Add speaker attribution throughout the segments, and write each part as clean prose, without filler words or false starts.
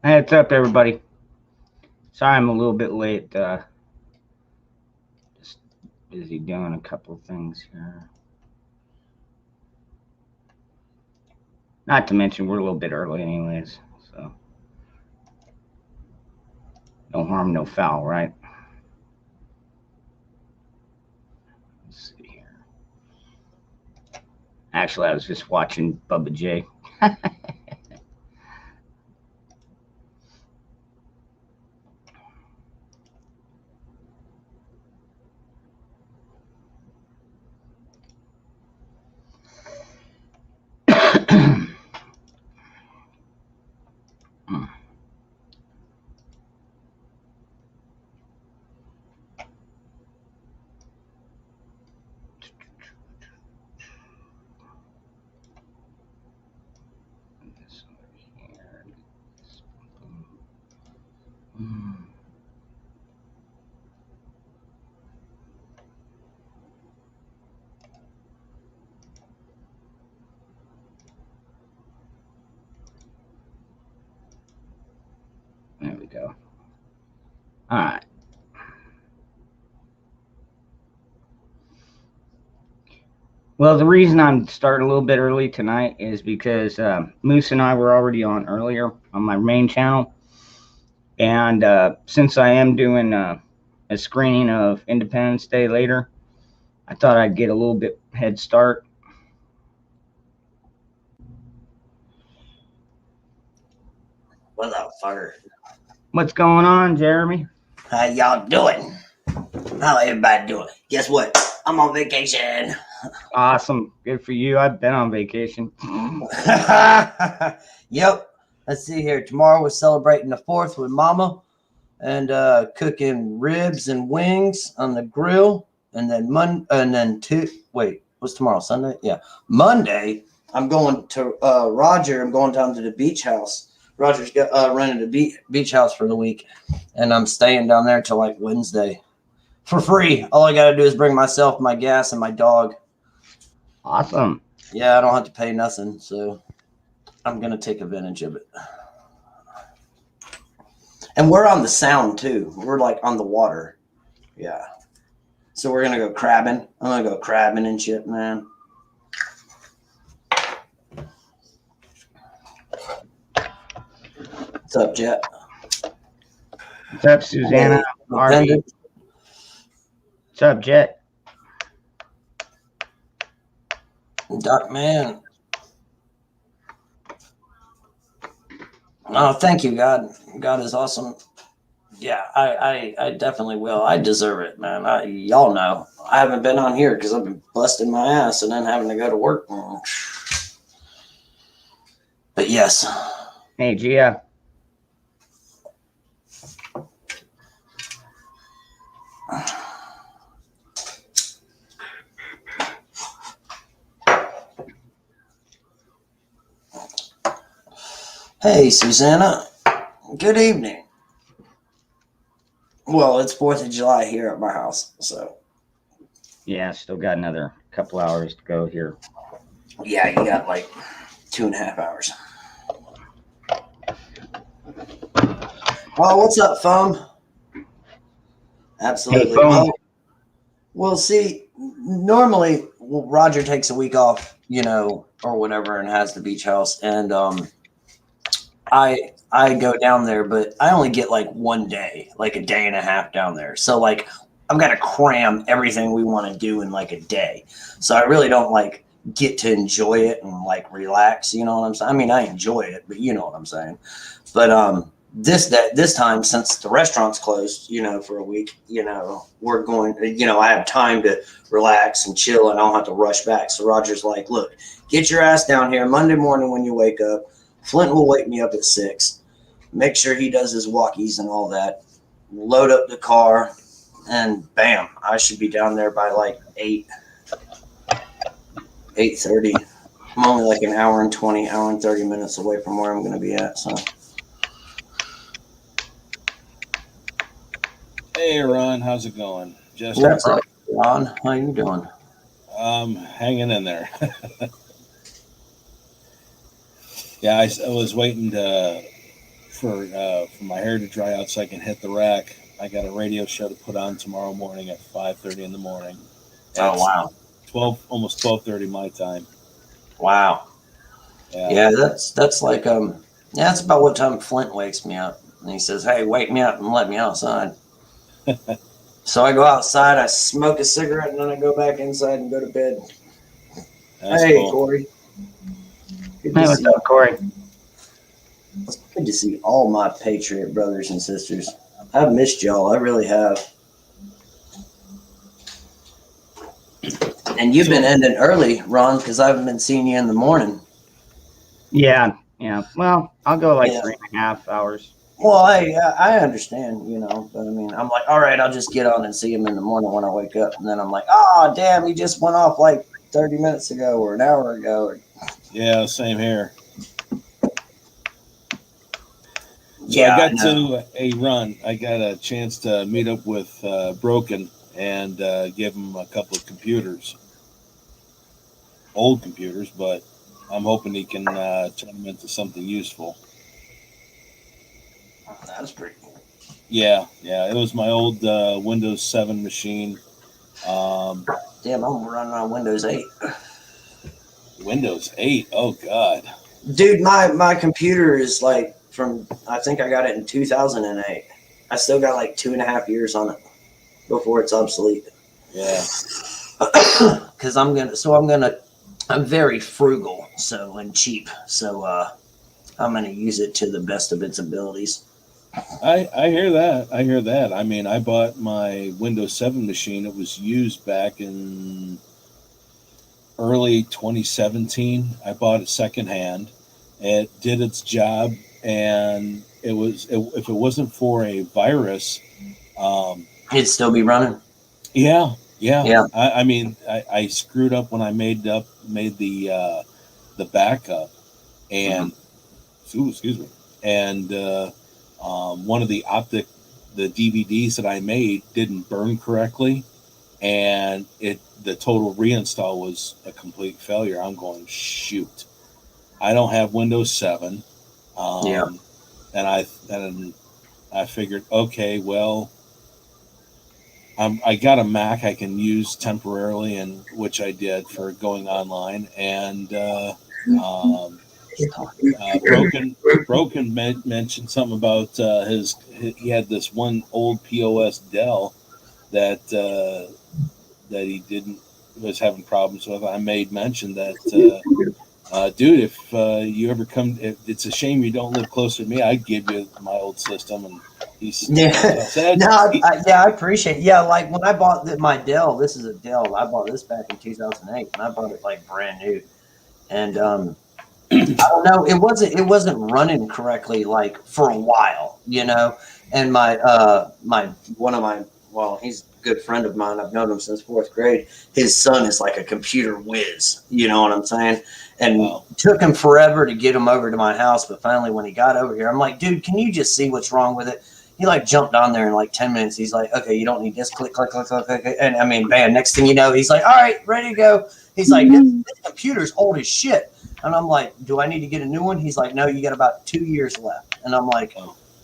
Speaker 1: Hey, what's up, everybody? Sorry I'm a little bit late. Just busy doing a couple of things here. Not to mention, we're a little bit early, anyways. So, no harm, no foul, right? Let's see here. Actually, I was just watching Bubba J. This over here. There we go. All right. Well, the reason I'm starting a little bit early tonight is because Moose and I were already on earlier on my main channel. And since I am doing a screening of Independence Day later, I thought I'd get a little bit head start.
Speaker 2: What up, fucker?
Speaker 1: What's going on, Jeremy?
Speaker 2: How y'all doing? How everybody doing? Guess what? I'm on vacation.
Speaker 1: Awesome. Good for you. I've been on vacation.
Speaker 2: Yep. Let's see here. Tomorrow we're celebrating the 4th with Mama and cooking ribs and wings on the grill. And then what's tomorrow? Sunday? Yeah. Monday, I'm going to Roger. I'm going down to the beach house. Roger's got rented a beach house for the week, and I'm staying down there till like Wednesday for free. All I got to do is bring myself, my gas, and my dog.
Speaker 1: Awesome.
Speaker 2: Yeah, I don't have to pay nothing, so I'm going to take advantage of it. And we're on the sound, too. We're like on the water. Yeah. So we're going to go crabbing. I'm going to go crabbing and shit, man. What's up, Jet?
Speaker 1: What's up, Susanna? Harvey? What's up, Jet?
Speaker 2: Dark man. Oh, thank you, God. God is awesome. Yeah, I definitely will. I deserve it, man. Y'all know. I haven't been on here because I've been busting my ass and then having to go to work. But yes.
Speaker 1: Hey, Gia.
Speaker 2: Hey, Susanna. Good evening. Well, it's 4th of July here at my house, so.
Speaker 1: Yeah, still got another couple hours to go here.
Speaker 2: Yeah, you got like 2.5 hours. Oh, what's up, Foam? Absolutely.
Speaker 1: Hey, Foam.
Speaker 2: Well, see, normally Roger takes a week off, or whatever, and has the beach house, and I go down there, but I only get like one day, like a day and a half down there. So like I've got to cram everything we want to do in like a day. So I really don't like get to enjoy it and like relax. You know what I'm saying? I mean, I enjoy it, but you know what I'm saying. But this time, since the restaurant's closed, for a week, we're going. I have time to relax and chill, and I don't have to rush back. So Roger's like, "Look, get your ass down here Monday morning when you wake up. Flint will wake me up at 6. Make sure he does his walkies and all that. Load up the car, and bam, I should be down there by like 8:30. I'm only like an hour and 30 minutes away from where I'm going to be at. So,
Speaker 3: hey, Ron, how's it going?
Speaker 2: Just what's up, Ron? How you doing?
Speaker 3: Hanging in there. Yeah, I was waiting for my hair to dry out so I can hit the rack. I got a radio show to put on tomorrow morning at 5:30 in the morning.
Speaker 2: Oh,
Speaker 3: It's
Speaker 2: wow.
Speaker 3: almost 12:30 my time.
Speaker 2: Wow.
Speaker 3: Yeah.
Speaker 2: Yeah, that's like yeah, that's about what time Flint wakes me up. And he says, "Hey, wake me up and let me outside." So I go outside, I smoke a cigarette, and then I go back inside and go to bed.
Speaker 3: That's
Speaker 2: Hey,
Speaker 3: cool.
Speaker 2: Corey. Good
Speaker 1: Hey,
Speaker 2: to
Speaker 1: what's
Speaker 2: see
Speaker 1: up, Corey?
Speaker 2: It's good to see all my Patriot brothers and sisters. I've missed y'all. I really have. And you've been ending early, Ron, because I haven't been seeing you in the morning.
Speaker 1: Yeah. Well, I'll go like
Speaker 2: Yeah.
Speaker 1: 3.5 hours.
Speaker 2: Well, I understand, you know, but I mean, I'm like, all right, I'll just get on and see him in the morning when I wake up. And then I'm like, oh, damn, he just went off like 30 minutes ago or an hour ago.
Speaker 3: Yeah, same here. So
Speaker 2: Yeah,
Speaker 3: I
Speaker 2: I
Speaker 3: got
Speaker 2: know.
Speaker 3: I got a chance to meet up with Broken and give him a couple of computers, old computers, but I'm hoping he can turn them into something useful.
Speaker 2: That's pretty cool.
Speaker 3: Yeah. It was my old Windows 7 machine.
Speaker 2: Damn, I'm running on Windows 8.
Speaker 3: Windows 8. Oh God.
Speaker 2: Dude, my computer is like from, I think I got it in 2008. I still got like 2.5 years on it before it's obsolete.
Speaker 3: Yeah.
Speaker 2: Because I'm very frugal, so, and cheap. So I'm going to use it to the best of its abilities.
Speaker 3: I hear that. I mean, I bought my Windows 7 machine. It was used back in early 2017. I bought it secondhand. It did its job, and if it wasn't for a virus,
Speaker 2: It'd still be running.
Speaker 3: yeah.
Speaker 2: Yeah.
Speaker 3: I mean, I screwed up when I made the backup, and excuse me, and one of the DVDs that I made didn't burn correctly, and the total reinstall was a complete failure. I'm going, shoot, I don't have Windows 7.
Speaker 2: Yeah.
Speaker 3: And I figured, okay, well, I got a Mac I can use temporarily, and which I did for going online. And Broken mentioned something about he had this one old POS Dell that he was having problems with. I made mention that, dude, if you ever come, it's a shame you don't live closer to me. I'd give you my old system. And
Speaker 2: Yeah. I appreciate it. Yeah, like when I bought my Dell, this is a Dell. I bought this back in 2008, and I bought it like brand new. And I don't know, it wasn't running correctly like for a while, you know. And my well, he's a good friend of mine. I've known him since 4th grade. His son is like a computer whiz, you know what I'm saying? And it took him forever to get him over to my house, but finally when he got over here, I'm like, dude, can you just see what's wrong with it? He like jumped on there in like 10 minutes. He's like, okay, you don't need this. Click. And I mean, bam, next thing you know, he's like, all right, ready to go. He's like, this computer's old as shit. And I'm like, do I need to get a new one? He's like, no, you got about 2 years left. And I'm like,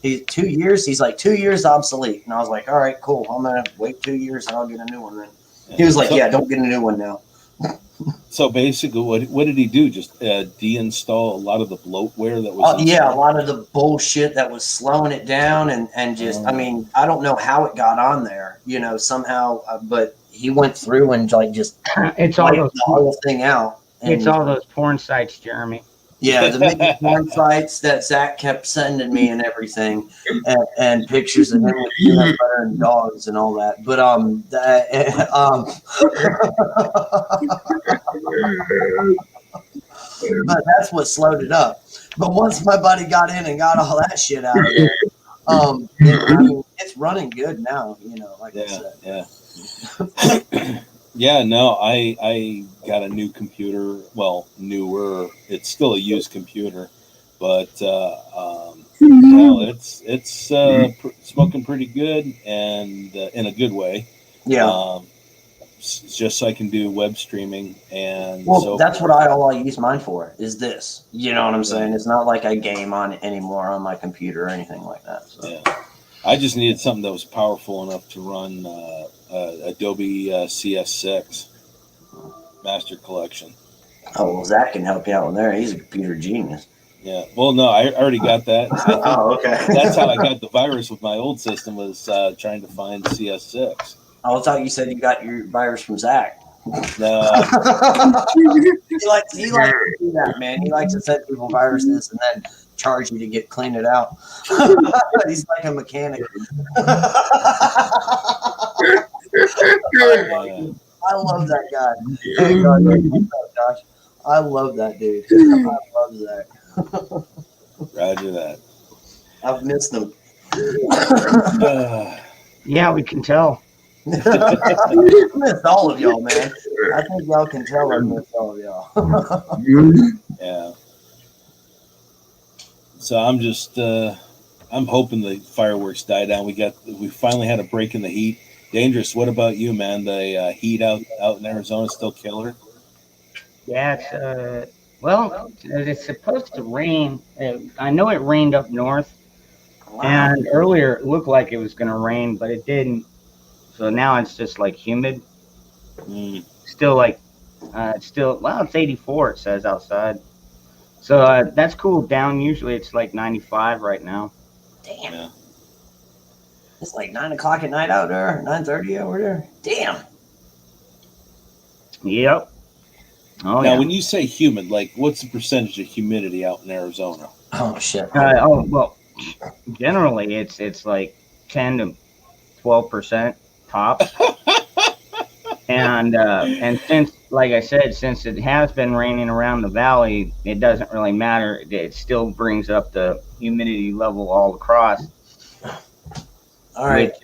Speaker 2: he's 2 years? He's like, 2 years obsolete. And I was like, all right, cool. I'm going to wait 2 years and I'll get a new one then. He was like, yeah, don't get a new one now.
Speaker 3: So basically, what did he do? Just deinstall a lot of the bloatware that was
Speaker 2: yeah, a lot of the bullshit that was slowing it down. And just, I mean, I don't know how it got on there, you know, somehow. But he went through and like just
Speaker 1: It's all those
Speaker 2: the whole thing out.
Speaker 1: It's all those porn sites, Jeremy.
Speaker 2: Yeah, the midget porn sites that Zach kept sending me and everything, and pictures of him with peanut butter and dogs and all that. But but that's what slowed it up. But once my buddy got in and got all that shit out of there, I mean, it's running good now. You know, like I said.
Speaker 3: Yeah. Yeah, no, I got a new computer. Well, newer. It's still a used computer, but no, it's smoking pretty good, and in a good way.
Speaker 2: Yeah.
Speaker 3: just so I can do web streaming. And
Speaker 2: Well,
Speaker 3: so
Speaker 2: that's what all I use mine for is this. You know what I'm saying? It's not like I game on it anymore on my computer or anything like that. So.
Speaker 3: yeah, I just needed something that was powerful enough to run Adobe CS6 Master Collection.
Speaker 2: Oh, well, Zach can help you out with there. He's a computer genius.
Speaker 3: Yeah. Well, no, I already got that.
Speaker 2: Oh, okay.
Speaker 3: That's how I got the virus with my old system, was trying to find CS6.
Speaker 2: I thought you said you got your virus from Zach.
Speaker 3: No,
Speaker 2: he likes to do that, man. He likes to send people viruses and then charge you to get clean it out. He's like a mechanic. I love that guy. Oh, God, Josh. I love that dude. I love Zach.
Speaker 3: Roger that.
Speaker 2: I've missed him.
Speaker 1: Yeah, we can tell.
Speaker 2: I missed all of y'all, man. I think y'all can tell I missed all of y'all.
Speaker 3: Yeah. So I'm just I'm hoping the fireworks die down. We finally had a break in the heat. Dangerous. What about you, man? The heat out in Arizona is still killer.
Speaker 1: Yeah, it's well, it's supposed to rain. I know it rained up north, and earlier it looked like it was going to rain, but it didn't. So now it's just like humid. Still like, it's 84. It says outside. So that's cooled down. Usually it's like 95 right now.
Speaker 2: Damn.
Speaker 3: Yeah.
Speaker 2: It's like 9 o'clock at night out there, 9:30 over there. Damn.
Speaker 1: Yep. Oh,
Speaker 3: Now,
Speaker 1: yeah.
Speaker 3: when you say humid, like what's the percentage of humidity out in Arizona?
Speaker 2: Oh shit.
Speaker 1: Well, generally it's like 10 to 12% tops. And since, like I said, since it has been raining around the valley, it doesn't really matter. It still brings up the humidity level all across.
Speaker 2: All right.
Speaker 1: Which,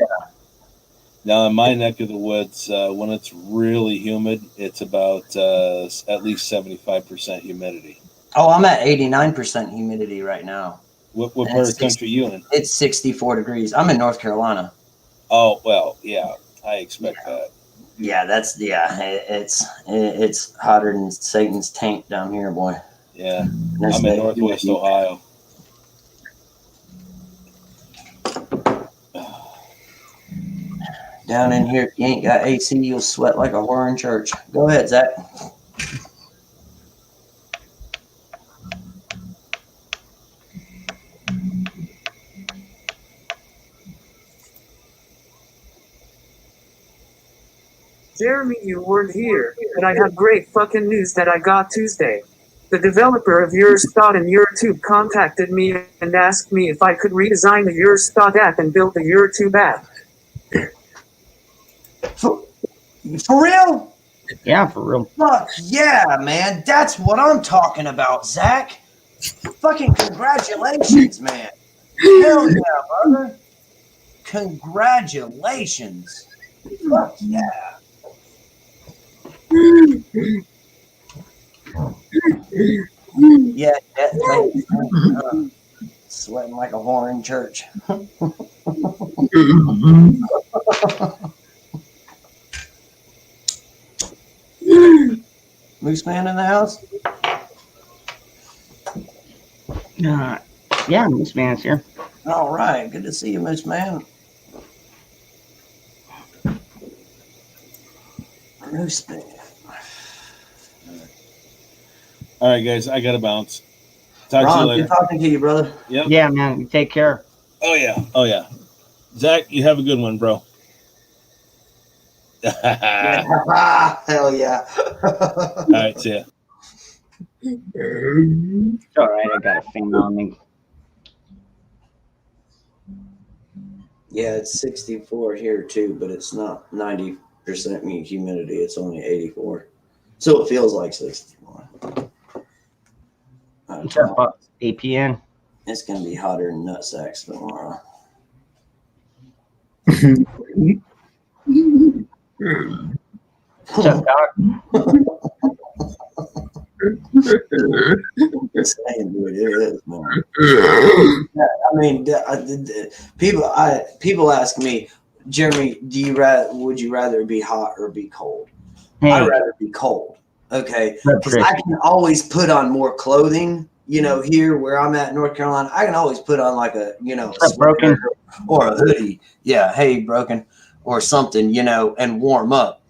Speaker 3: Now, in my neck of the woods, when it's really humid, it's about at least 75% humidity.
Speaker 2: Oh, I'm at 89% humidity right now.
Speaker 3: What part of the country are you in?
Speaker 2: It's 64 degrees. I'm in North Carolina.
Speaker 3: Oh, well, yeah, I expect that.
Speaker 2: Yeah, it's hotter than Satan's tank down here, boy.
Speaker 3: Yeah,
Speaker 2: That's
Speaker 3: I'm in
Speaker 2: the
Speaker 3: Northwest
Speaker 2: humidity.
Speaker 3: Ohio.
Speaker 2: Down in here, if you ain't got AC, you'll sweat like a whore in church. Go ahead, Zach.
Speaker 4: Jeremy, you weren't here, but I have great fucking news that I got Tuesday. The developer of YourSpot and YouTube contacted me and asked me if I could redesign the YourSpot app and build the YouTube app.
Speaker 2: For real?
Speaker 1: yeah, for real.
Speaker 2: Fuck yeah, man. That's what I'm talking about, Zach. Fucking congratulations, man. Hell yeah, brother. Congratulations. Fuck yeah. Yeah, sweating like a whore in church. Moose Man in the house?
Speaker 1: Yeah, Moose Man's here.
Speaker 2: All right. Good to see you, Moose Man. Moose Man.
Speaker 3: All right, guys, I got to bounce. Talk to you
Speaker 2: Ron,
Speaker 3: later.
Speaker 2: good talking to you, brother.
Speaker 3: Yep.
Speaker 1: Yeah, man, you take care.
Speaker 3: Oh, yeah. Oh, yeah. Zach, you have a good one, bro.
Speaker 2: Hell yeah.
Speaker 3: All right, see ya.
Speaker 1: It's all right. I got a fan on me.
Speaker 2: Yeah, it's 64 here too, but it's not 90% humidity. It's only 84. So it feels like 64.
Speaker 1: What's up, APN?
Speaker 2: It's going to be hotter than nutsacks tomorrow.
Speaker 1: What's up, Doc?
Speaker 2: It's saying, dude, it is, man. I mean, people ask me, Jeremy, would you rather be hot or be cold?
Speaker 1: Hey,
Speaker 2: I'd rather be cold. Okay,
Speaker 1: But
Speaker 2: because I
Speaker 1: Chris-
Speaker 2: can always put on more clothing. You know, here where I'm at in North Carolina, I can always put on like a
Speaker 1: What's up, Broken?
Speaker 2: or a hoodie. Yeah, hey, Broken, or something, you know, and warm up.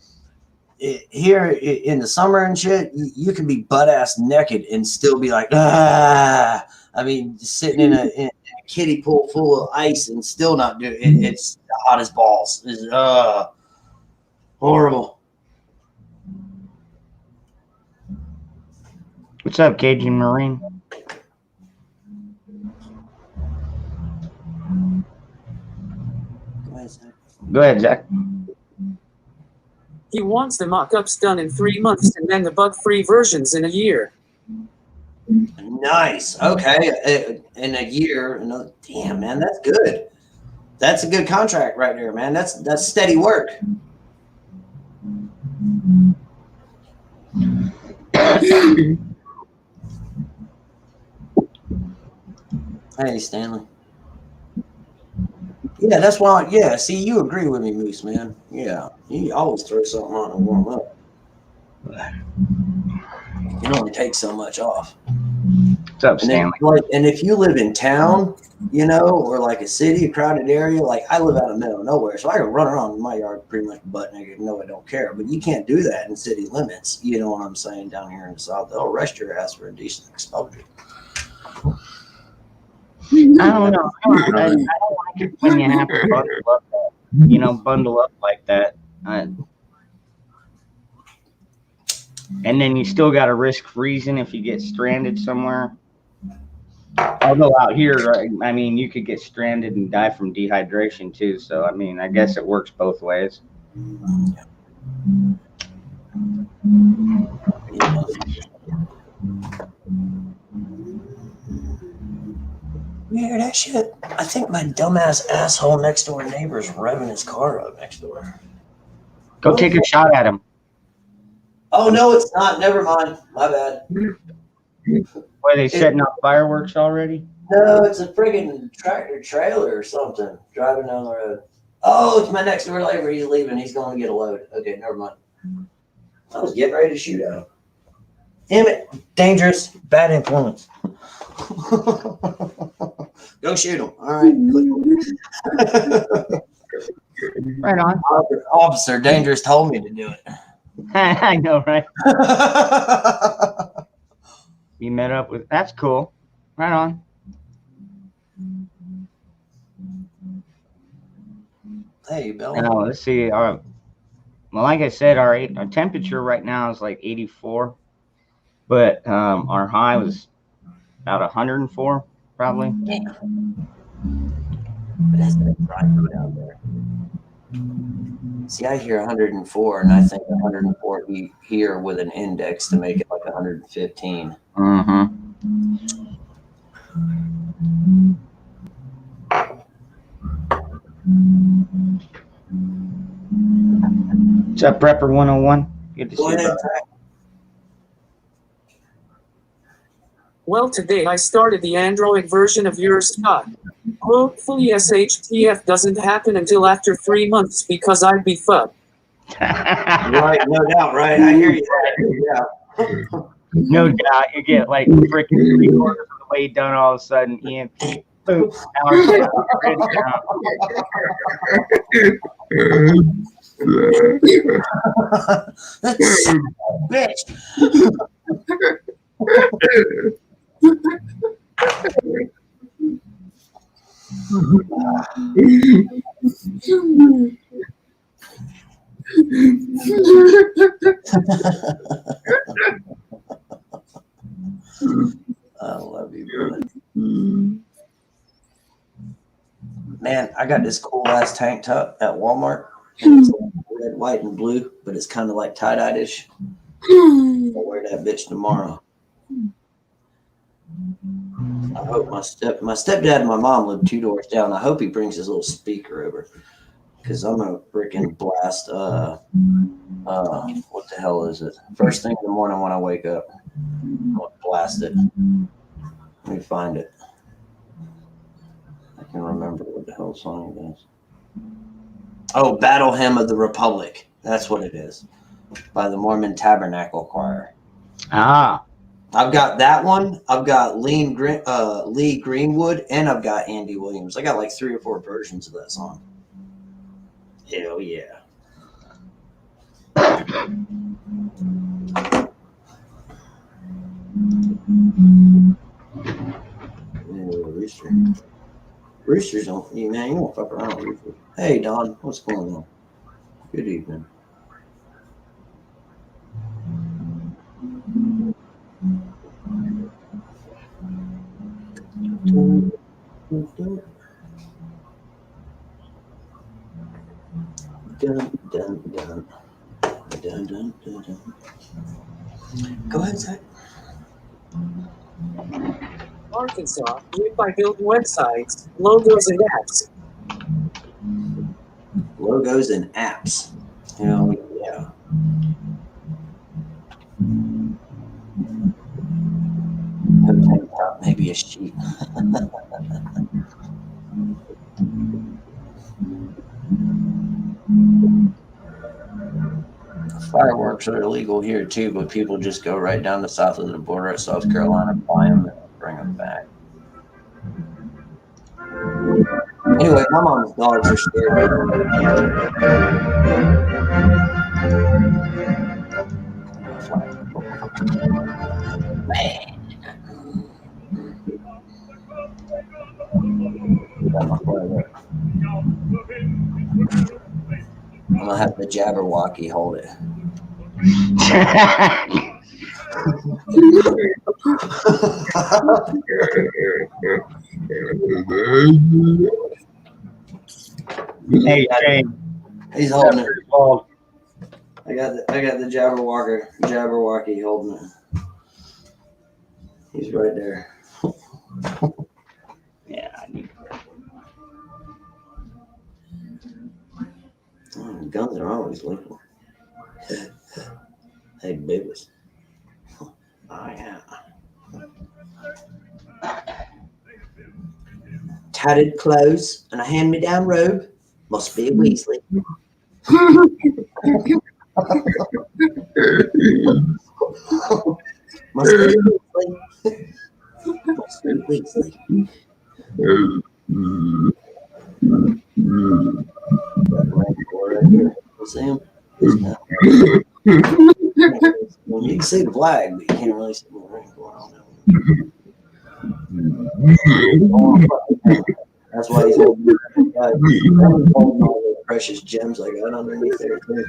Speaker 2: Here in the summer and shit, you can be butt ass naked and still be like, ah. I mean, just sitting in a kiddie pool full of ice and still not do it. It's hot as balls. It's horrible.
Speaker 1: What's up, Cajun Marine?
Speaker 2: Go ahead, Zach.
Speaker 1: Go ahead, Zach.
Speaker 4: He wants the mock-ups done in 3 months and then the bug-free versions in a year.
Speaker 2: Nice. Okay. In a year, damn, man, that's good. That's a good contract right there, man. That's steady work. Hey, Stanley. Yeah, that's why. Yeah, see, you agree with me, Moose, man. Yeah, you always throw something on and warm up. You can only take so much off.
Speaker 1: What's up,
Speaker 2: And, then,
Speaker 1: Stanley?
Speaker 2: and if you live in town, you know, or like a city, a crowded area, like I live out in the middle of nowhere, so I can run around in my yard pretty much butt naked. No, I don't care. But you can't do that in city limits. You know what I'm saying? Down here in the South, they'll arrest your ass for indecent exposure.
Speaker 1: I don't know. I don't like it when you have to bundle up like that. And then you still got to risk freezing if you get stranded somewhere. Although out here, I mean, you could get stranded and die from dehydration too. So, I mean, I guess it works both ways.
Speaker 2: You hear that shit? I think my dumbass asshole next door neighbor's revving his car up next door.
Speaker 1: Go take a shot at him.
Speaker 2: Oh, no, it's not. Never mind. My bad.
Speaker 1: Were they setting off fireworks already?
Speaker 2: No, it's a friggin' tractor trailer or something driving down the road. Oh, it's my next door neighbor. He's leaving. He's going to get a load. Okay, never mind. I was getting ready to shoot at him. Damn it. Dangerous. Bad influence. Go shoot him. All right.
Speaker 1: Right on.
Speaker 2: Officer Dangerous told me to do it.
Speaker 1: I know, right? You met up with. That's cool. Right on.
Speaker 2: Hey, Bill.
Speaker 1: Now, let's see. Well, like I said, our temperature right now is like 84, but our high was about 104, probably.
Speaker 2: But that's the drive down there. See, I hear 104, and I think 104 here with an index to make it like 115.
Speaker 1: Mm-hmm. What's up, Prepper 101? Good to see
Speaker 2: Go
Speaker 1: you.
Speaker 2: ahead.
Speaker 1: Bro.
Speaker 4: Well, today I started the Android version of your Scott. Hopefully SHTF doesn't happen until after 3 months because I'd be fucked.
Speaker 2: Right, no doubt, right? I hear you. Yeah.
Speaker 1: No doubt. You get like freaking 3/4 of the way done all of a sudden. EMP. Boom. Hours later, grid down.
Speaker 2: That's bitch. I love you, brother. Man, I got this cool ass tank top at Walmart. And it's like red, white, and blue, but it's kind of like tie-dyed-ish. I'll wear that bitch tomorrow. I hope my stepdad and my mom live 2 doors down. I hope he brings his little speaker over, because I'm gonna freaking blast. What the hell is it? First thing in the morning when I wake up, I'm gonna blast it. Let me find it. I can remember what the hell song it is. Oh, Battle Hymn of the Republic. That's what it is. By the Mormon Tabernacle Choir.
Speaker 1: Ah,
Speaker 2: I've got that one. I've got Lee Greenwood, and I've got Andy Williams. I got like 3 or 4 versions of that song. Hell yeah. Rooster. Roosters don't, man, you won't fuck around with roosters. Hey, Don, what's going on? Good evening. Dun, dun, dun. Dun, dun, dun, dun. Go ahead, Zach.
Speaker 4: Arkansas, if I build websites, logos, and apps.
Speaker 2: Logos and apps. Hell yeah. Maybe a sheep. Fireworks are illegal here too, but people just go right down the south of the border at South Carolina, buy them, and bring them back. Anyway, my mom's dogs are scared. I'm gonna have the Jabberwocky hold it.
Speaker 1: Hey, Shane.
Speaker 2: He's holding it.
Speaker 1: Well,
Speaker 2: I got the Jabberwocky holding it. He's right there.
Speaker 1: yeah, I need
Speaker 2: Guns are always legal. Hey, babies. Oh, yeah. Tattered clothes and a hand-me-down robe. Must be a Weasley. Must be a Weasley. Must be a Weasley. See him? Well, you can see the flag, but you can't really see the ring going on. That's why he's holding all the precious gems I got underneath there too.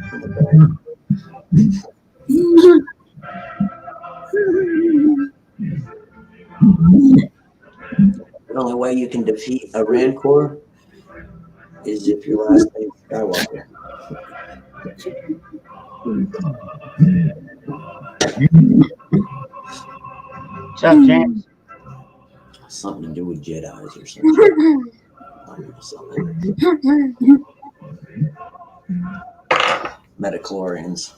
Speaker 2: The only way you can defeat a Rancor is if your last name is Skywalker.
Speaker 1: What's up, James?
Speaker 2: Something to do with Jedis or something. Metachlorians.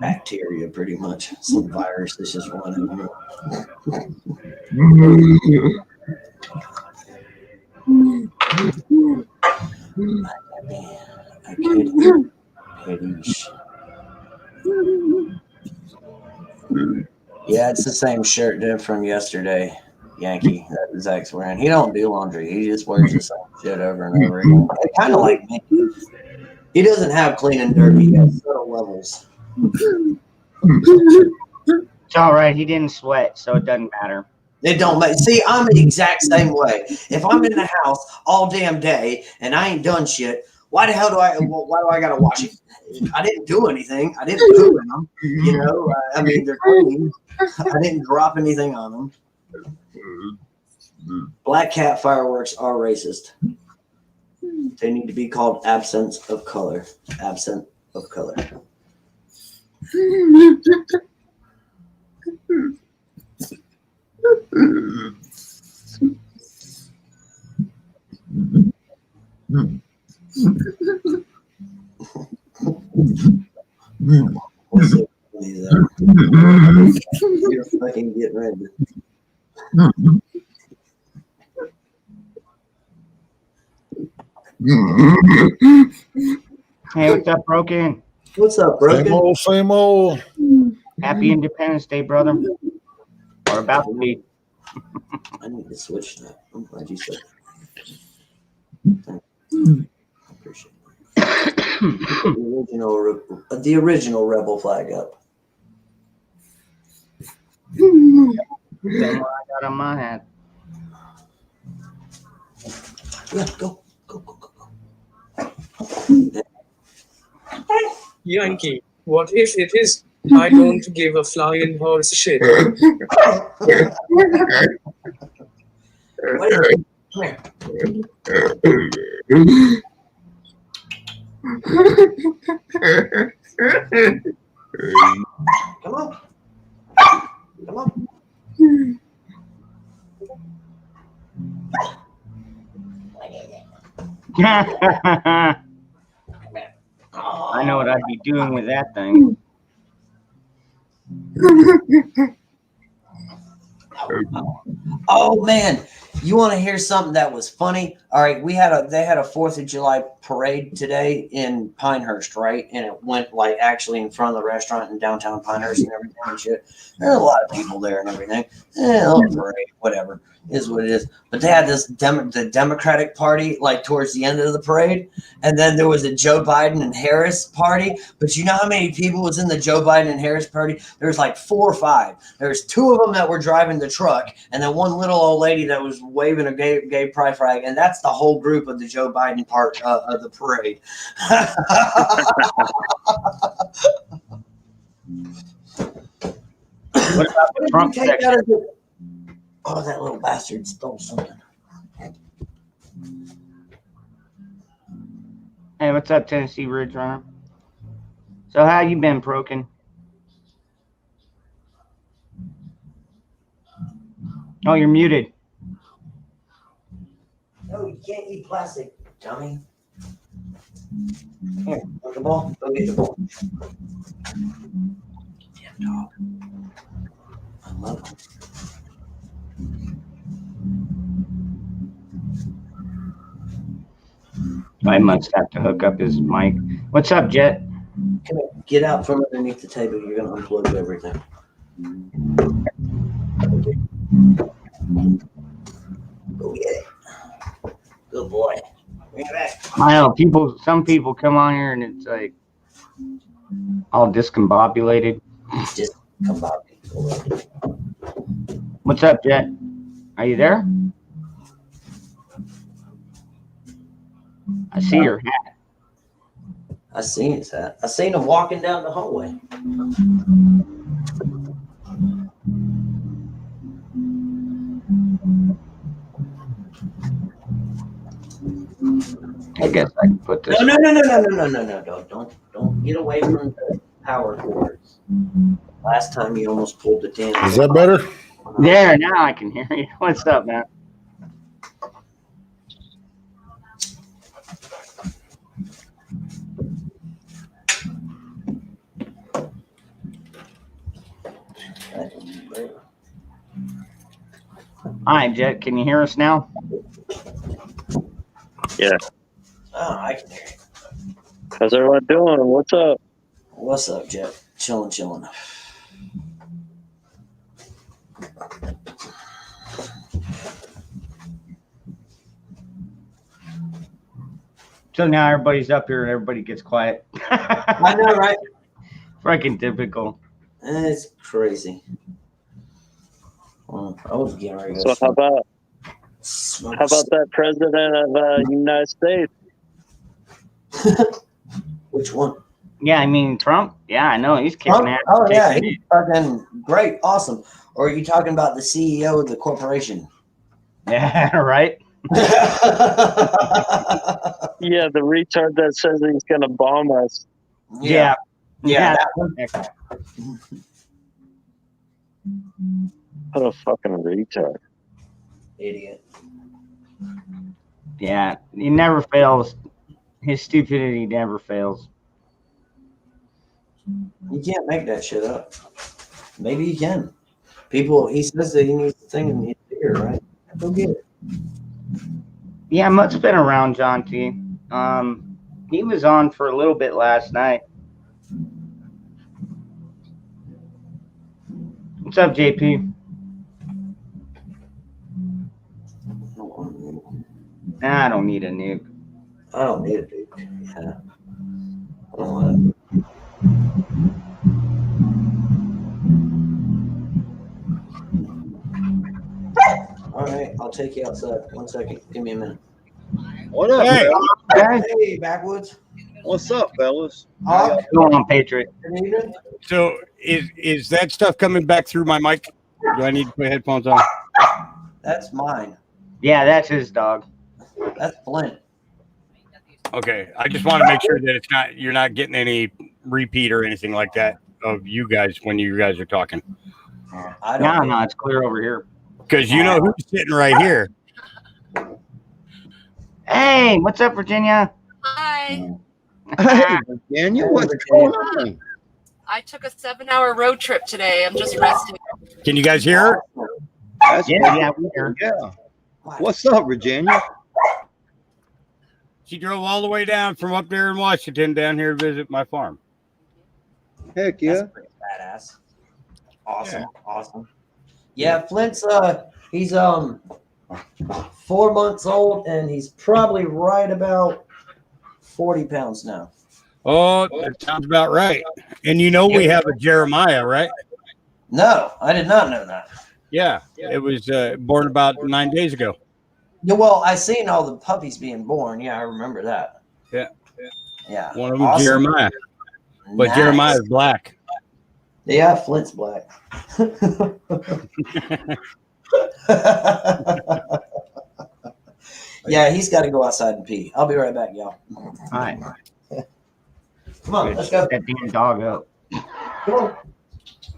Speaker 2: Bacteria, pretty much. Some virus that's just running around. Yeah, it's the same shirt dude from yesterday, Yankee, that Zach's wearing. He don't do laundry. He just wears the same shit over and over again. Kind of like me. He doesn't have clean and dirty. He has subtle levels.
Speaker 1: It's all right. He didn't sweat, so it doesn't matter.
Speaker 2: It don't make. See, I'm the exact same way. If I'm in the house all damn day and I ain't done shit, why the hell do I gotta wash it? I didn't do anything. I didn't poo in them. You know, I mean, they're clean. I didn't drop anything on them. Black cat fireworks are racist. They need to be called absence of color. Absent of color. You're fucking getting ready.
Speaker 1: Hey, what's up, Broken?
Speaker 2: What's up,
Speaker 5: Same
Speaker 2: Broken?
Speaker 5: old, same old.
Speaker 1: Happy Independence Day, brother. Or about to be.
Speaker 2: I need to switch that. I'm glad you said that. I appreciate it. The original rebel flag up.
Speaker 1: Same one I got on my hat.
Speaker 2: Yeah, go.
Speaker 4: Yankee, what if it is? I don't give a flying horse shit.
Speaker 2: What is it? Come here. Come on. Come on.
Speaker 1: I know what I'd be doing with that thing.
Speaker 2: Oh man, you want to hear something that was funny? All right, they had a 4th of July parade today in Pinehurst, right? And it went like actually in front of the restaurant in downtown Pinehurst and everything and shit. There's a lot of people there and everything. A little parade, whatever, is what it is. But they had this the Democratic Party like towards the end of the parade, and then there was a Joe Biden and Harris party. But you know how many people was in the Joe Biden and Harris party? There's like 4 or 5. There's 2 of them that were driving the truck, and then one little old lady that was waving a gay pride flag, and that's the whole group of the Joe Biden part of the parade.
Speaker 1: What about the Trump section?
Speaker 2: Oh, that little bastard stole something.
Speaker 1: Hey, what's up, Tennessee Ridge Runner? So how you been, Broken? Oh, you're muted.
Speaker 2: No, you can't eat plastic, dummy. Here, want the ball? Go get the ball. Damn dog. I love him.
Speaker 1: I must have to hook up his mic. What's up, Jet?
Speaker 2: Come here. Get out from underneath the table. You're going to unplug everything. Go get it. Good boy. Bring it back.
Speaker 1: I know some people come on here and it's like all discombobulated.
Speaker 2: Just come back.
Speaker 1: What's up, Jet? Are you there? I see your hat.
Speaker 2: I seen his hat. I seen him walking down the hallway.
Speaker 1: I guess I can put this.
Speaker 2: No. Don't get away from the power cords. Last time you almost pulled the damn.
Speaker 5: Is that better?
Speaker 1: There, now I can hear you. What's up, man? All right, Jet, can you hear us now?
Speaker 6: Yeah.
Speaker 2: Oh, I can hear you.
Speaker 6: How's everyone doing? What's up?
Speaker 2: What's up, Jet? Chilling.
Speaker 1: So now everybody's up here and everybody gets quiet.
Speaker 2: I know, right?
Speaker 1: Freaking typical.
Speaker 2: It's crazy. Well, I was getting ready to
Speaker 6: So how about that president of the United States?
Speaker 2: Which one?
Speaker 1: Yeah, I mean Trump. Yeah, I know he's kicking ass.
Speaker 2: Oh yeah,
Speaker 1: kicking
Speaker 2: he's fucking great, awesome. Or are you talking about the CEO of the corporation?
Speaker 1: it. Yeah, right.
Speaker 6: Yeah, the retard that says he's gonna bomb us.
Speaker 1: Yeah.
Speaker 2: that one.
Speaker 6: What a fucking retard.
Speaker 2: Idiot.
Speaker 1: Yeah, he never fails. His stupidity never fails.
Speaker 2: You can't make that shit up. Maybe you can. He says that he needs the thing in his ear, right? Go get it.
Speaker 1: Yeah, Mutt's been around, John T. He was on for a little bit last night. What's up, JP? Nah, I don't need a nuke.
Speaker 2: I don't need it, dude. Yeah. I don't want it. All right, I'll take you outside. 1 second. Give me a minute.
Speaker 5: What up,
Speaker 3: Hey.
Speaker 5: fellas?
Speaker 2: Hey, Backwoods.
Speaker 5: What's up, fellas?
Speaker 2: Hawk,
Speaker 1: Go on, Patriot.
Speaker 2: good evening.
Speaker 7: So is that stuff coming back through my mic? Do I need to put headphones on?
Speaker 2: That's mine.
Speaker 1: Yeah, that's his dog.
Speaker 2: That's Flint.
Speaker 7: Okay, I just want to make sure that you're not getting any repeat or anything like that of you guys when you guys are talking,
Speaker 2: I don't.
Speaker 1: No, it's clear over here.
Speaker 7: because you know who's sitting right here.
Speaker 1: Hey, what's up, Virginia?
Speaker 8: Hi.
Speaker 5: Hey, Virginia, what's going on?
Speaker 8: I took a 7-hour road trip today. I'm just resting.
Speaker 7: Can you guys hear her?
Speaker 5: That's
Speaker 1: Yeah, we hear.
Speaker 5: yeah. What's up, Virginia?
Speaker 7: She drove all the way down from up there in Washington down here to visit my farm.
Speaker 5: Heck yeah.
Speaker 2: That's pretty badass. Awesome. Awesome. Yeah, Flint's he's 4 months old and he's probably right about 40 pounds now.
Speaker 7: Oh, that sounds about right. And you know we have a Jeremiah, right?
Speaker 2: No, I did not know that.
Speaker 7: Yeah, it was born about 9 days ago.
Speaker 2: Yeah, well, I seen all the puppies being born. Yeah, I remember that.
Speaker 7: Yeah.
Speaker 2: Yeah.
Speaker 7: One of them,
Speaker 2: Awesome.
Speaker 7: Jeremiah, but
Speaker 2: Nice.
Speaker 7: Jeremiah is black.
Speaker 2: Yeah, Flint's black. Yeah, he's got to go outside and pee. I'll be right back, y'all.
Speaker 1: All right.
Speaker 2: Come on, let's go.
Speaker 1: That damn dog up.
Speaker 2: Come on.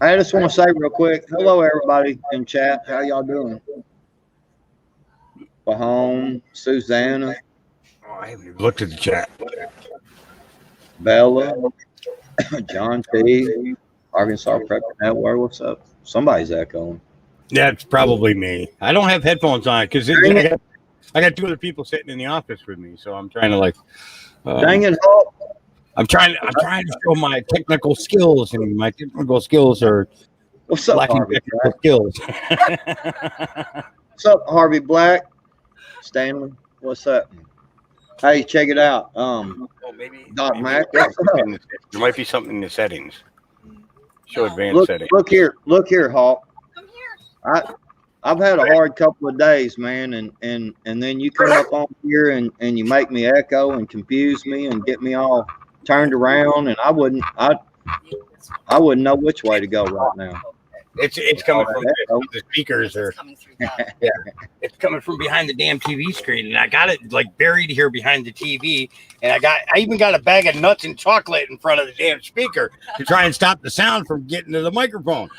Speaker 5: I just want to say real quick, hello everybody in chat. How y'all doing? Bahome, Susanna,
Speaker 7: Oh, I haven't even looked at the chat.
Speaker 5: Bella, John T, Arkansas Prep Network. What's up? Somebody's echoing.
Speaker 7: That's probably me. I don't have headphones on because I got two other people sitting in the office with me, so I'm trying to like.
Speaker 5: Dang it, Hawk.
Speaker 7: I'm trying to show my technical skills, and my technical skills are
Speaker 5: What's up,
Speaker 7: lacking
Speaker 5: Harvey
Speaker 7: technical
Speaker 5: Black?
Speaker 7: skills.
Speaker 5: What's up, Harvey Black? Stanley, what's up? Hey, check it out. Doc Mac, what's up?
Speaker 7: There might be something in the settings. Show advanced settings.
Speaker 5: Look here, Hawk.
Speaker 8: Come here.
Speaker 5: I've had a hard couple of days, man, and then you come up on here and you make me echo and confuse me and get me all turned around, and I wouldn't know which way to go right now.
Speaker 7: It's coming from the speakers, or
Speaker 8: It's coming through that.
Speaker 7: it's coming from behind the damn TV screen, and I got it like buried here behind the TV, and I even got a bag of nuts and chocolate in front of the damn speaker to try and stop the sound from getting to the microphone.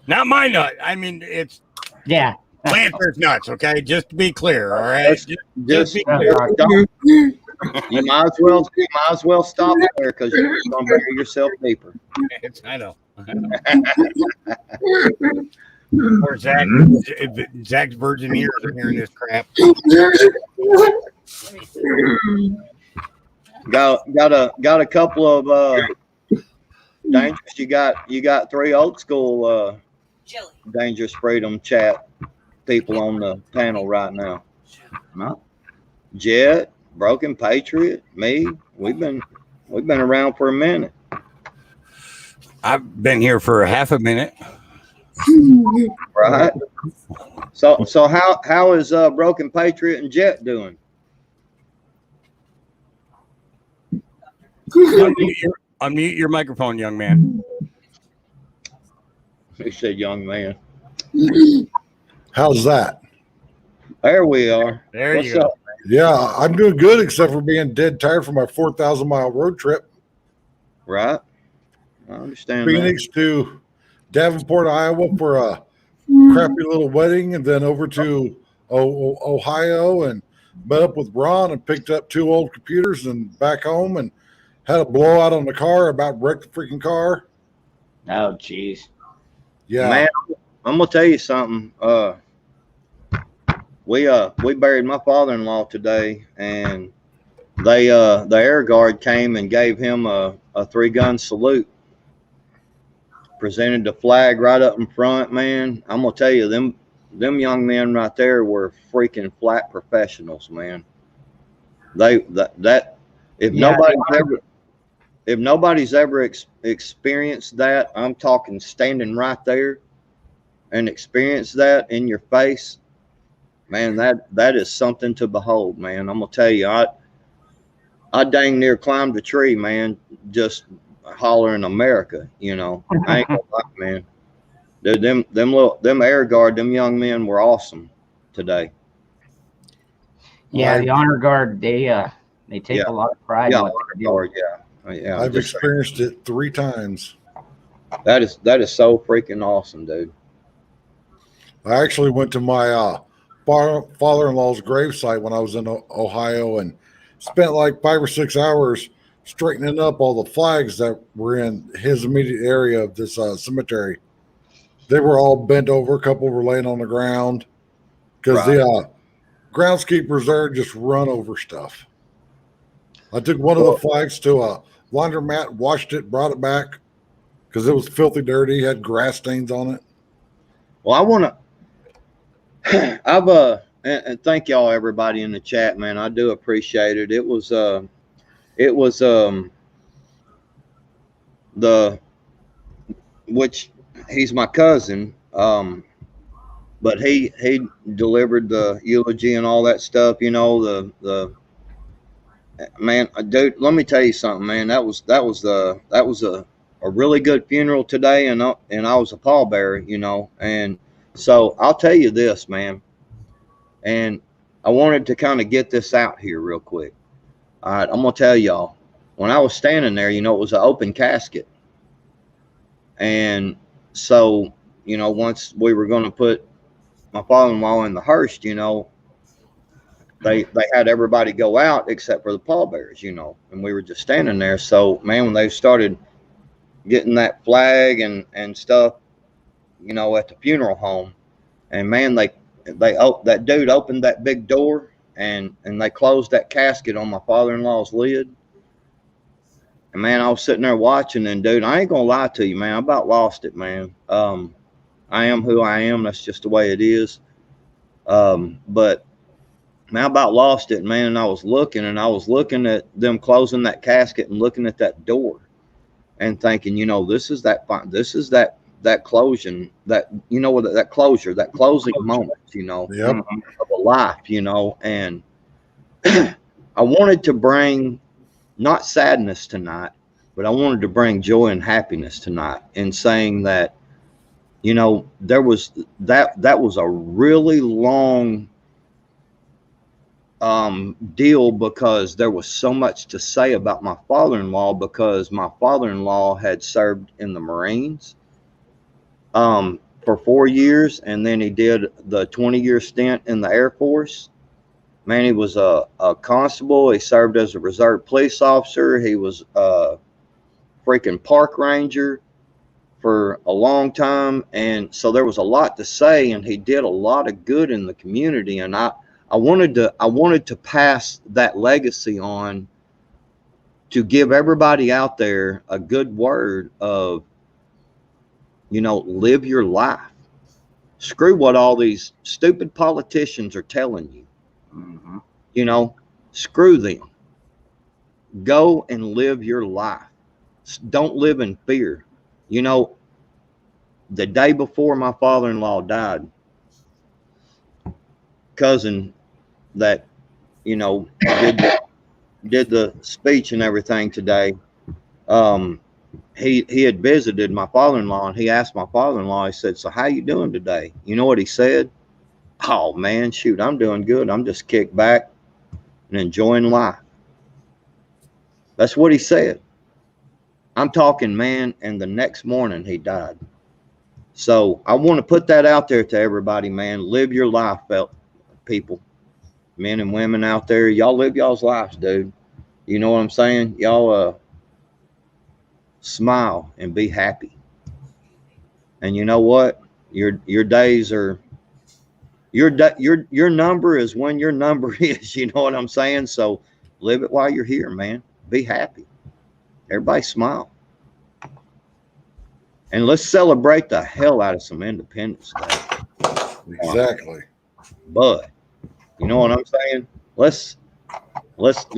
Speaker 7: Not my nut. I mean, it's
Speaker 1: Yeah.
Speaker 7: Planter's nuts. Okay, just to be clear. All right.
Speaker 5: Just
Speaker 7: be clear.
Speaker 5: don't. You might as well stop there because you're gonna bury yourself deeper.
Speaker 7: I know. Or Zach's virgin ears are hearing this crap.
Speaker 5: Got a couple of dangerous. You got 3 old school
Speaker 8: Jelly.
Speaker 5: Dangerous Freedom chat people on the panel right now.
Speaker 1: No.
Speaker 5: Jet, Broken Patriot, me. We've been around for a minute.
Speaker 7: I've been here for a half a minute.
Speaker 5: Right. So how is Broken Patriot and Jet doing?
Speaker 7: Unmute your microphone, young man.
Speaker 5: He said, "Young man."
Speaker 9: How's that?
Speaker 5: There we are.
Speaker 7: There
Speaker 5: What's
Speaker 7: you go.
Speaker 5: up?
Speaker 9: Yeah, I'm doing good except for being dead tired from my 4,000-mile road trip.
Speaker 5: Right. I understand that.
Speaker 9: Phoenix to Davenport, Iowa for a crappy little wedding, and then over to Ohio and met up with Ron and picked up 2 old computers and back home and had a blowout on the car, about wrecked the freaking car.
Speaker 1: Oh, jeez.
Speaker 9: Yeah.
Speaker 5: Man, I'm gonna tell you something. we buried my father-in-law today, and the Air Guard came and gave him a 3-gun salute. Presented the flag right up in front, man. I'm gonna tell you, them young men right there were freaking flat professionals, man. That if
Speaker 1: Yeah,
Speaker 5: nobody's ever experienced that, I'm talking standing right there and experience that in your face, man. That is something to behold, man. I'm gonna tell you, I dang near climbed a tree, man, just hollering America, you know. I ain't gonna lie, man. Dude, them Air Guard, them young men were awesome today.
Speaker 1: Yeah, the honor guard, they take
Speaker 5: Yeah.
Speaker 1: a lot of pride
Speaker 5: Yeah,
Speaker 1: in what
Speaker 5: honor
Speaker 1: they do.
Speaker 5: guard, yeah.
Speaker 9: I've
Speaker 5: just-
Speaker 9: experienced it 3 times.
Speaker 5: that is so freaking awesome, dude.
Speaker 9: I actually went to my father-in-law's gravesite when I was in Ohio and spent like 5 or 6 hours straightening up all the flags that were in his immediate area of this cemetery. They were all bent over. A couple were laying on the ground because the groundskeepers there just run over stuff. I took one of the flags to a laundromat, washed it, brought it back because it was filthy dirty, had grass stains on it.
Speaker 5: Well, I want to. And thank y'all, everybody in the chat, man. I do appreciate it. It was which he's my cousin, but he delivered the eulogy and all that stuff. You know, the man, dude. Let me tell you something, man. That was a really good funeral today, and I was a pallbearer, you know, and so I'll tell you this, man, and I wanted to kind of get this out here real quick. All right, I'm gonna tell y'all, when I was standing there, you know, it was an open casket, and so, you know, once we were going to put my father-in-law in the hearse, you know, they had everybody go out except for the pallbearers, you know, and we were just standing there. So, man, when they started getting that flag and stuff, you know, at the funeral home, and man, that dude opened that big door and they closed that casket on my father-in-law's lid. And man, I was sitting there watching, and dude, I ain't gonna lie to you, man, I about lost it, man. I am who I am. That's just the way it is. But man, I about lost it, man. And I was looking at them closing that casket and looking at that door and thinking, you know, this is that closure, that closing moment, you know,
Speaker 9: Yep.
Speaker 5: of a life, you know. And I wanted to bring not sadness tonight, but I wanted to bring joy and happiness tonight in saying that, you know, there was that was a really long deal, because there was so much to say about my father-in-law, because my father-in-law had served in the Marines for 4 years, and then he did the 20-year stint in the Air Force. Man, he was a constable. He served as a reserve police officer. He was a freaking park ranger for a long time. And so there was a lot to say, and he did a lot of good in the community. And I wanted to pass that legacy on to give everybody out there a good word of, you know, live your life. Screw what all these stupid politicians are telling you.
Speaker 1: Mm-hmm.
Speaker 5: You know, screw them. Go and live your life. Don't live in fear. You know, the day before my father-in-law died, cousin that, you know, did the speech and everything today, he had visited my father-in-law, and he asked my father-in-law, he said, so how you doing today? You know what he said? Oh man, shoot, I'm doing good. I'm just kicked back and enjoying life. That's what he said. I'm talking, man, and the next morning he died. So I want to put that out there to everybody, man. Live your life, people, men and women out there. Y'all live y'all's lives, dude. You know what I'm saying? Y'all smile and be happy. And you know what? Your days are Your number is when your number is. You know what I'm saying? So live it while you're here, man. Be happy. Everybody smile. And let's celebrate the hell out of some Independence Day.
Speaker 9: Exactly.
Speaker 5: But you know what I'm saying? Let's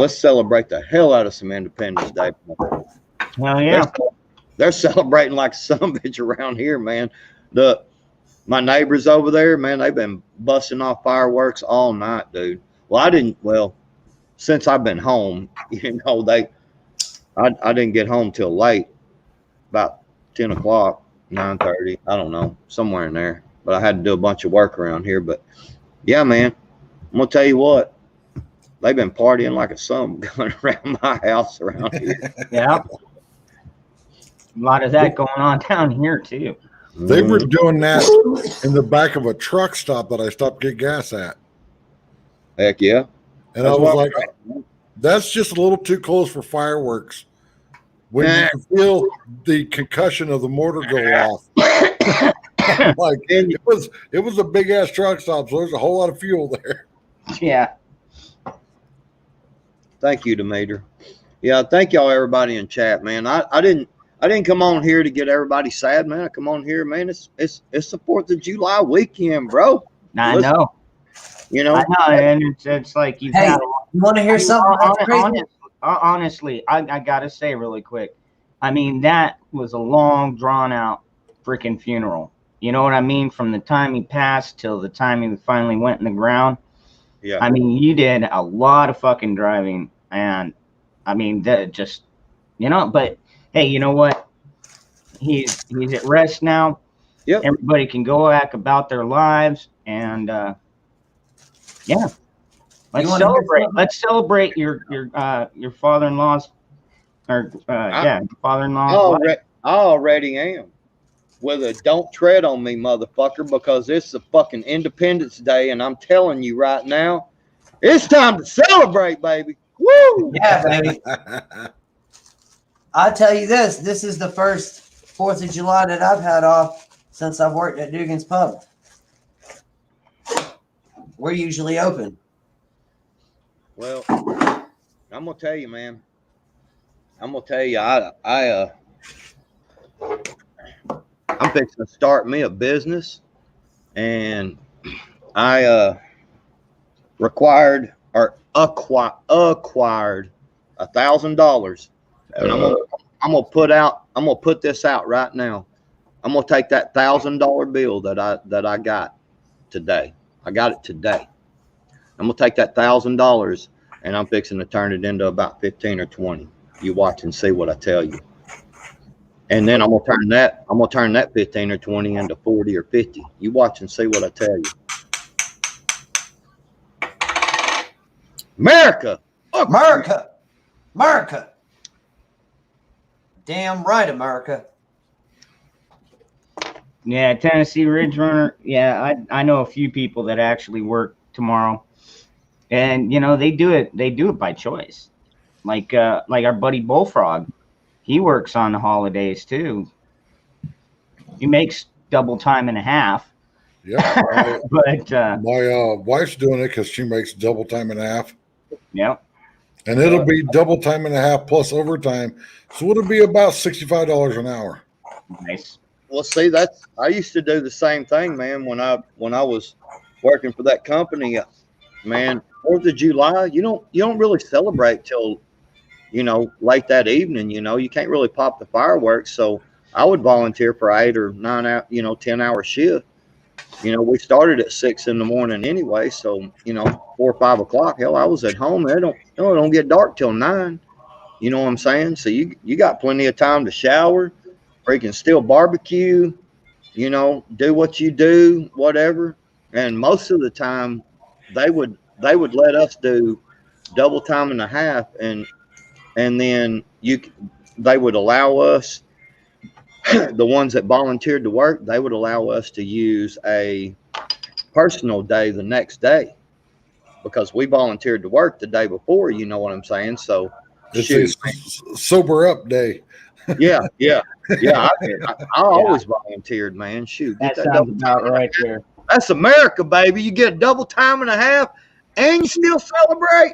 Speaker 5: celebrate the hell out of some Independence Day.
Speaker 1: Well, yeah.
Speaker 5: They're celebrating like some bitch around here, man. My neighbors over there, man, they've been busting off fireworks all night, dude. Well, since I've been home, you know, I didn't get home till late, about 10 o'clock, 9:30, I don't know, somewhere in there. But I had to do a bunch of work around here. But yeah, man, I'm gonna tell you what, they've been partying like a son going around my house around here.
Speaker 1: Yeah. A lot of that going on down here too.
Speaker 9: They were doing that in the back of a truck stop that I stopped to get gas at.
Speaker 5: Heck yeah.
Speaker 9: And I was like, that's just a little too close for fireworks. When you feel the concussion of the motor go off. Like it was a big ass truck stop, so there's a whole lot of fuel there.
Speaker 1: Yeah.
Speaker 5: Thank you, Demeter. Yeah, thank y'all, everybody in chat, man. I didn't come on here to get everybody sad, man. I come on here, man. It's the 4th of July weekend, bro.
Speaker 1: I know.
Speaker 5: You know,
Speaker 1: I know, and it's like you've
Speaker 2: Hey,
Speaker 1: got.
Speaker 2: you want to hear something that's crazy?
Speaker 1: Honestly, I gotta say really quick. I mean, that was a long, drawn out freaking funeral. You know what I mean? From the time he passed till the time he finally went in the ground.
Speaker 5: yeah.
Speaker 1: I mean, you did a lot of fucking driving, and I mean, that just, you know. But hey, you know what? He's at rest now.
Speaker 5: Yep.
Speaker 1: Everybody can go back about their lives, and yeah, let's celebrate. Let's celebrate your father-in-law's, or your father-in-law.
Speaker 5: I already am. With a don't tread on me, motherfucker, because it's a fucking Independence Day, and I'm telling you right now, it's time to celebrate, baby. Woo!
Speaker 2: Yeah, baby. I'll tell you this. This is the first 4th of July that I've had off since I've worked at Dugan's Pub. We're usually open.
Speaker 5: Well, I'm gonna tell you, man. I'm gonna tell you, I'm fixing to start me a business, and I acquired $1,000, and I'm gonna put this out right now. I'm gonna take that $1,000 bill that I got today. I got it today. I'm gonna take that $1,000 and I'm fixing to turn it into about 15 or 20. You watch and see what I tell you. And then I'm gonna turn that 15 or 20 into 40 or 50. You watch and see what I tell you. America.
Speaker 2: America. America. Damn right, America.
Speaker 1: Yeah, Tennessee Ridge Runner. Yeah, I know a few people that actually work tomorrow, and you know they do it by choice. Like our buddy Bullfrog, he works on the holidays too. He makes double time and a half.
Speaker 9: Yeah,
Speaker 1: but
Speaker 9: my wife's doing it because she makes double time and a half.
Speaker 1: Yep.
Speaker 9: And it'll be double time and a half plus overtime, so it'll be about $65 an hour.
Speaker 1: Nice.
Speaker 5: Well, see, I used to do the same thing, man. When I was working for that company, man, 4th of July, you don't really celebrate till, late that evening. You can't really pop the fireworks. So I would volunteer for 8 or 9 hour, 10-hour shift. We started at 6 in the morning anyway. So 4 or 5 o'clock. Hell, I was at home. It don't get dark till 9. You know what I'm saying? So you got plenty of time to shower. Freaking still barbecue, do what you do, whatever. And most of the time they would let us do double time and a half, and then they would allow us, the ones that volunteered to work, they would allow us to use a personal day the next day because we volunteered to work the day before, you know what I'm saying? So
Speaker 9: it's a sober up day.
Speaker 5: Yeah. I always volunteered, man. Shoot,
Speaker 1: that sounds about right there.
Speaker 5: That's America, baby. You get a double time and a half, and you still celebrate.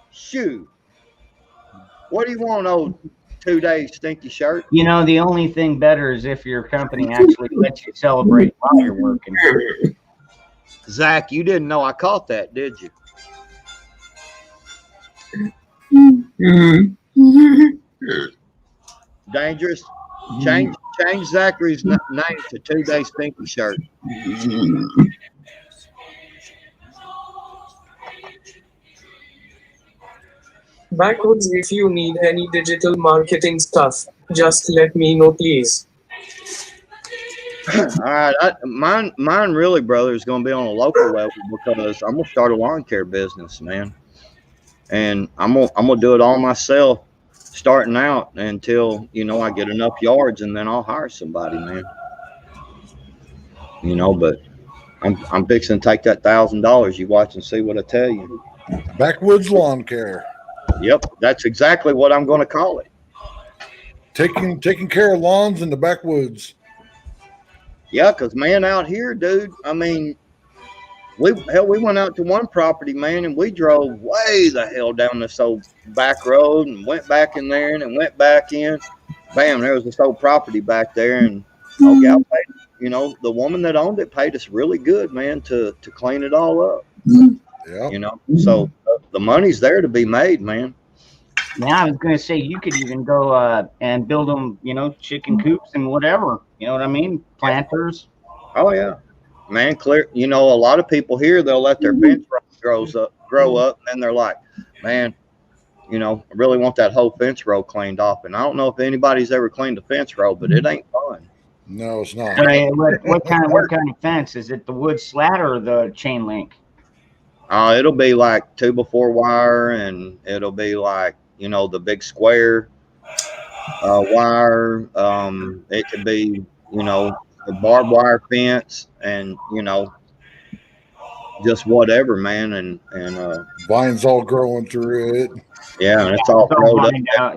Speaker 5: Shoot. What do you want, old 2 days stinky shirt?
Speaker 1: You know, the only thing better is if your company actually lets you celebrate while you're working.
Speaker 5: Zach, you didn't know I caught that, did you? Dangerous. Change Zachary's name to 2 Day Stinky Shirt.
Speaker 4: Backwoods, if you need any digital marketing stuff, just let me know, please.
Speaker 5: All right, mine really, brother, is going to be on a local level because I'm gonna start a lawn care business, man, and I'm gonna do it all myself, starting out until I get enough yards, and then I'll hire somebody, man. But I'm fixing to take that $1,000. You watch and see what I tell you.
Speaker 9: Backwoods Lawn Care.
Speaker 5: Yep, that's exactly what I'm going to call it.
Speaker 9: Taking care of lawns in the backwoods.
Speaker 5: Yeah, because, man, out here, dude, I mean, we went out to one property, man, and we drove way the hell down this old back road and went back in there and went back in. Bam, there was this old property back there, and gal paid, the woman that owned it paid us really good, man, to clean it all up.
Speaker 9: Yeah.
Speaker 5: So the money's there to be made, man.
Speaker 1: Now I was going to say you could even go and build them, chicken coops and whatever. You know what I mean? Planters.
Speaker 5: Oh yeah, man. Clear. A lot of people here, they'll let their fence row grow up, and then they're like, man, I really want that whole fence row cleaned off. And I don't know if anybody's ever cleaned a fence row, but it ain't fun.
Speaker 9: No, it's not.
Speaker 1: What kind of fence is it? The wood slat or the chain link?
Speaker 5: It'll be like 2x4 wire, and it'll be like the big square wire. It could be the barbed wire fence, and just whatever, man. And
Speaker 9: vines all growing through it.
Speaker 5: Yeah, and it's all rolled up.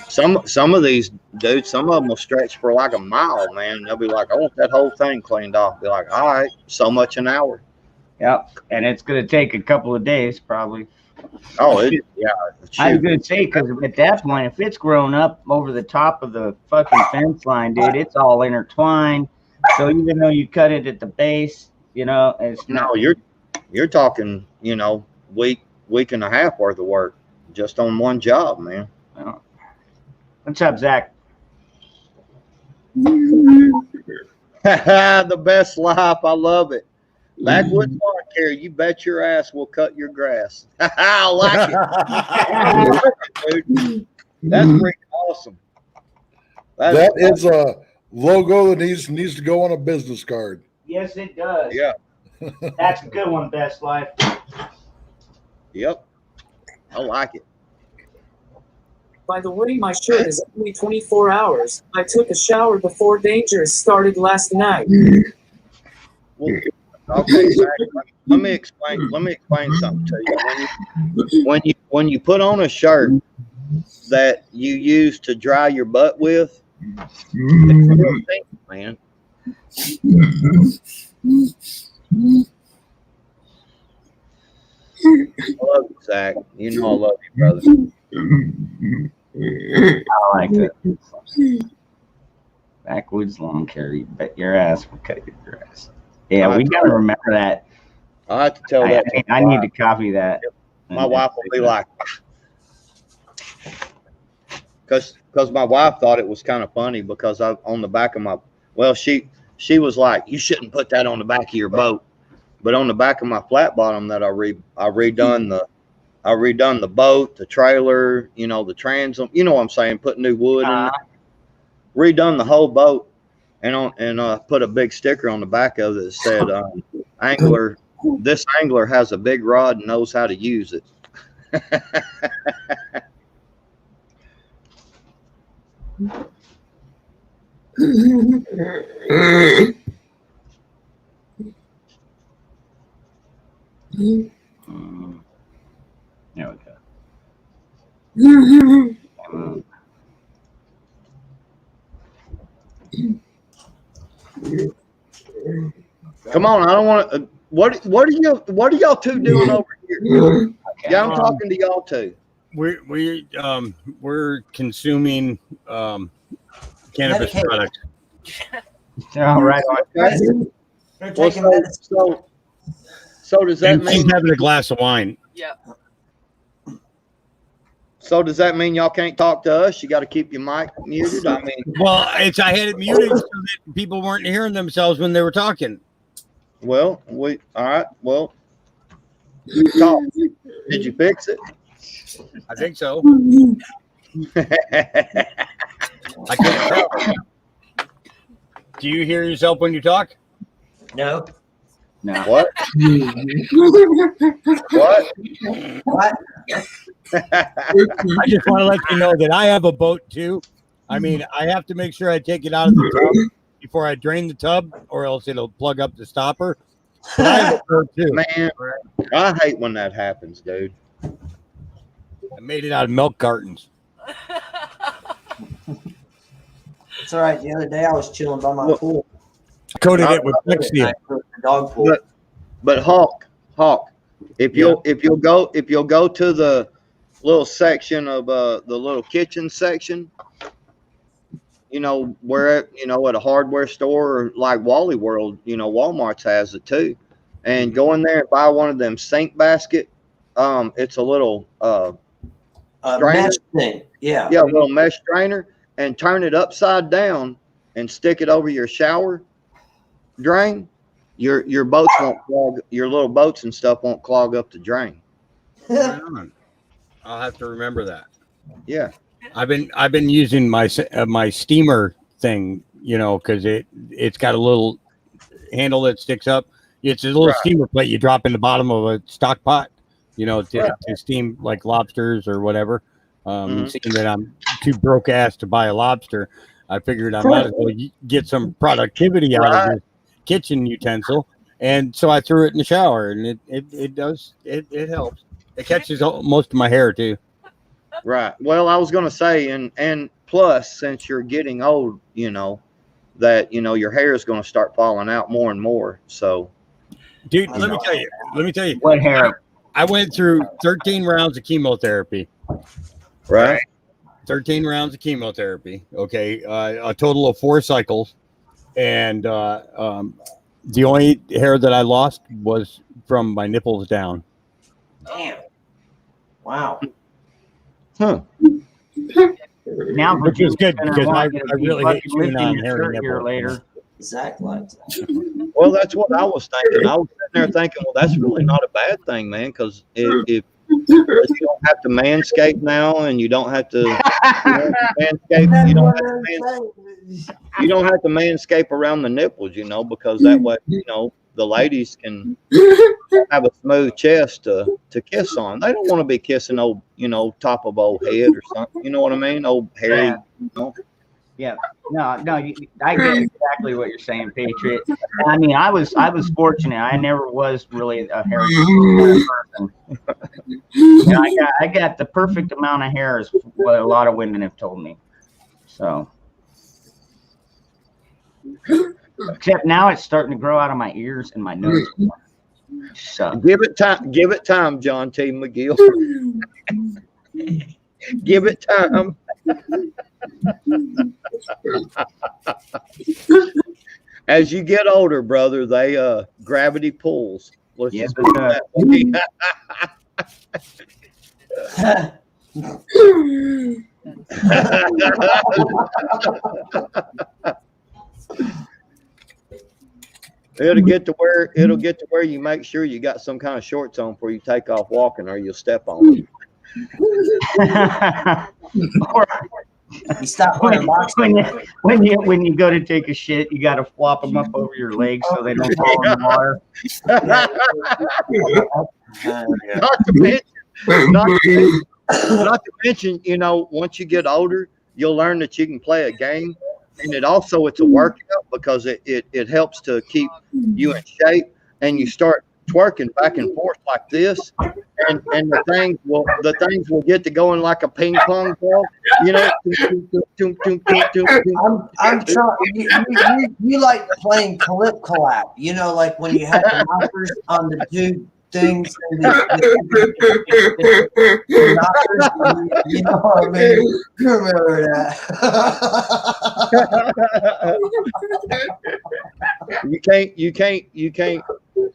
Speaker 5: Some of these dudes, some of them will stretch for like a mile, man. They'll be like, I want that whole thing cleaned off. Be like, all right, so much an hour.
Speaker 1: Yep, and it's going to take a couple of days probably.
Speaker 5: Oh, yeah.
Speaker 1: I was going to say, because at that point, if it's grown up over the top of the fucking fence line, dude, it's all intertwined. So even though you cut it at the base, it's
Speaker 5: no. You're talking, week and a half worth of work just on one job, man.
Speaker 1: Well, what's up, Zach?
Speaker 5: The best life. I love it. Backwoods Lawn Care, you bet your ass will cut your grass. I like it. Dude. That's pretty awesome.
Speaker 9: That is a logo that needs to go on a business card.
Speaker 1: Yes, it does.
Speaker 5: Yeah.
Speaker 1: That's a good one, Best Life.
Speaker 5: Yep. I like it.
Speaker 4: By the way, my shirt is only 24 hours. I took a shower before Dangerous started last night.
Speaker 5: Well, okay, Zach, let me explain something to you. When you put on a shirt that you use to dry your butt with, it's real pink, man. I love you, Zach. I love you, brother.
Speaker 1: I like it. Backwoods Lawn Care, you bet your ass will cut your grass. Yeah, we got to remember that.
Speaker 5: I have to tell that.
Speaker 1: I need to copy that.
Speaker 5: My wife will be like, because my wife thought it was kind of funny because on the back of she was like, you shouldn't put that on the back of your boat, but on the back of my flat bottom that I redone the boat, the trailer, the transom, what I'm saying, put new wood in it, redone the whole boat. And put a big sticker on the back of it that said, this angler has a big rod and knows how to use it.
Speaker 1: There we go.
Speaker 5: Come on, I don't want to. What are y'all two doing over here? Yeah, I'm talking to y'all two.
Speaker 7: We're consuming cannabis
Speaker 2: Medicated.
Speaker 7: products.
Speaker 1: All right.
Speaker 2: They're
Speaker 5: Well,
Speaker 2: taking medicine.
Speaker 5: so does that
Speaker 7: And she's
Speaker 5: mean?
Speaker 7: having a glass of wine.
Speaker 8: Yeah.
Speaker 5: So does that mean y'all can't talk to us? You got to keep your mic muted. I mean,
Speaker 7: Well, I had it muted so that people weren't hearing themselves when they were talking.
Speaker 5: well, all right. Well, talk. Did you fix it?
Speaker 7: I think so. I can't tell. Do you hear yourself when you talk?
Speaker 2: No.
Speaker 1: No.
Speaker 5: What? What?
Speaker 2: What?
Speaker 7: I just want to let you know that I have a boat too. I mean, I have to make sure I take it out of the tub before I drain the tub, or else it'll plug up the stopper. But I have a boat too.
Speaker 5: Man, I hate when that happens, dude.
Speaker 7: I made it out of milk cartons.
Speaker 2: It's all right. The other day I was chilling by my pool.
Speaker 7: Coated it with Flex Seal.
Speaker 2: The dog pool.
Speaker 5: But Hawk, if you'll go to the little section of the little kitchen section, where at a hardware store or like Wally World, Walmart's has it too, and go in there and buy one of them sink basket. It's a little strainer.
Speaker 2: Mesh thing. Yeah.
Speaker 5: Yeah, a little mesh strainer, and turn it upside down and stick it over your shower drain. Your boats won't clog. Your little boats and stuff won't clog up the drain.
Speaker 7: Right on. I'll have to remember that.
Speaker 5: Yeah.
Speaker 7: I've been using my steamer thing, because it's got a little handle that sticks up. It's a little steamer plate you drop in the bottom of a stock pot, to steam like lobsters or whatever. Seeing that I'm too broke ass to buy a lobster, I figured I might as well get some productivity out of this kitchen utensil, and so I threw it in the shower, and it does it helps. It catches most of my hair too.
Speaker 5: Right. Well, I was going to say, and plus, since you're getting old, that your hair is going to start falling out more and more. So,
Speaker 7: dude, let me tell you.
Speaker 1: What hair?
Speaker 7: I went through 13 rounds of chemotherapy.
Speaker 5: Right.
Speaker 7: 13 rounds of chemotherapy. Okay, a total of 4 cycles, and the only hair that I lost was from my nipples down.
Speaker 2: Damn. Wow.
Speaker 5: Huh.
Speaker 1: Now,
Speaker 7: Which is good because I really hate chewing
Speaker 1: lifting
Speaker 7: on
Speaker 1: your
Speaker 7: hairy
Speaker 1: shirt here
Speaker 7: nipples.
Speaker 1: later.
Speaker 2: Zach likes it.
Speaker 5: Well, that's what I was thinking. I was sitting there thinking, well, that's really not a bad thing, man, because if you don't have to manscape now, and you don't have to manscape, you don't have to manscape around the nipples, because that way, the ladies can have a smooth chest to kiss on. They don't want to be kissing old, top of old head or something. You know what I mean? Old hairy.
Speaker 1: Yeah. No, I get exactly what you're saying, Patriot. I mean, I was fortunate. I never was really a hairy person. I got the perfect amount of hair, is what a lot of women have told me. So, except now it's starting to grow out of my ears and my nose. So
Speaker 5: Give it time, John T. McGill. Give it time. As you get older, brother, they gravity pulls. Let's
Speaker 1: Yes,
Speaker 5: just put it that way. It'll get to where you make sure you got some kind of shorts on before you take off walking, or you'll step on them.
Speaker 2: You stop wearing boxing.
Speaker 1: when you go to take a shit, you got to flop them up over your legs so they don't fall in the water.
Speaker 5: Not to mention, once you get older, you'll learn that you can play a game, and it's a workout because it helps to keep you in shape, and you start twerking back and forth like this, and the things will get to going like a ping pong ball, you know.
Speaker 2: I'm trying. You like playing clip collab, you know, like when you had the knockers on the two things. And the knockers, you know what I mean? You remember that?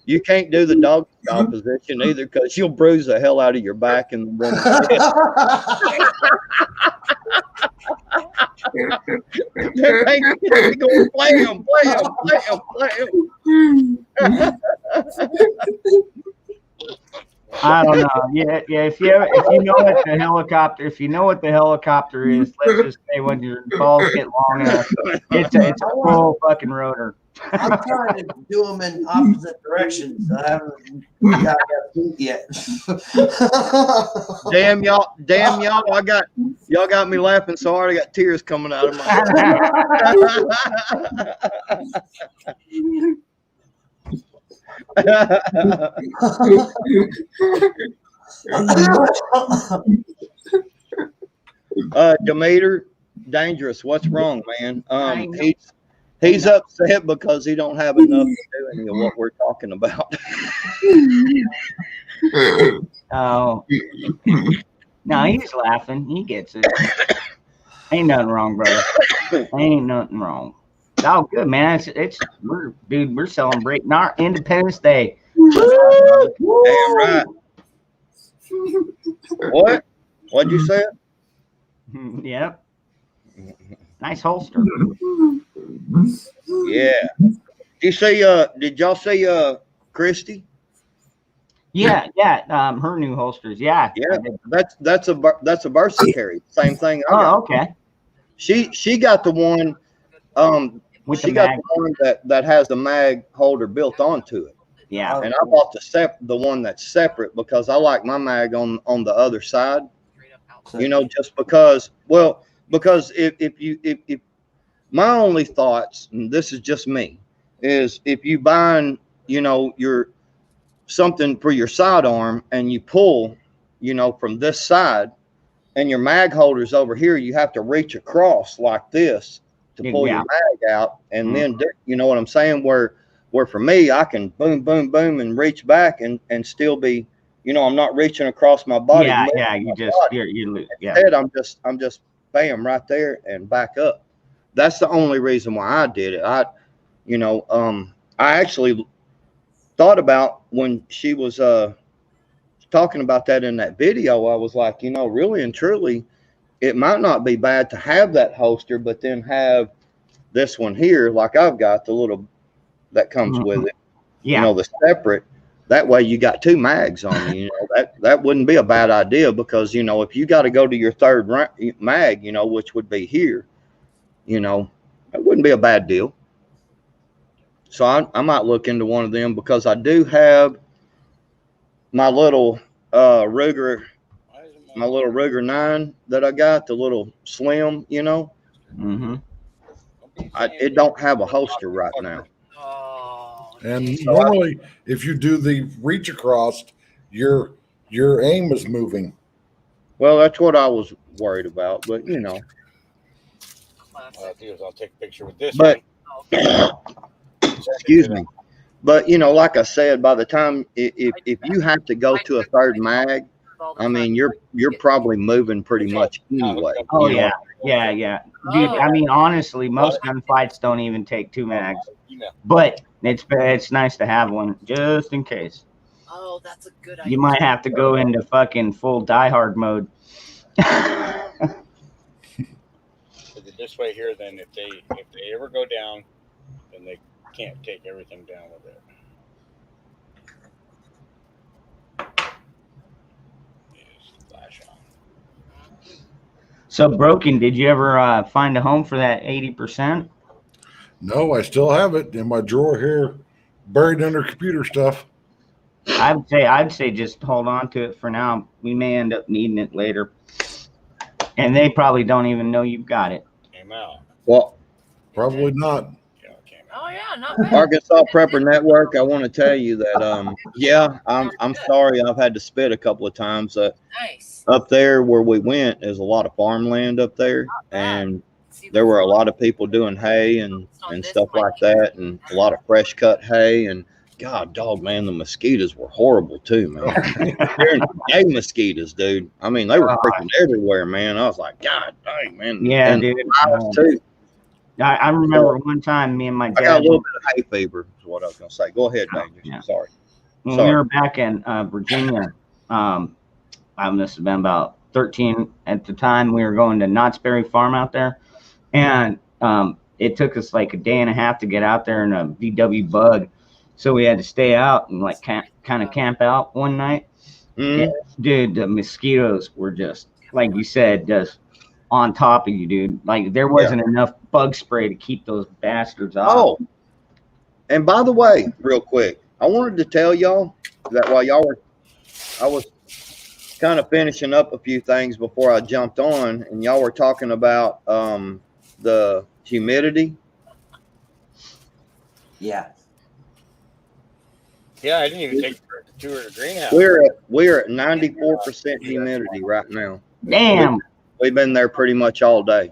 Speaker 5: You can't do the dog style position either, because you'll bruise the hell out of your back and the woman's head. Play him.
Speaker 1: I don't know. Yeah. If you know what the helicopter is, let's just say when your balls get long enough, it's a full fucking rotor.
Speaker 2: I'm trying to do them in opposite directions. I haven't got that feet yet.
Speaker 5: Damn y'all! Y'all got me laughing so hard I got tears coming out of my Demeter, dangerous. What's wrong, man? He's upset because he don't have enough to do any of what we're talking about.
Speaker 1: Oh, no, he's laughing. He gets it. Ain't nothing wrong, brother. Ain't nothing wrong. Oh, good, man. We're celebrating our Independence Day.
Speaker 5: Damn right. What? What'd you say?
Speaker 1: Yep. Nice holster.
Speaker 5: Yeah. Did y'all see Christy?
Speaker 1: Yeah. Her new holsters. Yeah.
Speaker 5: Yeah. That's a Versacary. Same thing.
Speaker 1: Okay.
Speaker 5: She got the one. She got the one that has the mag holder built onto it.
Speaker 1: Yeah.
Speaker 5: And I bought the one that's separate because I like my mag on the other side. You know, just because if my only thoughts, and this is just me, is if you buying, you know, your something for your sidearm and you pull, you know, from this side and your mag holder's over here, you have to reach across like this to pull your mag out. And then, you know what I'm saying? Where for me, I can boom, boom, boom and reach back and still be, you know, I'm not reaching across my body.
Speaker 1: Yeah. You lose. Yeah.
Speaker 5: Instead, I'm just bam right there and back up. That's the only reason why I did it. I actually thought about when she was talking about that in that video. I was like, you know, really and truly, it might not be bad to have that holster, but then have this one here, like I've got the little that comes with it. Yeah. You know, the separate. That way you got two mags on you. You know, that wouldn't be a bad idea because, you know, if you got to go to your third mag, you know, which would be here, you know, that wouldn't be a bad deal. So I might look into one of them because I do have my little Ruger 9 that I got, the little slim, you know. It don't have a holster right now.
Speaker 9: And normally, if you do the reach across, your aim is moving.
Speaker 5: Well, that's what I was worried about, but you know.
Speaker 7: What I'll do is I'll take a picture with this.
Speaker 5: But excuse me, but you know, like I said, by the time if you have to go to a third mag, I mean, you're probably moving pretty much anyway.
Speaker 1: Oh yeah. Dude, I mean, honestly, most gunfights don't even take two mags, but it's nice to have one just in case.
Speaker 8: Oh, that's a good idea.
Speaker 1: You might have to go into fucking full diehard mode.
Speaker 7: This way here, then if they ever go down, then they can't take everything down with it. Flash on.
Speaker 1: So, Broken, did you ever find a home for that 80%?
Speaker 9: No, I still have it in my drawer here, buried under computer stuff.
Speaker 1: I'd say just hold on to it for now. We may end up needing it later, and they probably don't even know you've got it.
Speaker 7: Came out.
Speaker 5: Well,
Speaker 9: probably not.
Speaker 7: Yeah, it came
Speaker 8: Oh yeah, not bad.
Speaker 5: Arkansas Prepper Network. I want to tell you that, yeah, I'm sorry I've had to spit a couple of times.
Speaker 8: Nice.
Speaker 5: Up there where we went, there's a lot of farmland up there, and there were a lot of people doing hay and stuff like that, and a lot of fresh cut hay. And God, dog, man, the mosquitoes were horrible too, man. Hey, mosquitoes, dude. I mean, they were freaking everywhere, man. I was like, God dang, man.
Speaker 1: Yeah,
Speaker 5: and
Speaker 1: dude.
Speaker 5: Too.
Speaker 1: I remember one time me and my
Speaker 5: I got a
Speaker 1: dad.
Speaker 5: little bit of hay fever, is what I was gonna say. Go ahead, Daniel.
Speaker 1: Yeah.
Speaker 5: Sorry.
Speaker 1: When
Speaker 5: Sorry.
Speaker 1: we were back in Virginia, I must have been about 13 at the time. We were going to Knott's Berry Farm out there, and it took us like a day and a half to get out there in a VW Bug, so we had to stay out and like kind of camp out one night.
Speaker 5: Mhm.
Speaker 1: Dude, the mosquitoes were just like you said, just on top of you, dude. Like there wasn't enough bug spray to keep those bastards off.
Speaker 5: Oh, and by the way, real quick, I wanted to tell y'all that while I was kind of finishing up a few things before I jumped on, and y'all were talking about the humidity.
Speaker 2: Yeah.
Speaker 7: Yeah, I didn't even take a tour of the greenhouse.
Speaker 5: We're at 94% humidity right now.
Speaker 1: Damn.
Speaker 5: We've been there pretty much all day.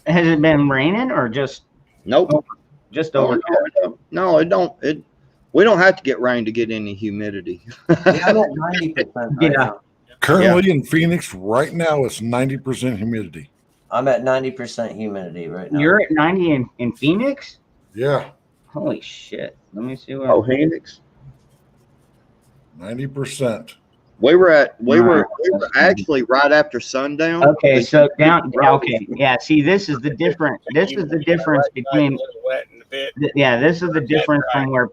Speaker 1: Has it been raining or just
Speaker 5: Nope.
Speaker 1: just
Speaker 5: Oh,
Speaker 1: over?
Speaker 5: no, it don't. We don't have to get rain to get any humidity.
Speaker 2: Yeah, I'm at 90% right
Speaker 1: Yeah.
Speaker 2: now.
Speaker 9: Currently in Phoenix right now, it's 90% humidity.
Speaker 2: I'm at 90% humidity right now.
Speaker 1: You're at 90 in Phoenix?
Speaker 9: Yeah,
Speaker 1: Holy shit. Let me see what
Speaker 5: Oh, Phoenix.
Speaker 9: 90%.
Speaker 5: We were actually right after sundown.
Speaker 1: Okay, so down okay. Yeah, see this is the difference. This is the difference between this is the difference from where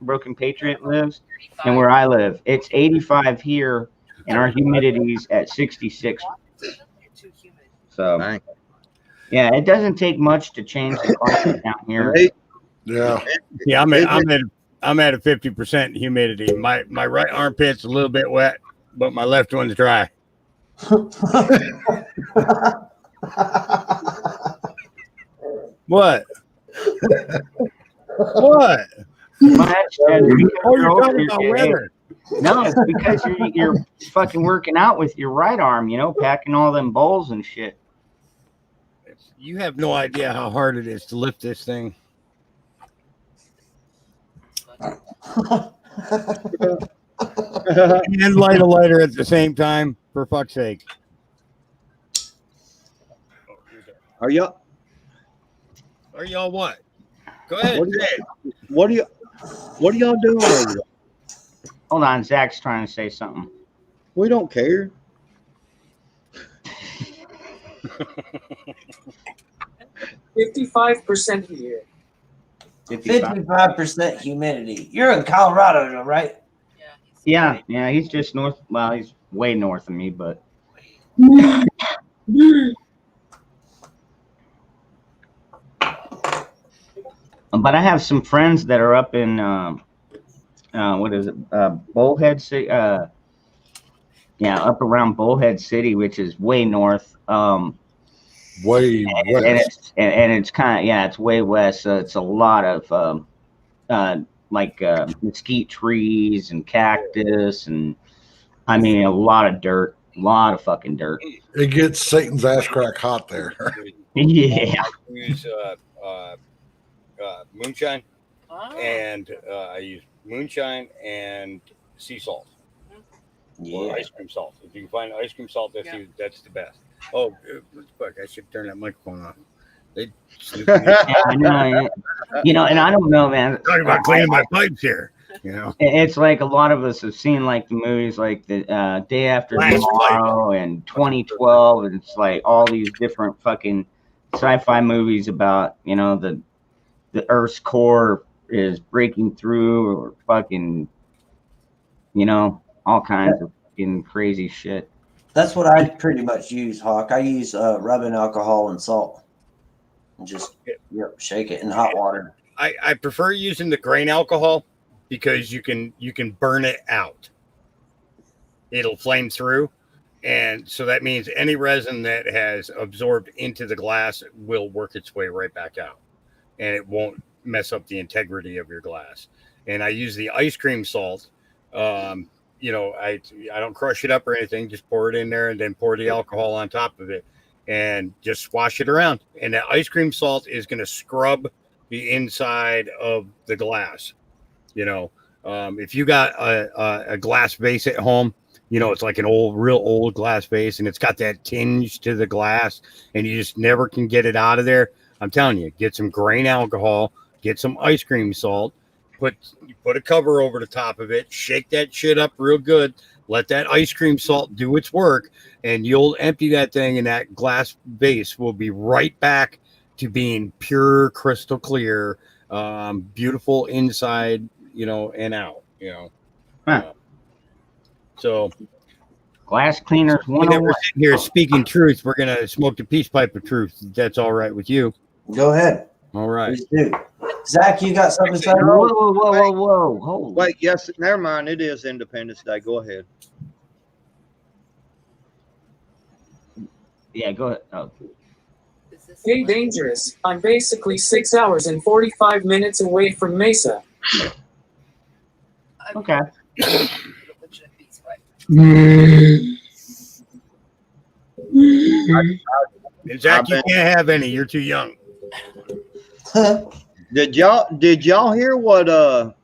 Speaker 1: Broken Patriot lives and where I live. It's 85 here and our humidity's at 66. So
Speaker 5: Dang.
Speaker 1: yeah, it doesn't take much to change the climate down here.
Speaker 9: Yeah.
Speaker 7: Yeah, I'm at a 50% humidity. My right armpit's a little bit wet, but my left one's dry. What? What? Oh, you're talking about weather.
Speaker 1: No, it's because you're fucking working out with your right arm, packing all them bowls and shit.
Speaker 7: You have no idea how hard it is to lift this thing. And light a lighter at the same time, for fuck's sake.
Speaker 5: Are y'all
Speaker 7: what? Go ahead.
Speaker 5: What are y'all doing over there?
Speaker 1: Hold on, Zach's trying to say something.
Speaker 5: We don't care.
Speaker 4: 55% here.
Speaker 2: 55% humidity. You're in Colorado, though, right?
Speaker 1: Yeah, he's just north. Well, he's way north of me, but I have some friends that are up in what is it? Bullhead City. Up around Bullhead City, which is way north.
Speaker 9: Way west.
Speaker 1: And it's kind of it's way west. So it's a lot of mesquite trees and cactus, and I mean a lot of dirt, a lot of fucking dirt.
Speaker 9: It gets Satan's ass crack hot there.
Speaker 1: Yeah.
Speaker 7: I use moonshine, and I use moonshine and sea salt. Or ice cream salt. If you can find ice cream salt, that's the best. Oh, fuck! I should turn that microphone off. They
Speaker 1: I know, and I don't know, man.
Speaker 7: Talking about cleaning my pipes here.
Speaker 1: It's like a lot of us have seen like the movies like the Day After Tomorrow and 2012, and it's like all these different fucking sci-fi movies about the Earth's core is breaking through, or fucking all kinds of fucking crazy shit.
Speaker 2: That's what I pretty much use, Hawk. I use rubbing alcohol and salt. And just shake it in hot water.
Speaker 7: I prefer using the grain alcohol because you can burn it out. It'll flame through, and so that means any resin that has absorbed into the glass will work its way right back out, and it won't mess up the integrity of your glass. And I use the ice cream salt. You know, I don't crush it up or anything, just pour it in there and then pour the alcohol on top of it and just swash it around. And that ice cream salt is going to scrub the inside of the glass. You know, if you got a glass vase at home, you know, it's like an real old glass vase and it's got that tinge to the glass and you just never can get it out of there. I'm telling you, get some grain alcohol, get some ice cream salt, put a cover over the top of it, shake that shit up real good, let that ice cream salt do its work, and you'll empty that thing and that glass vase will be right back to being pure, crystal clear, beautiful inside, you know, and out, you know.
Speaker 1: Huh.
Speaker 7: So
Speaker 1: glass cleaners
Speaker 7: we're
Speaker 1: 101.
Speaker 7: sitting here speaking truth. We're going to smoke the peace pipe of truth. That's all right with you.
Speaker 2: Go ahead.
Speaker 7: All right.
Speaker 2: Please do. Zach, you got something to say?
Speaker 1: Whoa. Hold.
Speaker 5: Wait, yes, never mind. It is Independence Day. Go ahead.
Speaker 1: Yeah, go ahead. Oh.
Speaker 4: Hey, Dangerous. I'm basically 6 hours and 45 minutes away from Mesa.
Speaker 1: Okay.
Speaker 7: Zach, you can't have any. You're too young.
Speaker 5: Did y'all hear what the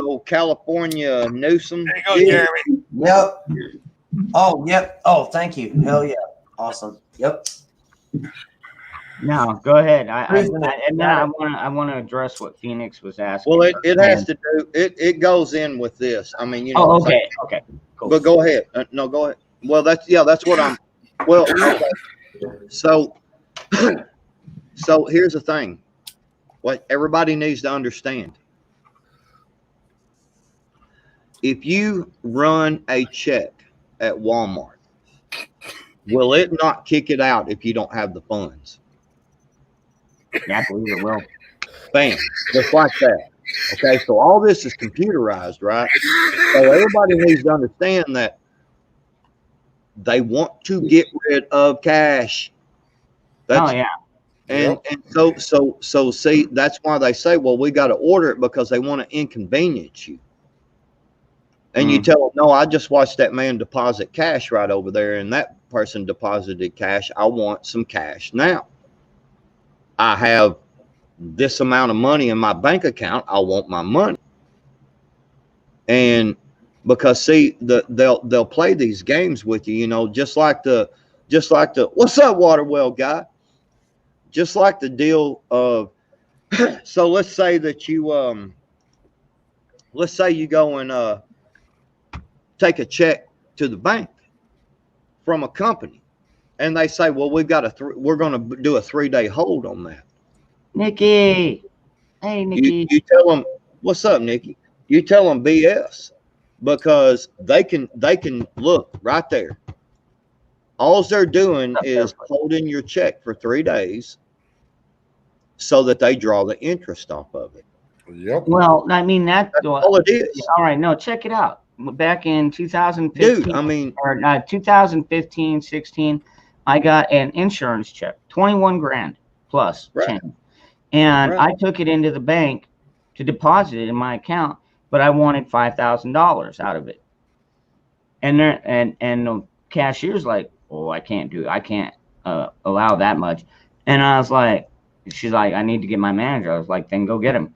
Speaker 5: old California Newsom
Speaker 7: There you go,
Speaker 5: did?
Speaker 7: Jeremy.
Speaker 2: Yep. Oh, yep. Oh, thank you. Hell yeah. Awesome. Yep.
Speaker 1: No, go ahead. And then I want to address what Phoenix was asking.
Speaker 5: Well, it has to do. It goes in with this. I mean, you know.
Speaker 1: Oh, okay. Okay. Cool.
Speaker 5: But go ahead. No, go ahead. Well, that's what I'm. Well, okay. So here's the thing. What everybody needs to understand. If you run a check at Walmart, will it not kick it out if you don't have the funds?
Speaker 1: Yeah, I believe it will.
Speaker 5: Bam, just like that. Okay, so all this is computerized, right? So everybody needs to understand that they want to get rid of cash.
Speaker 1: Oh yeah.
Speaker 5: And so see, that's why they say, well, we got to order it because they want to inconvenience you. And you tell them, no, I just watched that man deposit cash right over there, and that person deposited cash. I want some cash now. I have this amount of money in my bank account. I want my money. And because see, they'll play these games with you, you know, just like the what's up, water well guy? Just like the deal of so let's say that you go and take a check to the bank from a company, and they say, well, we're going to do a 3-day hold on that.
Speaker 1: Nikki. Hey, Nikki.
Speaker 5: You tell them, what's up, Nikki? You tell them BS, because they can look right there. All they're doing is holding your check for 3 days so that they draw the interest off of it.
Speaker 9: Yep.
Speaker 1: Well, I mean, that's
Speaker 5: all it is.
Speaker 1: All right. No, check it out. Back in 2015,
Speaker 5: Dude, I mean,
Speaker 1: or 2015, 16, I got an insurance check, 21 grand plus change. And I took it into the bank to deposit it in my account, but I wanted $5,000 out of it. And the cashier's like, oh, I can't allow that much. And I was like, she's like, I need to get my manager. I was like, then go get him.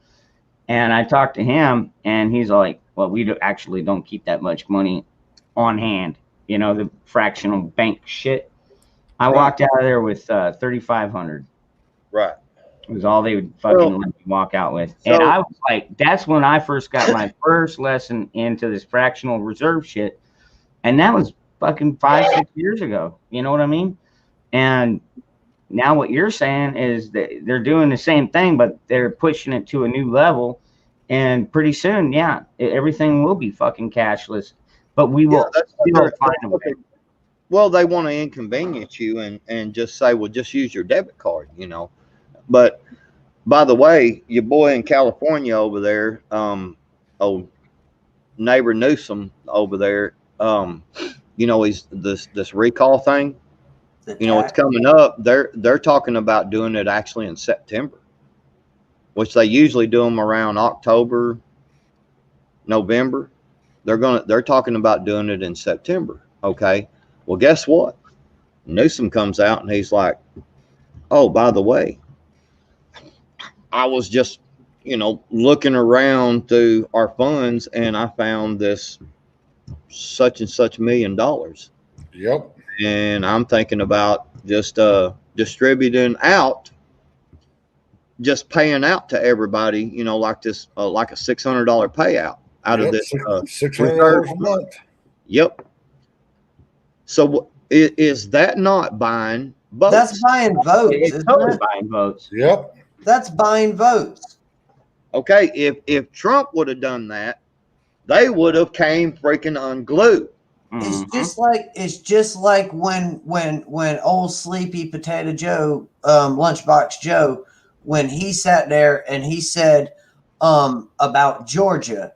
Speaker 1: And I talked to him, and he's like, well, we actually don't keep that much money on hand. You know, the fractional bank shit. I walked out of there with $3,500.
Speaker 5: Right.
Speaker 1: It was all they would fucking let me walk out with. And I was like, that's when I first got my first lesson into this fractional reserve shit. And that was fucking 5-6 years ago. You know what I mean? And now what you're saying is that they're doing the same thing, but they're pushing it to a new level. And pretty soon, yeah, everything will be fucking cashless. But we will still find a way.
Speaker 5: Well, they want to inconvenience you and just say, well, just use your debit card, you know. But by the way, your boy in California over there, old neighbor Newsom over there, you know, he's this recall thing. You know, it's coming up. They're talking about doing it actually in September. which they usually do them around October, November. They're talking about doing it in September. Okay. Well, guess what? Newsom comes out and he's like, oh, by the way, I was just, looking around through our funds and I found this such and such $1 million.
Speaker 9: Yep.
Speaker 5: And I'm thinking about just distributing out, just paying out to everybody, like this, like a $600 payout out of this
Speaker 9: $600 a month.
Speaker 5: Yep. So is that not buying votes?
Speaker 2: That's buying votes.
Speaker 1: It's
Speaker 2: isn't
Speaker 1: totally
Speaker 2: it?
Speaker 1: buying votes.
Speaker 9: Yep.
Speaker 2: That's buying votes.
Speaker 5: Okay, if Trump would have done that, they would have came freaking unglued.
Speaker 2: It's just like when old sleepy potato Joe, lunchbox Joe, when he sat there and he said about Georgia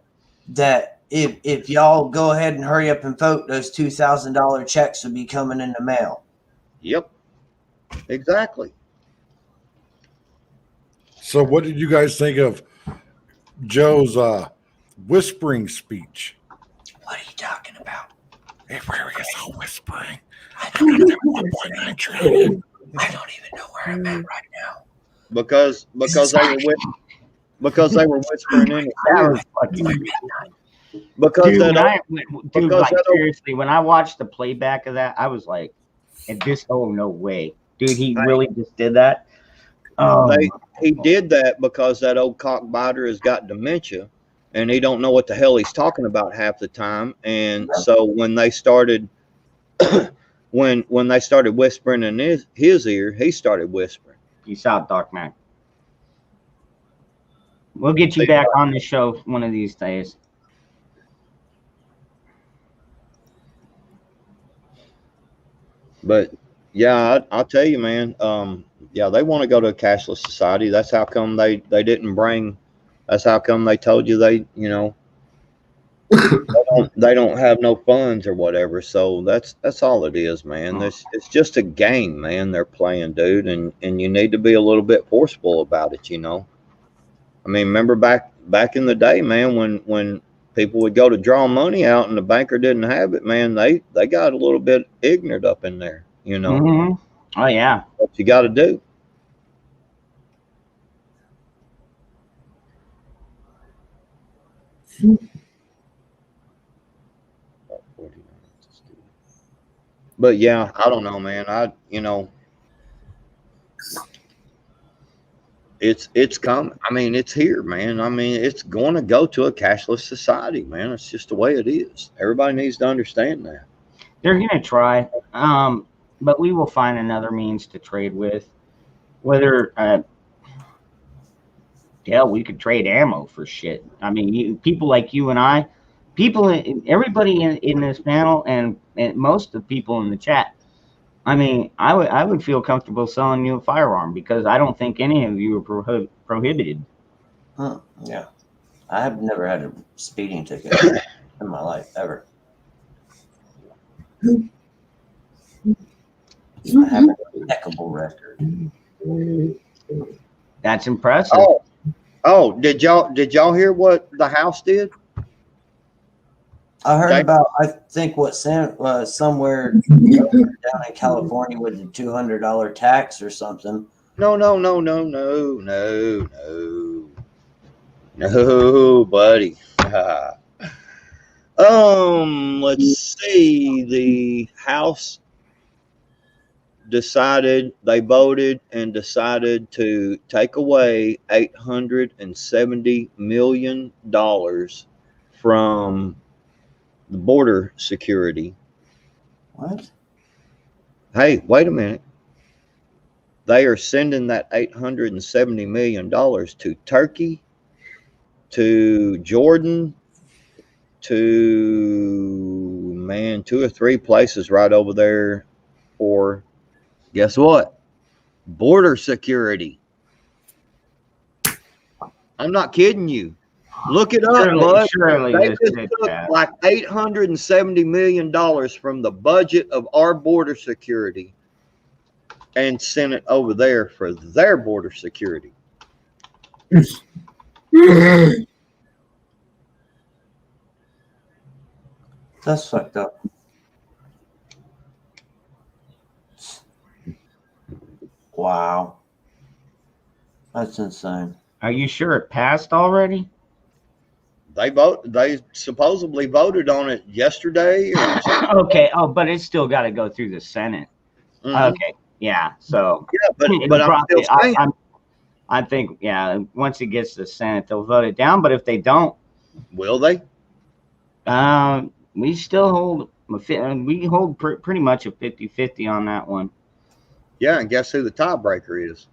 Speaker 2: that if y'all go ahead and hurry up and vote, those $2,000 checks will be coming in the mail.
Speaker 5: Yep, exactly.
Speaker 9: So what did you guys think of Joe's whispering speech?
Speaker 2: What are you talking about?
Speaker 9: Where is all whispering?
Speaker 2: I don't even know where I'm at right now.
Speaker 5: Because they were whispering in his
Speaker 1: That
Speaker 5: ear.
Speaker 1: was fucking.
Speaker 5: Because
Speaker 1: Dude, like seriously, when I watched the playback of that, I was like, no way. Dude, he really just did that?
Speaker 5: He did that because that old cockbiter has got dementia and he don't know what the hell he's talking about half the time. And so when they started when they started whispering in his ear, he started whispering.
Speaker 1: Peace out, Dark Man. We'll get you back on the show one of these days.
Speaker 5: But yeah, I'll tell you, man. Yeah, they want to go to a cashless society. That's how come they didn't bring. That's how come they told you they they don't have no funds or whatever. So that's all it is, man. It's just a game, man. They're playing, dude, and you need to be a little bit forceful about it. I mean, remember back in the day, man, when people would go to draw money out and the banker didn't have it, man, they got a little bit ignorant up in there,
Speaker 1: Mm-hmm. Oh yeah.
Speaker 5: What you got to do. But yeah, I don't know, man. It's coming. I mean, it's here, man. I mean, it's going to go to a cashless society, man. It's just the way it is. Everybody needs to understand that.
Speaker 1: They're going to try, but we will find another means to trade with. Whether, we could trade ammo for shit. I mean, people like you and I, everybody in this panel, and most of the people in the chat. I mean, I would feel comfortable selling you a firearm because I don't think any of you are prohibited.
Speaker 2: Yeah, I have never had a speeding ticket in my life ever. I have an impeccable record.
Speaker 1: That's impressive.
Speaker 5: Oh, did y'all hear what the House did?
Speaker 2: I heard about, I think somewhere down in California with the $200 tax or something.
Speaker 5: No, buddy. Let's see. The House they voted and decided to take away $870 million from the border security.
Speaker 2: What?
Speaker 5: Hey, wait a minute. They are sending that $870 million to Turkey, to Jordan, to 2 or 3 places right over there for, guess what? Border security. I'm not kidding you. Look it up, bud. They just took like $870 million from the budget of our border security and sent it over there for their border security.
Speaker 2: That's fucked up. Wow. That's insane.
Speaker 1: Are you sure it passed already?
Speaker 5: They supposedly voted on it yesterday or something.
Speaker 1: Okay. Oh, but it's still got to go through the Senate.
Speaker 5: Mhm.
Speaker 1: Okay. Yeah. So
Speaker 5: Yeah, but
Speaker 1: it'll
Speaker 5: I'm still saying,
Speaker 1: I think, yeah, once it gets to the Senate, they'll vote it down. But if they don't,
Speaker 5: will they?
Speaker 1: we still hold pretty much a 50-50 on that one.
Speaker 5: Yeah, and guess who the tiebreaker is?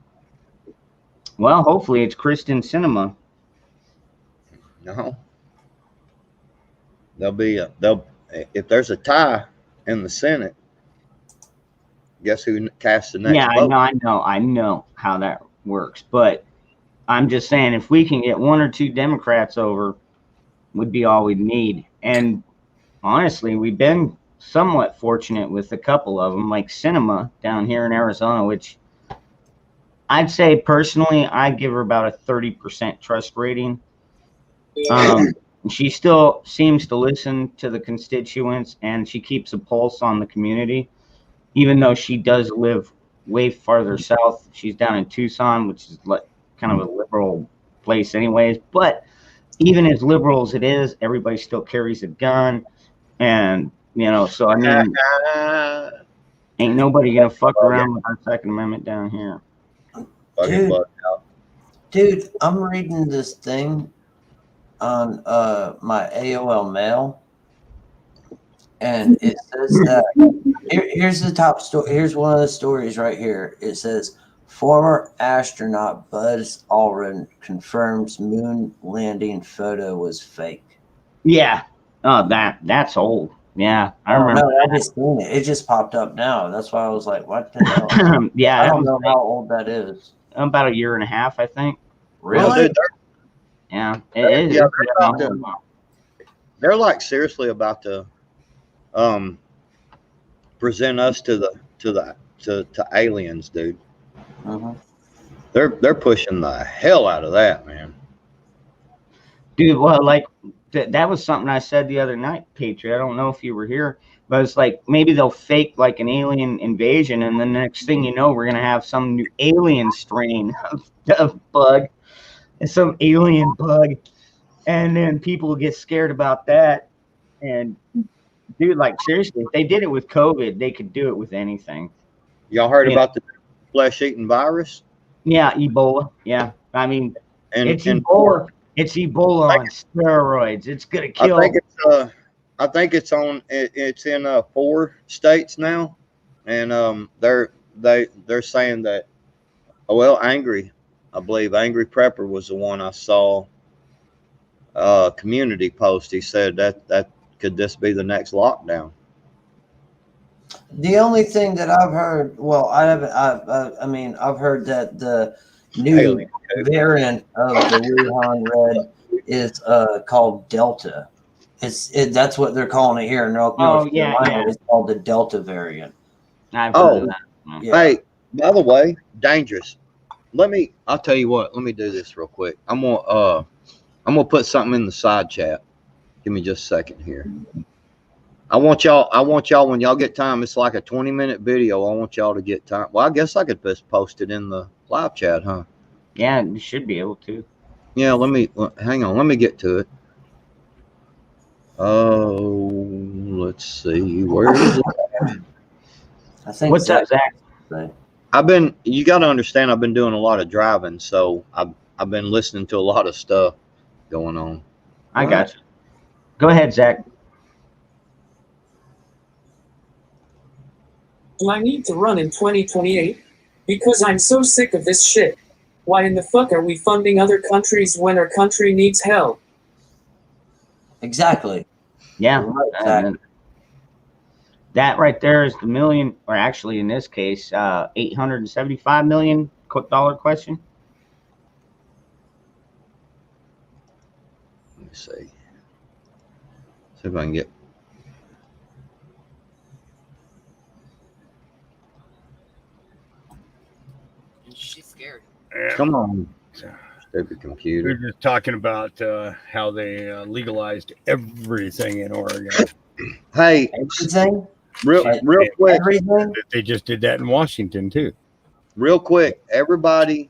Speaker 1: Well, hopefully it's Kristen Sinema.
Speaker 5: No. They'll if there's a tie in the Senate, guess who casts the next
Speaker 1: Yeah,
Speaker 5: vote?
Speaker 1: I know how that works. But I'm just saying, if we can get one or two Democrats over, would be all we'd need. And honestly, we've been somewhat fortunate with a couple of them, like Sinema down here in Arizona, which I'd say personally, I'd give her about a 30% trust rating. She still seems to listen to the constituents, and she keeps a pulse on the community, even though she does live way farther south. She's down in Tucson, which is like kind of a liberal place anyways. But even as liberal as it is, everybody still carries a gun. And, so I mean, ain't nobody going to fuck around with our Second Amendment down here.
Speaker 2: Dude, I'm reading this thing on my AOL mail, and it says that here's the top story. Here's one of the stories right here. It says former astronaut Buzz Aldrin confirms moon landing photo was fake.
Speaker 1: Yeah. Oh, that's old. Yeah, I remember.
Speaker 2: No, I just seen it. It just popped up now. That's why I was like, "What the hell?"
Speaker 1: Yeah,
Speaker 2: I don't know how old that is.
Speaker 1: About a year and a half, I think.
Speaker 2: Really?
Speaker 5: Well, dude,
Speaker 1: yeah, it is.
Speaker 5: Yeah, they're like seriously about to present us to aliens, dude.
Speaker 2: Uh-huh.
Speaker 5: They're pushing the hell out of that, man.
Speaker 1: Dude, well, like that was something I said the other night, Patriot. I don't know if you were here, but it's like maybe they'll fake like an alien invasion, and then the next thing you know, we're gonna have some new alien strain of bug, and some alien bug, and then people get scared about that. And dude, like seriously, if they did it with COVID, they could do it with anything.
Speaker 5: Y'all heard about the flesh-eating virus?
Speaker 1: Yeah, Ebola. Yeah, I mean, it's
Speaker 5: and
Speaker 1: Ebola. It's Ebola on steroids. It's gonna kill.
Speaker 5: I think it's on. It's in 4 states now, and they're saying that. Well, I believe Angry Prepper was the one I saw. Community post. He said that could this be the next lockdown?
Speaker 2: The only thing that I've heard, well, I haven't. I mean, I've heard that the new variant of the Wuhan Red is called Delta. That's what they're calling it here in North Carolina.
Speaker 1: Yeah.
Speaker 2: It's called the Delta variant.
Speaker 1: I've heard of that.
Speaker 2: Yeah.
Speaker 5: Hey, by the way, dangerous. I'll tell you what. Let me do this real quick. I'm gonna put something in the side chat. Give me just a second here. I want y'all when y'all get time. It's like a 20-minute video. I want y'all to get time. Well, I guess I could just post it in the live chat, huh?
Speaker 1: Yeah, you should be able to.
Speaker 5: Yeah, hang on. Let me get to it. Oh, let's see. Where is it?
Speaker 2: I think.
Speaker 1: What's up, Zach?
Speaker 5: You got to understand, I've been doing a lot of driving, so I've been listening to a lot of stuff going on.
Speaker 1: I got you. Go ahead, Zach.
Speaker 4: Do I need to run in 2028? Because I'm so sick of this shit. Why in the fuck are we funding other countries when our country needs help?
Speaker 2: Exactly.
Speaker 1: Yeah.
Speaker 2: Exactly.
Speaker 1: That right there is the million, or actually in this case, $875 million question.
Speaker 5: Let me see. See if I can get.
Speaker 8: She's scared.
Speaker 5: Come on. Stupid
Speaker 7: We
Speaker 5: computer.
Speaker 7: were just talking about how they legalized everything in Oregon.
Speaker 5: Hey,
Speaker 2: Everything,
Speaker 5: real quick,
Speaker 2: everything.
Speaker 7: They just did that in Washington too.
Speaker 5: real quick, everybody,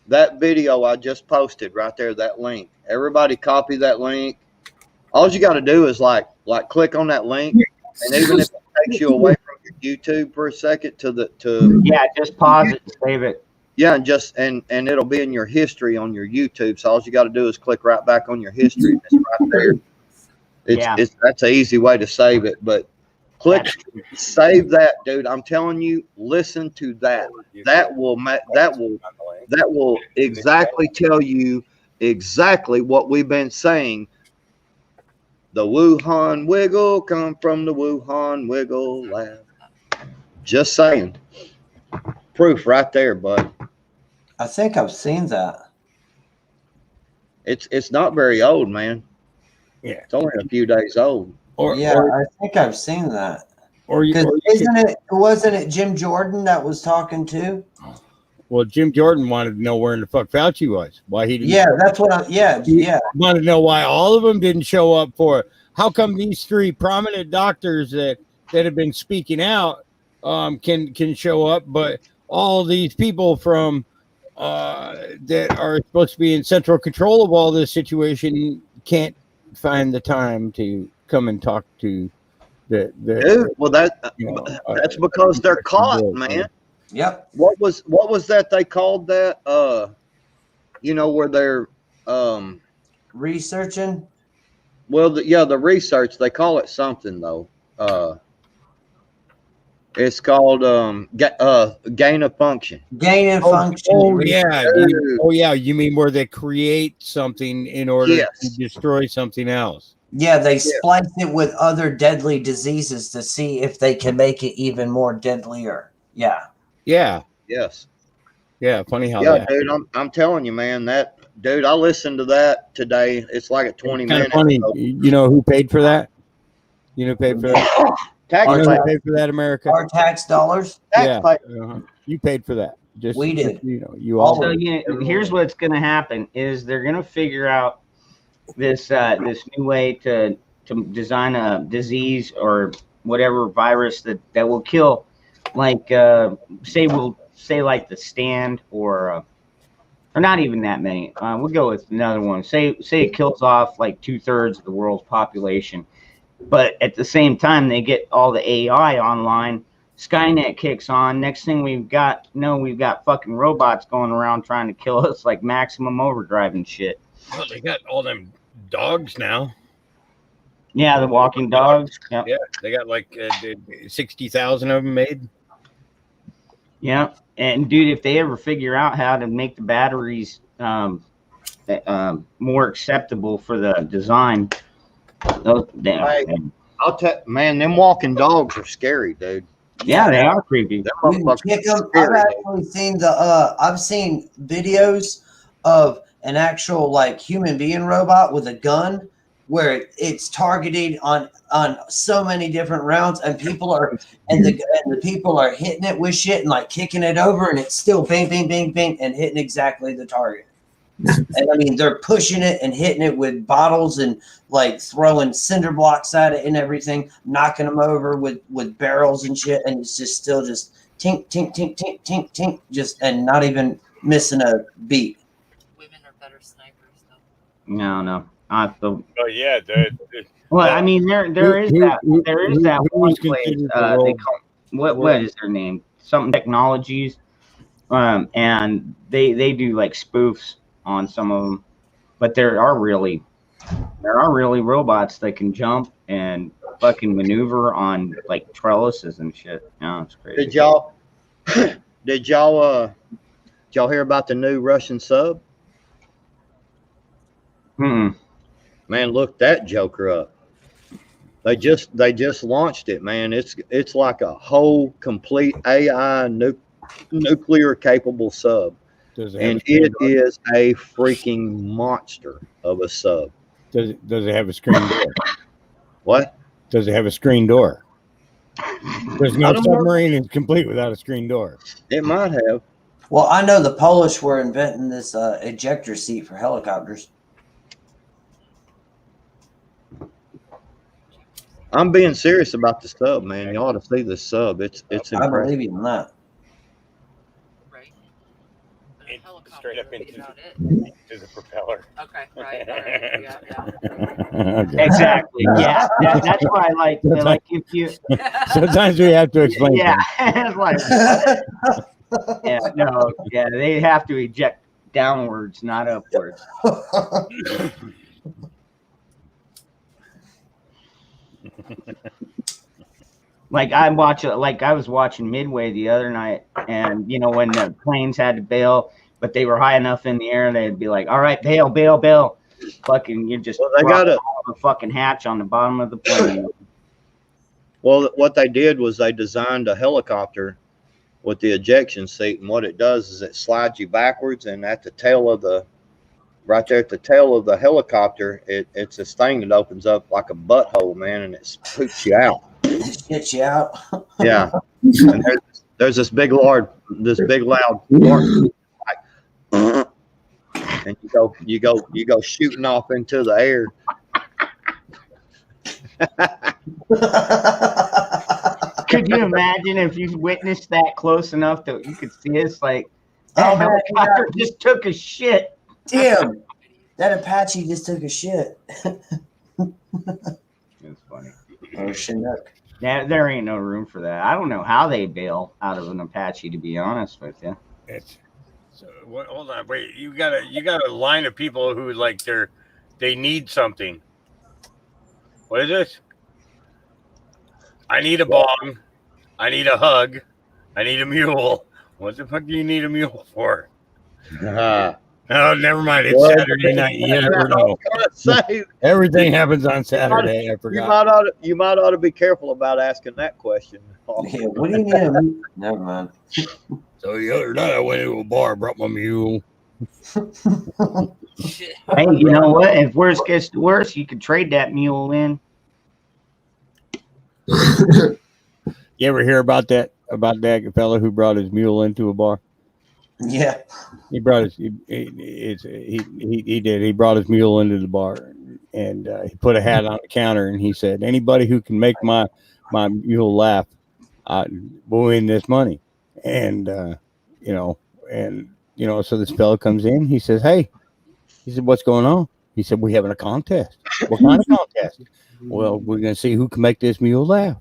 Speaker 5: that video I just posted right there, that link. Everybody copy that link. All you got to do is like click on that link, and even if it takes you away from your YouTube for a second to
Speaker 1: Yeah, just pause it and save it.
Speaker 5: yeah, and it'll be in your history on your YouTube. So all you got to do is click right back on your history. It's right there. It's that's an easy way to save it. But click save that, dude. I'm telling you, listen to that. That will exactly tell you exactly what we've been saying. The Wuhan wiggle come from the Wuhan wiggle lab. Just saying. Proof right there, bud.
Speaker 2: I think I've seen that.
Speaker 5: It's not very old, man.
Speaker 7: Yeah.
Speaker 5: It's only a few days old.
Speaker 2: I think I've seen that. Because wasn't it Jim Jordan that was talking too?
Speaker 7: Well, Jim Jordan wanted to know where in the fuck Fauci was. Why he didn't?
Speaker 2: Yeah, that's what. Yeah.
Speaker 7: Wanted to know why all of them didn't show up for it. How come these three prominent doctors that have been speaking out can show up, but all these people from that are supposed to be in central control of all this situation can't find the time to come and talk to the
Speaker 5: Dude, well that's because they're caught, man.
Speaker 2: Yep.
Speaker 5: What was that they called that? Where they're
Speaker 2: researching.
Speaker 5: Well, the research, they call it something though. It's called gain of function.
Speaker 2: Gain of function.
Speaker 7: Oh yeah. Oh yeah. You mean where they create something in order to destroy something else?
Speaker 2: Yeah, they splice it with other deadly diseases to see if they can make it even more deadlier. Yeah.
Speaker 7: Yeah.
Speaker 5: Yes.
Speaker 7: Yeah. Funny how.
Speaker 5: Yeah, dude. I'm telling you, man. That dude. I listened to that today. It's like a 20 minutes.
Speaker 7: Funny. You know who paid for that? You know who paid for that?
Speaker 5: Taxpayers.
Speaker 7: Paid for that, America.
Speaker 2: Our tax dollars.
Speaker 7: Yeah. You paid for that.
Speaker 2: We did.
Speaker 7: You all.
Speaker 1: So here's what's going to happen: is they're going to figure out this new way to design a disease or whatever virus that will kill, like say like the Stand or not even that many. We'll go with another one. Say it kills off like 2/3 of the world's population, but at the same time they get all the AI online. Skynet kicks on. Next thing we've got fucking robots going around trying to kill us like Maximum Overdrive and shit.
Speaker 7: Well, they got all them dogs now.
Speaker 1: Yeah, the walking dogs. Yep.
Speaker 7: Yeah, they got like 60,000 of them made.
Speaker 1: Yeah, and dude, if they ever figure out how to make the batteries more acceptable for the design,
Speaker 5: I'll tell man, them walking dogs are scary, dude.
Speaker 1: Yeah, they are creepy.
Speaker 2: I've actually seen I've seen videos of an actual like human being robot with a gun where it's targeted on so many different rounds, and people are the people are hitting it with shit and like kicking it over, and it's still bang bang bang bang and hitting exactly the target. And I mean, they're pushing it and hitting it with bottles and like throwing cinder blocks at it and everything, knocking them over with barrels and shit, and it's just still just tink tink tink tink tink tink, just and not even missing a beat.
Speaker 8: Women are better snipers, though.
Speaker 1: No.
Speaker 7: Oh yeah,
Speaker 1: well, I mean, there is that one place they call what is their name? Something Technologies, and they do like spoofs on some of them, but there are really robots that can jump and fucking maneuver on like trellises and shit. No, it's crazy.
Speaker 5: Did y'all hear about the new Russian sub? Man, look that joker up. They just launched it, man. It's like a whole complete AI nuclear capable sub. And it is a freaking monster of a sub.
Speaker 7: Does it have a screen door?
Speaker 5: What?
Speaker 7: Does it have a screen door? There's no submarine is complete without a screen door.
Speaker 5: It might have.
Speaker 2: Well, I know the Polish were inventing this ejector seat for helicopters.
Speaker 5: I'm being serious about the sub, man. You ought to see this sub. It's
Speaker 2: I
Speaker 5: impressive.
Speaker 2: believe you on that.
Speaker 8: Right.
Speaker 7: It's
Speaker 8: Helicopter
Speaker 7: straight up
Speaker 8: would be
Speaker 7: into
Speaker 8: about it.
Speaker 7: the propeller.
Speaker 8: Okay, right. Yeah,
Speaker 7: Okay.
Speaker 1: Exactly. Yeah. That's why I like if you.
Speaker 7: Sometimes we have to explain.
Speaker 1: Yeah. It's like, yeah. No. Yeah. They have to eject downwards, not upwards. Like I was watching Midway the other night, and when the planes had to bail, but they were high enough in the air, they'd be like, "All right, bail." Fucking, you just
Speaker 5: Well, they got
Speaker 1: a fucking hatch on the bottom of the plane.
Speaker 5: Well, what they did was they designed a helicopter with the ejection seat, and what it does is it slides you backwards, and at the tail of the helicopter, it's this thing that opens up like a butthole, man, and it poops you out.
Speaker 2: Shit you out.
Speaker 5: Yeah, and there's this big loud fart, like, and you go shooting off into the air.
Speaker 1: Could you imagine if you witnessed that close enough that you could see us? Like,
Speaker 2: Oh,
Speaker 1: that
Speaker 2: man,
Speaker 1: helicopter just took a shit.
Speaker 2: Damn, that Apache just took a shit.
Speaker 1: It's funny.
Speaker 2: Oh, Chinook.
Speaker 1: There ain't no room for that. I don't know how they bail out of an Apache, to be honest with you.
Speaker 7: Hold on, wait. You got a line of people who like they need something. What is this? I need a bong. I need a hug. I need a mule. What the fuck do you need a mule for? Oh, never mind. It's Saturday night. You never know. Everything happens on Saturday. I forgot.
Speaker 5: You might ought to be careful about asking that question.
Speaker 2: Yeah, what do you need? Never mind.
Speaker 7: So the other night I went into a bar, brought my mule.
Speaker 1: Hey, you know what? If worse gets to worse, you could trade that mule in.
Speaker 7: You ever hear about that fellow who brought his mule into a bar?
Speaker 2: Yeah.
Speaker 7: He brought his he did. He brought his mule into the bar, and he put a hat on the counter, and he said, "Anybody who can make my mule laugh, will win this money." And so this fellow comes in. He says, "Hey," he said, "what's going on?" He said, "We're having a contest." "What kind of contest?" "Well, we're going to see who can make this mule laugh."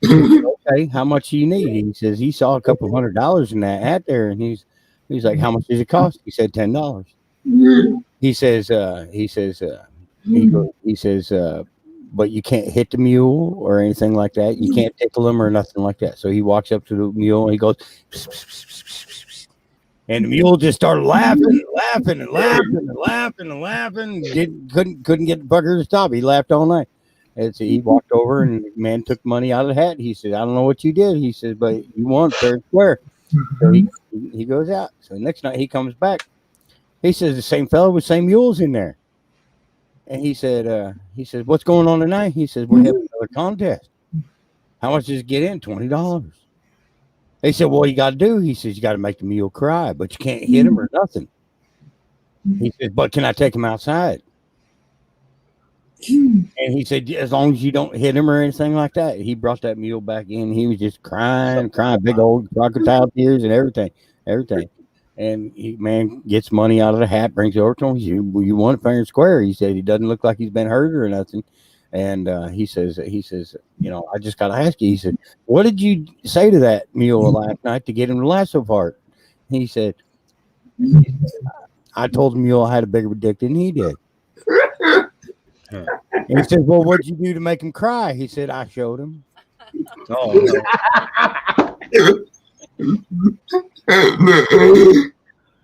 Speaker 7: "Okay, how much do you need?" He says he saw a couple $100 in that hat there, and he's like, "How much does it cost?" He said $10. He says, "But you can't hit the mule or anything like that. You can't tickle him or nothing like that." So he walks up to the mule and he goes, pss, pss, pss, pss, pss, pss. And the mule just started laughing. Couldn't get the fucker to stop. He laughed all night. And so he walked over and the man took money out of the hat. He said, "I don't know what you did." He said, "But you won fair and square." So he goes out. So next night he comes back. He says the same fellow with same mules in there. And he said, "What's going on tonight?" He says, "We're having another contest." "How much does it get in?" $20. They said, "Well, you got to do." He says, "You got to make the mule cry, but you can't hit him or nothing." He says, "But can I take him outside?" And he said, "As long as you don't hit him or anything like that." He brought that mule back in. He was just crying, big old crocodile tears and everything. And he, man, gets money out of the hat, brings it over to him. He said, "You won it fair and square." He said, "He doesn't look like he's been hurt or nothing." And he says, "I just got to ask you." He said, "What did you say to that mule last night to get him to laugh so hard?" He said, "I told the mule I had a bigger dick than he did." And he said, "Well, what'd you do to make him cry?" He said, "I showed him."
Speaker 5: Oh,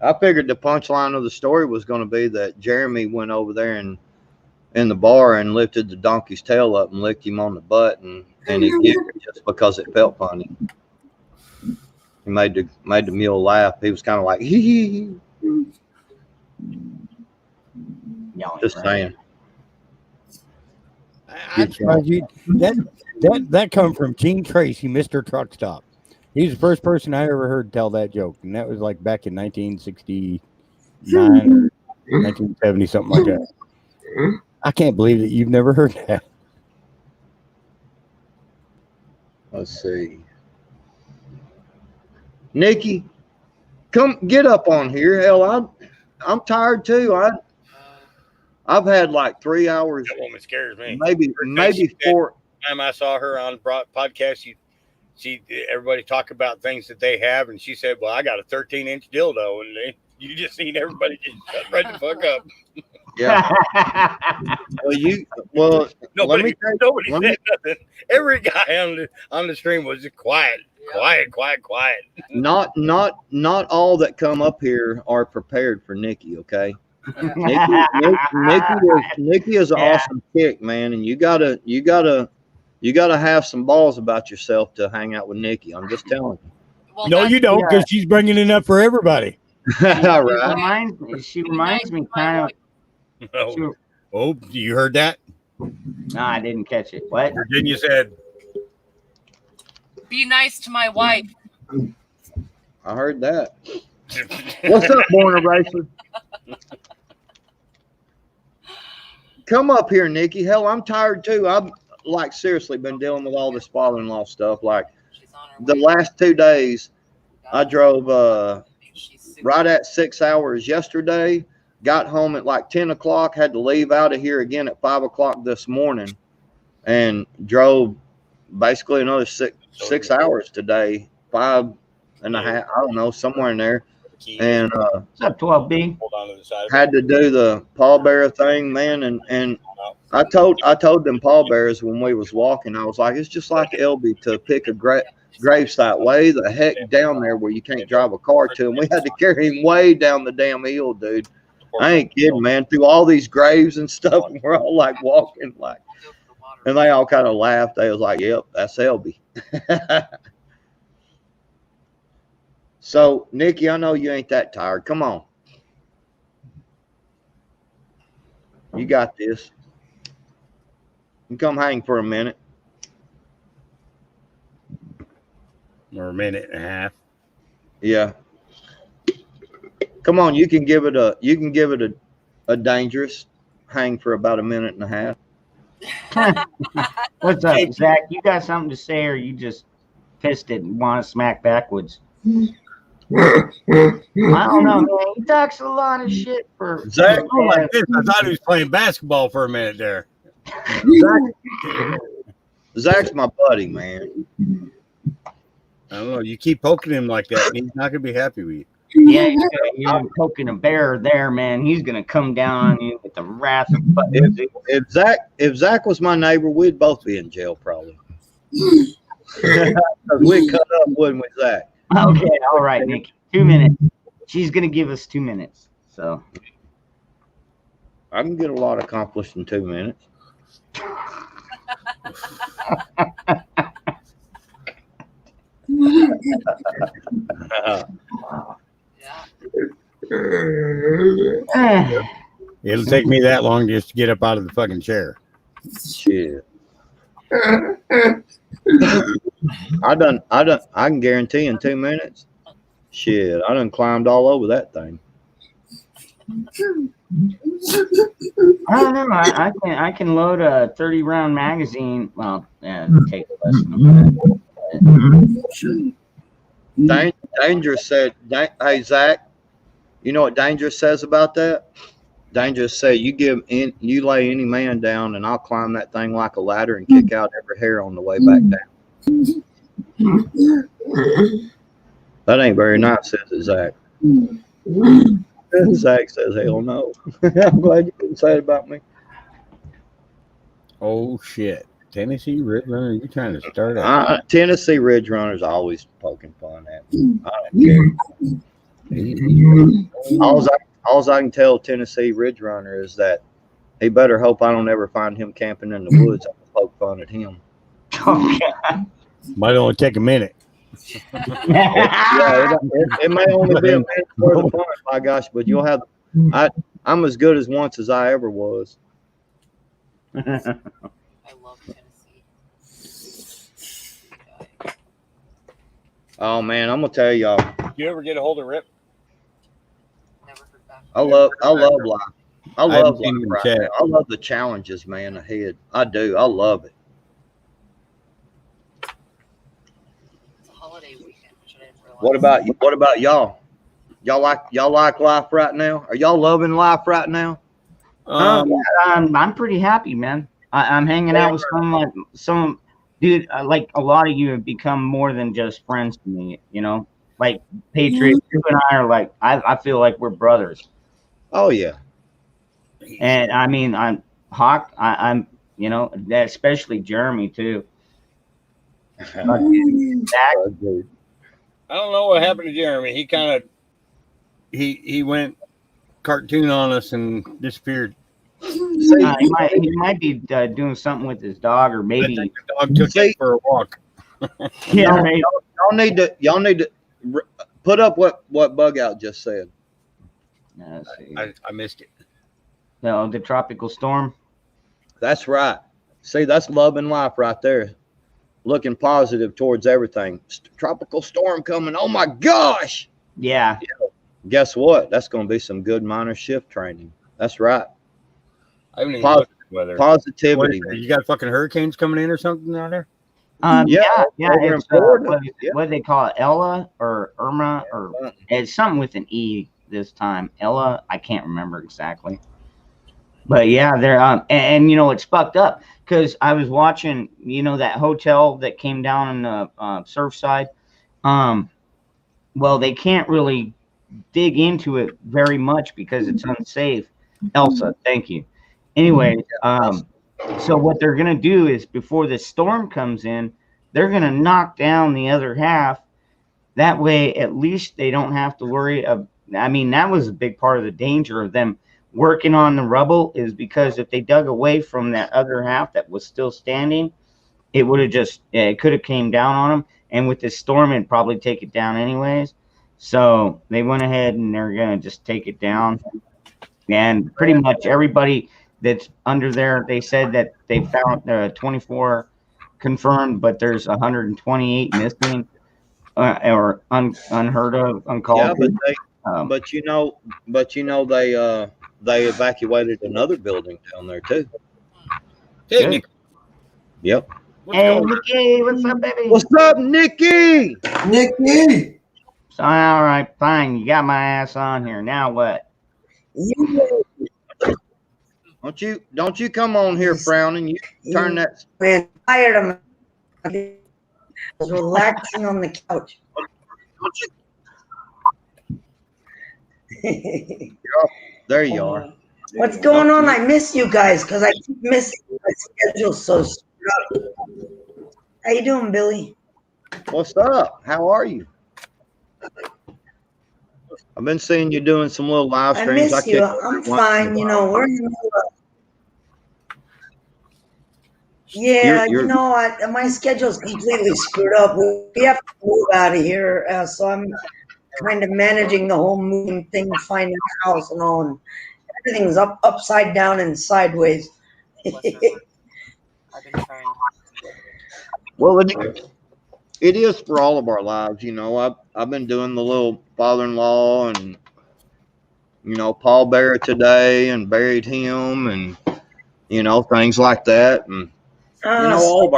Speaker 5: I figured the punchline of the story was going to be that Jeremy went over there and in the bar and lifted the donkey's tail up and licked him on the butt, and he giggled just because it felt funny. He made the mule laugh. He was kind of like, hee. Just saying.
Speaker 7: That come from Gene Tracy, Mr. Truck Stop. He's the first person I ever heard tell that joke, and that was like back in 1969 or 1970, something like that. I can't believe that you've never heard that.
Speaker 5: Let's see. Nikki, come get up on here. Hell, I'm tired too. I've had like 3 hours,
Speaker 7: That woman scares me.
Speaker 5: maybe
Speaker 7: she said-
Speaker 5: 4.
Speaker 7: Time I saw her on podcast, everybody talk about things that they have, and she said, "Well, I got a 13-inch dildo," and you just seen everybody just shut right the fuck up.
Speaker 5: Yeah. Well, let me
Speaker 7: Nobody
Speaker 5: let
Speaker 7: said
Speaker 5: me-
Speaker 7: nothing. Every guy on the stream was just quiet.
Speaker 5: not all that come up here are prepared for Nikki. Okay. Nikki is an awesome chick, man, and you gotta have some balls about yourself to hang out with Nikki. I'm just telling you.
Speaker 8: Well,
Speaker 7: No, you don't, because she's bringing it up for everybody.
Speaker 5: All right.
Speaker 1: She reminds me kind of.
Speaker 7: Oh, you heard that?
Speaker 1: No, I didn't catch it. What?
Speaker 7: Virginia said,
Speaker 8: Be nice to my wife.
Speaker 5: I heard that. What's up, Born Racer? Come up here, Nikki. Hell, I'm tired too. I've like seriously been dealing with all this father-in-law stuff. Like the last 2 days, I drove right at 6 hours yesterday. Got home at like 10 o'clock. Had to leave out of here again at 5 o'clock this morning, and drove basically another six hours today. 5.5. I don't know, somewhere in there. And
Speaker 1: What's up, 12B?
Speaker 5: had to do the pallbearer thing, man, and I told them pallbearers when we was walking, I was like, it's just like LB to pick a gravesite way the heck down there where you can't drive a car to, and we had to carry him way down the damn hill, dude. I ain't kidding, man. Through all these graves and stuff, and we're all like walking like, and they all kind of laughed. They was like, "Yep, that's LB." So, Nikki, I know you ain't that tired. Come on. You got this. You come hang for a minute.
Speaker 7: or a minute and a half.
Speaker 5: Yeah. Come on, you can give it a dangerous hang for about a minute and a half.
Speaker 1: What's up, Zach? You got something to say, or you just pissed it and want to smack backwards? I don't know, man. He talks a lot of shit for
Speaker 5: Zach.
Speaker 7: I thought he was playing basketball for a minute there.
Speaker 5: Zach's my buddy, man.
Speaker 7: I don't know. You keep poking him like that, and he's not gonna be happy with you.
Speaker 1: Yeah, you're poking a bear there, man. He's gonna come down on you with the wrath of
Speaker 5: If Zach was my neighbor, we'd both be in jail probably. We'd cut up, wouldn't we, Zach?
Speaker 1: Okay, all right, Nick. 2 minutes. She's gonna give us 2 minutes. So
Speaker 5: I can get a lot accomplished in 2 minutes.
Speaker 7: It'll take me that long just to get up out of the fucking chair.
Speaker 5: Shit. I can guarantee in 2 minutes. Shit, I done climbed all over that thing.
Speaker 1: I don't know. I can load a 30-round magazine. Well, yeah, it'll take less than a minute.
Speaker 5: Dangerous said, "Hey Zach, you know what Dangerous says about that? Dangerous said you lay any man down, and I'll climb that thing like a ladder and kick out every hair on the way back down." That ain't very nice, says it, Zach. Zach says, "Hell no." I'm glad you didn't say it about me.
Speaker 7: Oh shit! Tennessee Red Runner, you trying to start up?
Speaker 5: Tennessee Ridge Runner's always poking fun at me. I don't care. All I can tell Tennessee Ridge Runner is that he better hope I don't ever find him camping in the woods. I can poke fun at him.
Speaker 7: Might only take a minute.
Speaker 5: Yeah, it may only be a minute for the fun, my gosh, but you'll have. I'm as good as once as I ever was.
Speaker 8: I love Tennessee.
Speaker 5: Oh man, I'm gonna tell y'all.
Speaker 7: You ever get a hold of Rip?
Speaker 8: Never heard back.
Speaker 5: I love life. I
Speaker 7: haven't
Speaker 5: love
Speaker 7: seen
Speaker 5: life
Speaker 7: him
Speaker 5: right
Speaker 7: chat.
Speaker 5: now. I love the challenges, man, ahead. I do. I love it.
Speaker 8: It's a holiday weekend, which I didn't realize.
Speaker 5: What about you? What about y'all? Y'all like life right now? Are y'all loving life right now?
Speaker 1: I'm pretty happy, man. I'm hanging out with some dude. Like a lot of you have become more than just friends to me. You know, like Patriot. You and I are like I feel like we're brothers.
Speaker 5: Oh yeah.
Speaker 1: And I mean, I'm Hawk. I'm you know, especially Jeremy too. Zach,
Speaker 7: I don't know what happened to Jeremy. He kind of he went cartoon on us and disappeared.
Speaker 1: he might be doing something with his dog, or maybe
Speaker 7: The dog took him for a walk.
Speaker 1: yeah, maybe.
Speaker 5: Y'all need to put up what Bug Out just said.
Speaker 1: Let's see.
Speaker 7: I missed it.
Speaker 1: No, the tropical storm.
Speaker 5: That's right. See, that's love and life right there. Looking positive towards everything. Tropical storm coming. Oh my gosh.
Speaker 1: Yeah.
Speaker 5: Guess what? That's going to be some good minor shift training. That's right.
Speaker 7: I haven't even looked at the weather.
Speaker 5: Positivity.
Speaker 7: What, you got fucking hurricanes coming in or something out there?
Speaker 1: Yeah.
Speaker 5: over in
Speaker 1: It's,
Speaker 5: Florida.
Speaker 1: what do they call it? Ella or Irma, or it's something with an E this time. Ella, I can't remember exactly. But yeah, they're and you know it's fucked up because I was watching, you know, that hotel that came down in the Surfside. Well, they can't really dig into it very much because it's unsafe. Elsa, thank you. Anyway, so what they're gonna do is before the storm comes in, they're gonna knock down the other half. That way, at least they don't have to worry of. I mean, that was a big part of the danger of them working on the rubble, is because if they dug away from that other half that was still standing, it would have just it could have came down on them. And with this storm, it'd probably take it down anyways. So they went ahead and they're gonna just take it down. And pretty much everybody that's under there, they said that they found 24 confirmed, but there's 128 missing or unheard of, uncalled.
Speaker 5: Yeah, but they evacuated another building down there too.
Speaker 7: Hey, Nick.
Speaker 5: Yep.
Speaker 1: Hey, Nikki, what's up, baby?
Speaker 5: What's up, Nikki?
Speaker 2: Nikki.
Speaker 1: So, all right, fine. You got my ass on here. Now what?
Speaker 5: Don't you come on here frowning. You turn that.
Speaker 10: Man, tired of my was relaxing on the couch.
Speaker 5: There you are.
Speaker 10: What's going on? I miss you guys because I keep missing my schedule so screwed up. How you doing, Billy?
Speaker 5: What's up? How are you? I've been seeing you doing some little live
Speaker 10: I
Speaker 5: streams.
Speaker 10: miss you. I'm fine. You know, we're in the middle of. Yeah,
Speaker 5: You're-
Speaker 10: you know, my schedule's completely screwed up. We have to move out of here, so I'm kind of managing the whole moving thing, finding a house and all, and everything's upside down and sideways.
Speaker 8: I've been trying.
Speaker 5: Well, it is for all of our lives. You know, I've been doing the little father-in-law, and you know, Paul buried today and buried him, and you know, things like that, and you know, all of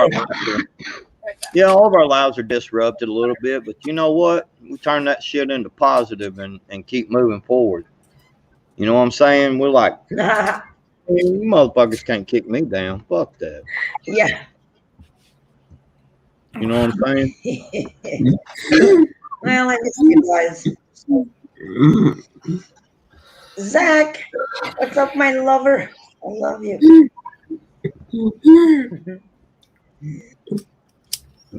Speaker 5: our lives are disrupted a little bit, but you know what? We turn that shit into positive and keep moving forward. You know what I'm saying? We're like, you motherfuckers can't kick me down. Fuck that.
Speaker 10: Yeah.
Speaker 5: You know what I'm saying?
Speaker 10: Well, I miss you guys. Zach, what's up, my lover? I love you.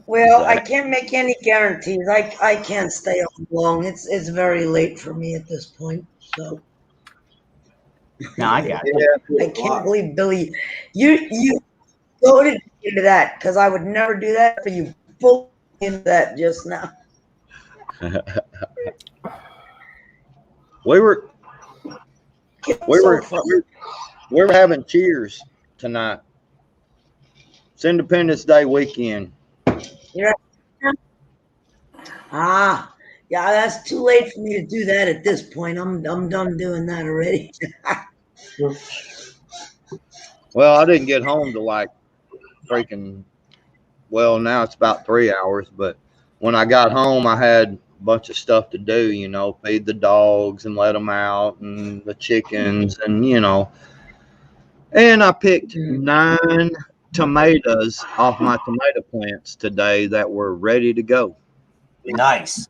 Speaker 10: Well, I can't make any guarantees. I can't stay on long. It's very late for me at this point. So
Speaker 1: No, I got it.
Speaker 10: I can't believe Billy, you goaded me into that because I would never do that, but you pulled me into that just now.
Speaker 5: We were having cheers tonight. It's Independence Day weekend.
Speaker 10: Yeah. Yeah, that's too late for me to do that at this point. I'm done doing that already.
Speaker 5: Well, I didn't get home till like freaking. Well, now it's about 3 hours, but when I got home, I had a bunch of stuff to do. You know, feed the dogs and let them out, and the chickens, and And I picked 9 tomatoes off my tomato plants today that were ready to go.
Speaker 2: Nice.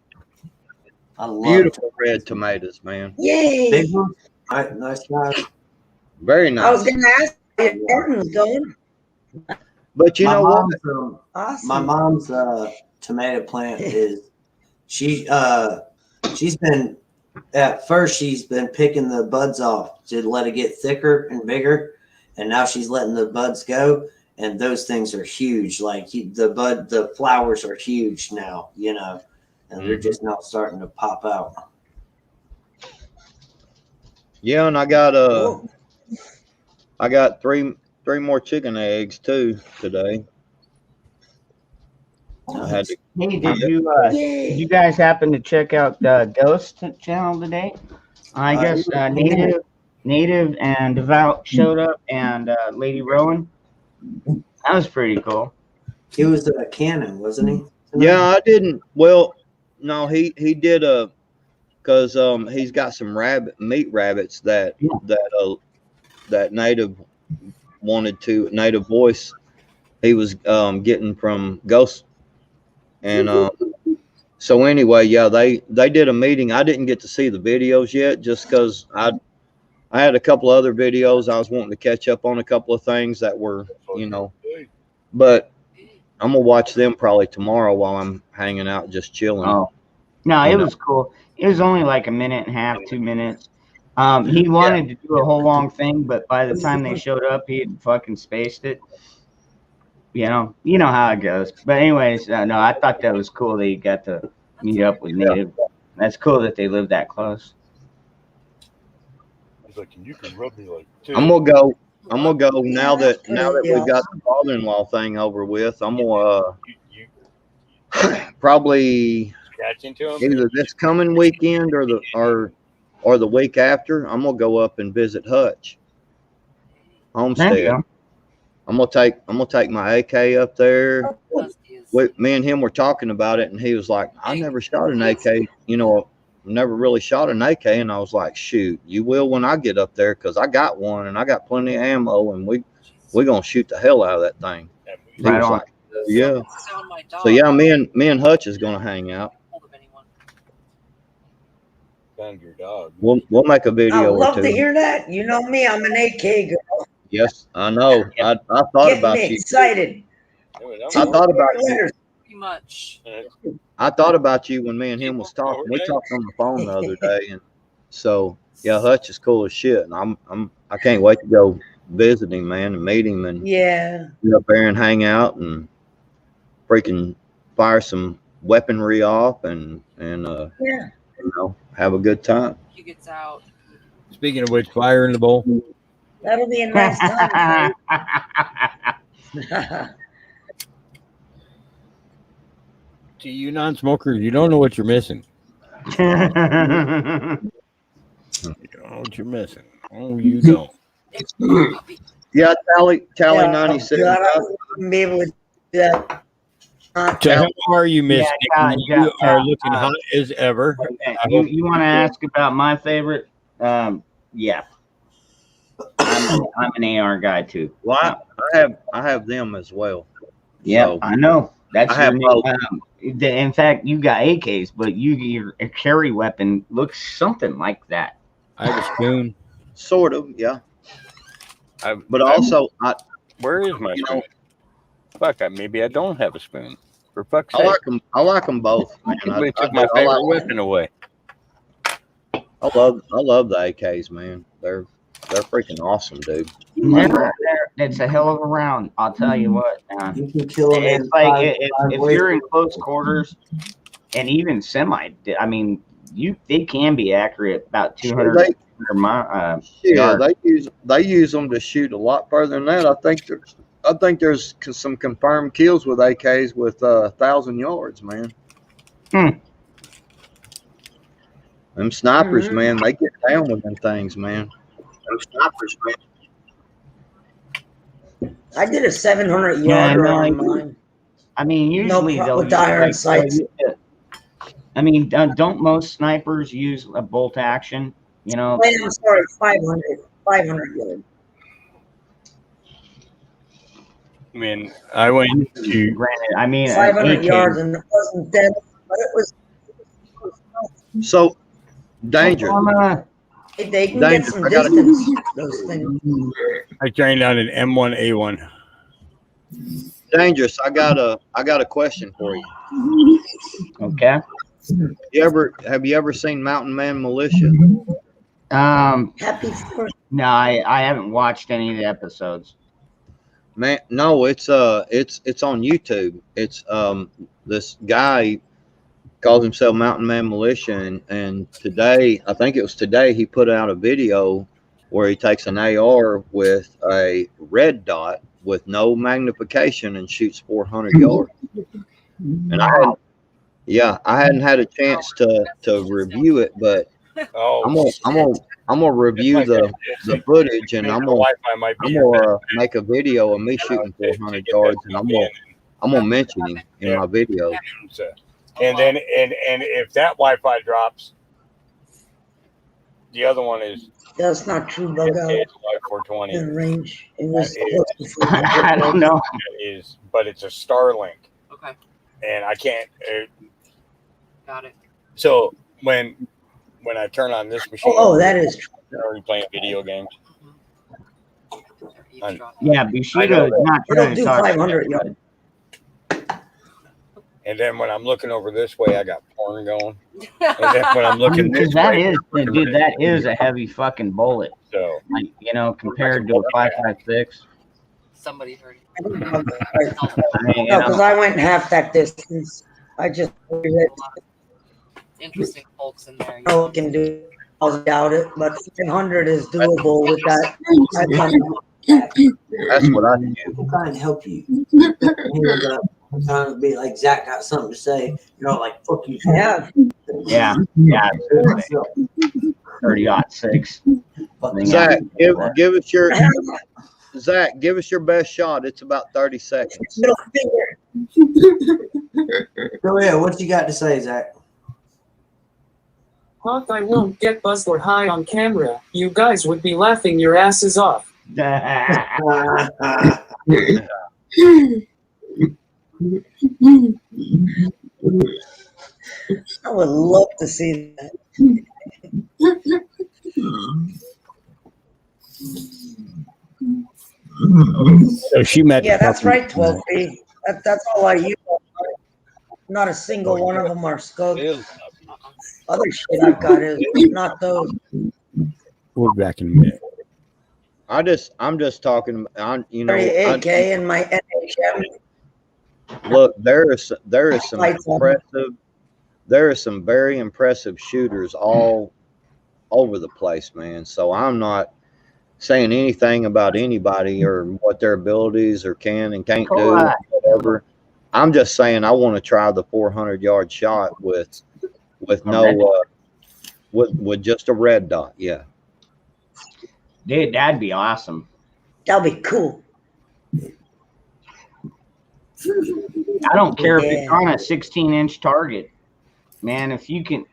Speaker 2: I love
Speaker 5: Beautiful red tomatoes, man.
Speaker 10: Yay!
Speaker 2: Big one. Nice guys.
Speaker 5: Very
Speaker 10: I was
Speaker 5: nice.
Speaker 10: going to ask you if garden was going.
Speaker 5: But you know what?
Speaker 10: Awesome.
Speaker 2: My mom's tomato plant is she's been at first she's been picking the buds off to let it get thicker and bigger, and now she's letting the buds go, and those things are huge. Like the flowers are huge now, and they're just now starting to pop out.
Speaker 5: Yeah, and I got three more chicken eggs too today. I had to.
Speaker 1: Hey, did you guys happen to check out Ghost channel today? I guess Native and Devout showed up, and Lady Rowan. That was pretty cool.
Speaker 2: He was a Canon, wasn't he?
Speaker 5: Yeah, I didn't. Well, no, he did because he's got some meat rabbits that Native wanted to Native Voice. He was getting from Ghost, and so anyway, yeah, they did a meeting. I didn't get to see the videos yet, just because I had a couple other videos I was wanting to catch up on, a couple of things that were but I'm gonna watch them probably tomorrow while I'm hanging out, just chilling.
Speaker 1: Oh, no, it was cool. It was only like 1.5 minutes, 2 minutes. He wanted to do a whole long thing, but by the time they showed up, he had fucking spaced it. You know how it goes. But anyways, no, I thought that was cool that you got to meet up with Native. That's cool that they live that close.
Speaker 9: He's like, you can rub me like.
Speaker 5: I'm gonna go now that we got the father-in-law thing over with. I'm gonna probably either this coming weekend or the week after. I'm gonna go up and visit Hutch Homestead. I'm gonna take my AK up there. Me and him were talking about it, and he was like, "I never shot an AK. Never really shot an AK." And I was like, "Shoot, you will when I get up there, because I got one and I got plenty of ammo, and we're gonna shoot the hell out of that thing." He was like, "Yeah." So yeah, me and Hutch is gonna hang out.
Speaker 3: Found your dog.
Speaker 5: We'll make a video
Speaker 10: I
Speaker 5: or
Speaker 10: love
Speaker 5: two.
Speaker 10: to hear that. You know me, I'm an AK girl.
Speaker 5: Yes, I know. I thought about you.
Speaker 10: Excited.
Speaker 5: I thought about you.
Speaker 8: Pretty much.
Speaker 5: I thought about you when me and him was talking. We talked on the phone the other day, and so yeah, Hutch is cool as shit, and I can't wait to go visit him, man, and meet him, and
Speaker 10: get
Speaker 5: up there and hang out and freaking fire some weaponry off and have a good time.
Speaker 8: He gets out.
Speaker 7: Speaking of which, fire in the bowl.
Speaker 10: That'll be a nice time.
Speaker 7: To you non-smokers, you don't know what you're missing. You don't know what you're missing. Oh, you don't.
Speaker 5: Yeah, Tally 96.
Speaker 10: God, I wouldn't be able to do that.
Speaker 7: So how are you, Miss? You are looking hot as ever.
Speaker 1: You want to ask about my favorite? Yeah. I'm an AR guy too.
Speaker 5: Well, I have them as well.
Speaker 1: Yeah,
Speaker 5: So,
Speaker 1: I know. That's
Speaker 5: I have
Speaker 1: your-
Speaker 5: both.
Speaker 1: in fact, you got AKs, but your carry weapon looks something like that.
Speaker 7: I have a spoon.
Speaker 5: Sort of, yeah. But also,
Speaker 11: where is my spoon? Fuck, maybe I don't have a spoon. For fuck's
Speaker 5: I
Speaker 11: sake.
Speaker 5: like them both. Man.
Speaker 11: They took my favorite weapon away.
Speaker 5: I love the AKs, man. They're freaking awesome, dude.
Speaker 1: It's a hell of a round. I'll tell you what, man.
Speaker 2: You can kill them.
Speaker 1: It's like if you're in close quarters and even semi, I mean, they can be accurate about 200 miles.
Speaker 5: Yeah, they use them to shoot a lot further than that. I think there's some confirmed kills with AKs with 1,000 yards, man. Them snipers, man, they get down with them things, man. Them snipers, man.
Speaker 10: I did a 700
Speaker 1: Yeah,
Speaker 10: yarder
Speaker 1: no,
Speaker 10: on mine.
Speaker 1: I mean, usually they'll
Speaker 10: with
Speaker 1: use,
Speaker 10: the iron
Speaker 1: like,
Speaker 10: sights.
Speaker 1: I mean, don't most snipers use a bolt action? You know,
Speaker 10: Wait, I'm sorry, 500 yards.
Speaker 11: I mean, I went to.
Speaker 1: granted, I mean,
Speaker 10: 500
Speaker 1: AK,
Speaker 10: yards, and it wasn't dead, but it was.
Speaker 5: So, Dangerous.
Speaker 10: They can
Speaker 5: Dangerous.
Speaker 10: get some
Speaker 5: I gotta-
Speaker 10: distance. Those things.
Speaker 11: I trained on an M1A1.
Speaker 5: Dangerous. I got a question for you.
Speaker 1: Okay.
Speaker 5: Have you ever seen Mountain Man Militia?
Speaker 10: Happy first.
Speaker 1: No, I haven't watched any of the episodes.
Speaker 5: Man, no, it's on YouTube. It's this guy calls himself Mountain Man Militia, and today, I think it was today, he put out a video where he takes an AR with a red dot with no magnification and shoots 400 yards. And I hadn't had a chance to review it, but I'm gonna review the footage, and I'm gonna make a video of me shooting 400 yards, and I'm gonna mention him in my video.
Speaker 11: And then and if that Wi-Fi drops, the other one is.
Speaker 10: That's not true, Bug Out.
Speaker 11: It's like 420.
Speaker 10: In range. It was close to
Speaker 1: I don't know.
Speaker 11: But it's a Starlink.
Speaker 8: Okay.
Speaker 11: And I can't.
Speaker 8: Got it.
Speaker 11: So when I turn on this machine,
Speaker 10: that is true.
Speaker 11: I'm already playing video games.
Speaker 1: Yeah, Bushido is not
Speaker 10: It'll
Speaker 1: trying to
Speaker 10: do
Speaker 1: talk.
Speaker 10: 500 yards.
Speaker 11: And then when I'm looking over this way, I got porn going. And then when I'm looking this
Speaker 1: That
Speaker 11: way,
Speaker 1: is, dude, that is a heavy fucking bullet.
Speaker 11: So
Speaker 1: like, compared to a 5.56.
Speaker 8: Somebody heard it.
Speaker 1: I mean,
Speaker 10: No, because I went half that distance. I just
Speaker 8: Interesting folks in there.
Speaker 10: know it can do it. I'll doubt it, but 700 is doable with that.
Speaker 5: That's what I do.
Speaker 2: We'll try and help you. And, trying to be like Zach got something to say, like fuck you.
Speaker 10: Yeah.
Speaker 1: Yeah. 30-06.
Speaker 5: Zach, give us your best shot. It's about 30 seconds.
Speaker 10: Middle finger.
Speaker 2: Go ahead. What you got to say, Zach?
Speaker 4: Hawk, I won't get buzzed or high on camera. You guys would be laughing your asses off.
Speaker 10: I would love to see that.
Speaker 11: So she met.
Speaker 10: Yeah, that's right, 12B. That's all I use. Not a single one of them are scoped. Other shit I've got is not those.
Speaker 11: We're back in a minute.
Speaker 5: I'm just talking.
Speaker 10: AK and my NHM.
Speaker 5: Look, there is some very impressive shooters all over the place, man. So I'm not saying anything about anybody or what their abilities or can and can't do, whatever. I'm just saying I want to try the 400-yard shot with just a red dot. Yeah.
Speaker 1: Dude, that'd be awesome.
Speaker 10: That'd be cool.
Speaker 1: I don't care if it's on a 16-inch target. Man, if you can,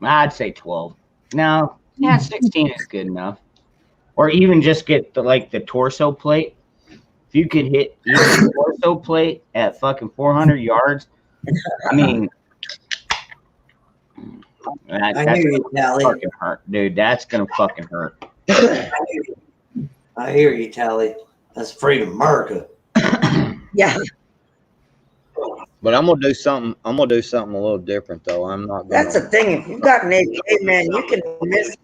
Speaker 1: I'd say 12. No, yeah, 16 is good enough. Or even just get the torso plate. If you could hit even the torso plate at fucking 400 yards, I mean, that's gonna fucking hurt, dude. That's gonna fucking hurt.
Speaker 2: I hear you, Tally. That's freedom, America.
Speaker 10: Yeah.
Speaker 5: But I'm gonna do something. I'm gonna do something a little different, though. I'm not.
Speaker 10: That's the thing. If you've got an AK, man, you can miss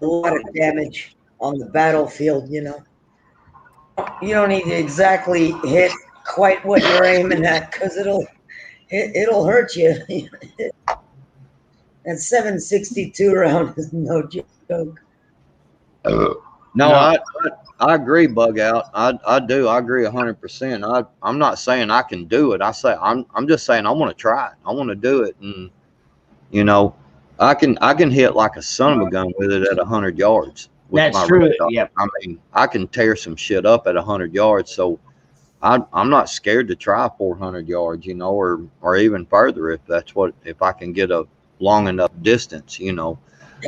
Speaker 10: a lot of damage on the battlefield. You don't need to exactly hit quite what you're aiming at because it'll hurt you. That 7.62 round is no joke.
Speaker 5: No, I agree, Bug Out. I do. I agree 100%. I'm not saying I can do it. I'm just saying I want to try it. I want to do it, and you know, I can hit like a son of a gun with it at 100 yards. With
Speaker 1: That's
Speaker 5: my
Speaker 1: true.
Speaker 5: red dot.
Speaker 1: Yep.
Speaker 5: I mean, I can tear some shit up at 100 yards. So I'm not scared to try 400 yards, you know, or even further if I can get a long enough distance, you know,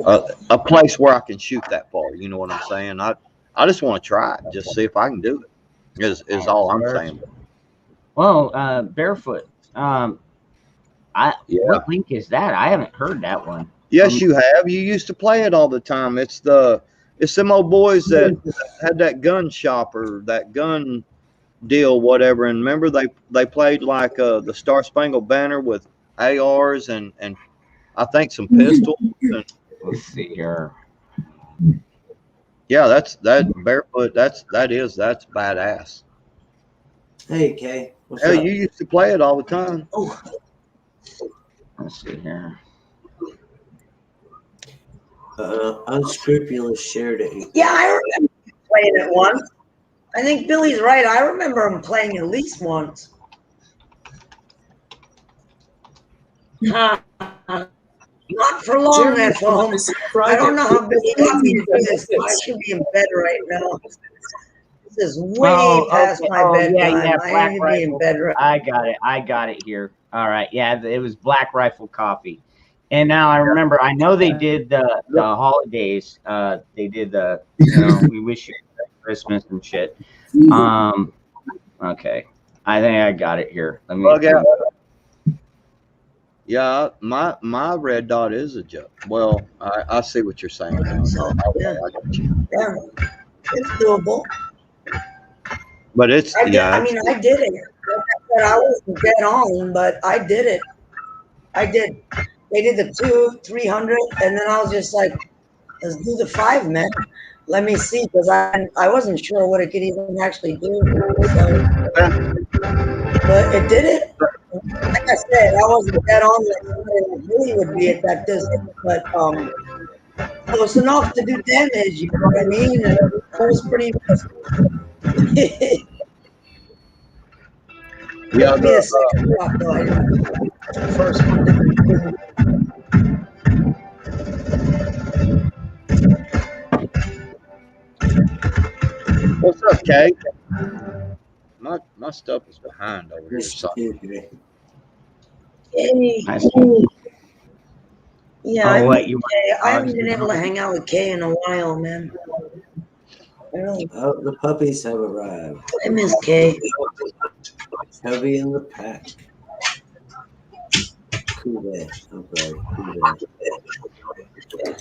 Speaker 5: a place where I can shoot that far. You know what I'm saying? I just want to try it, just see if I can do it. Is all I'm saying.
Speaker 1: Well, Barefoot.
Speaker 5: Yeah.
Speaker 1: What link is that? I haven't heard that one.
Speaker 5: Yes, you have. You used to play it all the time. It's them old boys that had that gun shop or that gun deal, whatever. And remember they played like the Star Spangled Banner with ARs and I think some pistols. And,
Speaker 1: let's see here.
Speaker 5: Yeah, that's Barefoot. That's badass.
Speaker 2: Hey, Kay. What's
Speaker 5: Hell,
Speaker 2: up?
Speaker 5: you used to play it all the time.
Speaker 2: Oh.
Speaker 1: Let's see here.
Speaker 2: Unscrupulous shared it.
Speaker 10: Yeah, I remember playing it once. I think Billy's right. I remember him playing at least once. Not for long, that's all. I don't know how Billy got me to do this. I should be in bed right now. This is way past my bedtime. I need to be in bed right now.
Speaker 1: I got it here. All right. Yeah, it was Black Rifle Coffee. And now I remember, I know they did the holidays. They did the, we wish you Christmas and shit. Okay. I think I got it here. Let me
Speaker 5: Bug Out. Yeah, my red dot is a joke. Well, I see what you're saying. So,
Speaker 10: yeah.
Speaker 5: I got you.
Speaker 10: Yeah, it's doable.
Speaker 5: But it's
Speaker 10: I did it. Like I said, I wasn't dead on, but I did it. I did. They did the 200, 300, and then I was just like, let's do the 5, man. Let me see, because I wasn't sure what it could even actually do. So, but it did it. Like I said, I wasn't dead on like it really would be at that distance, but close enough to do damage, you know what I mean? And it was pretty
Speaker 5: Yeah,
Speaker 10: me a second shot, though. I the first one didn't.
Speaker 5: What's up, Kay? My stuff is behind over here. So.
Speaker 10: Hey. Yeah, I haven't been able to hang out with Kay in a while, man.
Speaker 2: Oh, the puppies have arrived.
Speaker 10: I miss Kay.
Speaker 2: Heavy in the pack.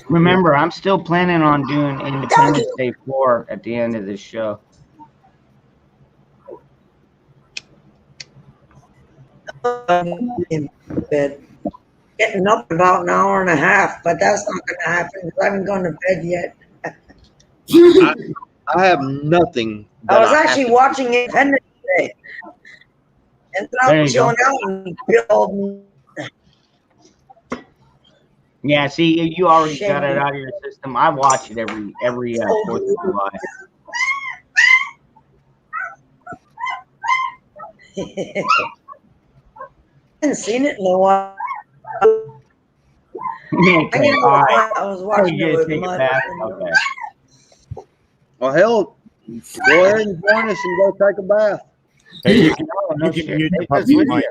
Speaker 1: Remember, I'm still planning on doing Independence Day 4 at the end of this show.
Speaker 10: In bed. Getting up in about an hour and a half, but that's not going to happen because I haven't gone to bed yet.
Speaker 5: I have nothing.
Speaker 10: I was actually watching Independence Day. And then I was chilling out and build.
Speaker 1: Yeah, see, you already got it out of your system. I watch it every 4th of July.
Speaker 10: I haven't seen it in a while.
Speaker 1: Okay, all right.
Speaker 10: I was watching it with
Speaker 1: take
Speaker 10: Mud.
Speaker 1: a bath? Okay.
Speaker 5: Well, hell, go ahead and join us and go take a bath.
Speaker 7: Hey, you can mute the puppy mic.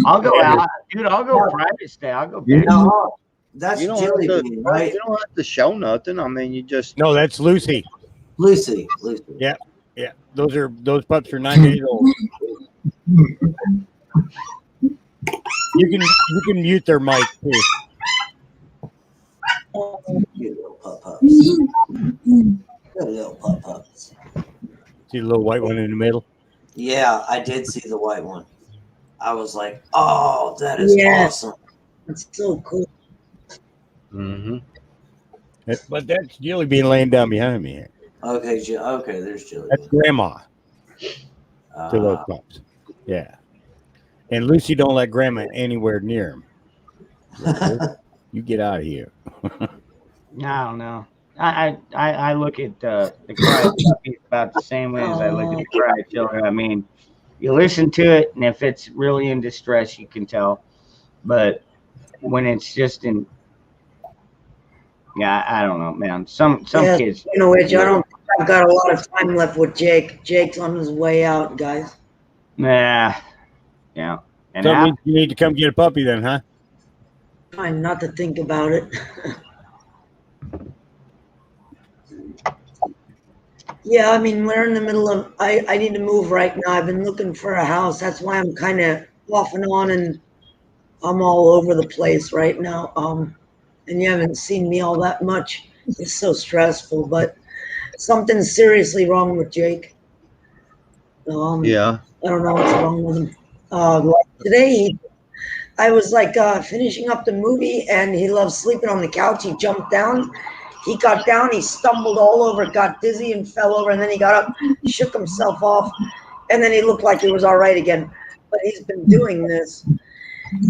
Speaker 1: I'll go out, dude. I'll go private stay. I'll go.
Speaker 2: No, that's
Speaker 5: You don't
Speaker 2: Jelly
Speaker 5: have to,
Speaker 2: Bean, right?
Speaker 5: You don't have to show nothing. I mean, you just.
Speaker 7: No, that's Lucy.
Speaker 2: Lucy.
Speaker 7: Yeah. Those pups are 9 days old. You can mute their mic too.
Speaker 2: You little pup-pups. Good little pup-pups.
Speaker 7: See the little white one in the middle?
Speaker 2: Yeah, I did see the white one. I was like, oh, that is awesome.
Speaker 10: It's so cool.
Speaker 5: Mm-hmm.
Speaker 7: But that's Jelly Bean laying down behind me here.
Speaker 2: Okay, there's Jelly.
Speaker 7: That's Grandma to those pups. Yeah. And Lucy don't let Grandma anywhere near him. You get out of here.
Speaker 1: I don't know. I look at the cry puppy about the same way as I look at the cry children. I mean, you listen to it, and if it's really in distress, you can tell. But when it's just in, yeah, I don't know, man. Some
Speaker 10: Yeah,
Speaker 1: kids.
Speaker 10: speaking of which, I don't think I've got a lot of time left with Jake. Jake's on his way out, guys.
Speaker 1: Nah, yeah. And
Speaker 7: So it means you need to come get a puppy then, huh?
Speaker 10: Trying not to think about it. Yeah, I mean, we're in the middle of, I need to move right now. I've been looking for a house. That's why I'm kind of off and on, and I'm all over the place right now. And you haven't seen me all that much. It's so stressful, but something's seriously wrong with Jake.
Speaker 5: Yeah.
Speaker 10: I don't know what's wrong with him. Like today, I was like finishing up the movie, and he loves sleeping on the couch. He jumped down. He got down, he stumbled all over, got dizzy and fell over, and then he got up, shook himself off, and then he looked like he was all right again. But he's been doing this.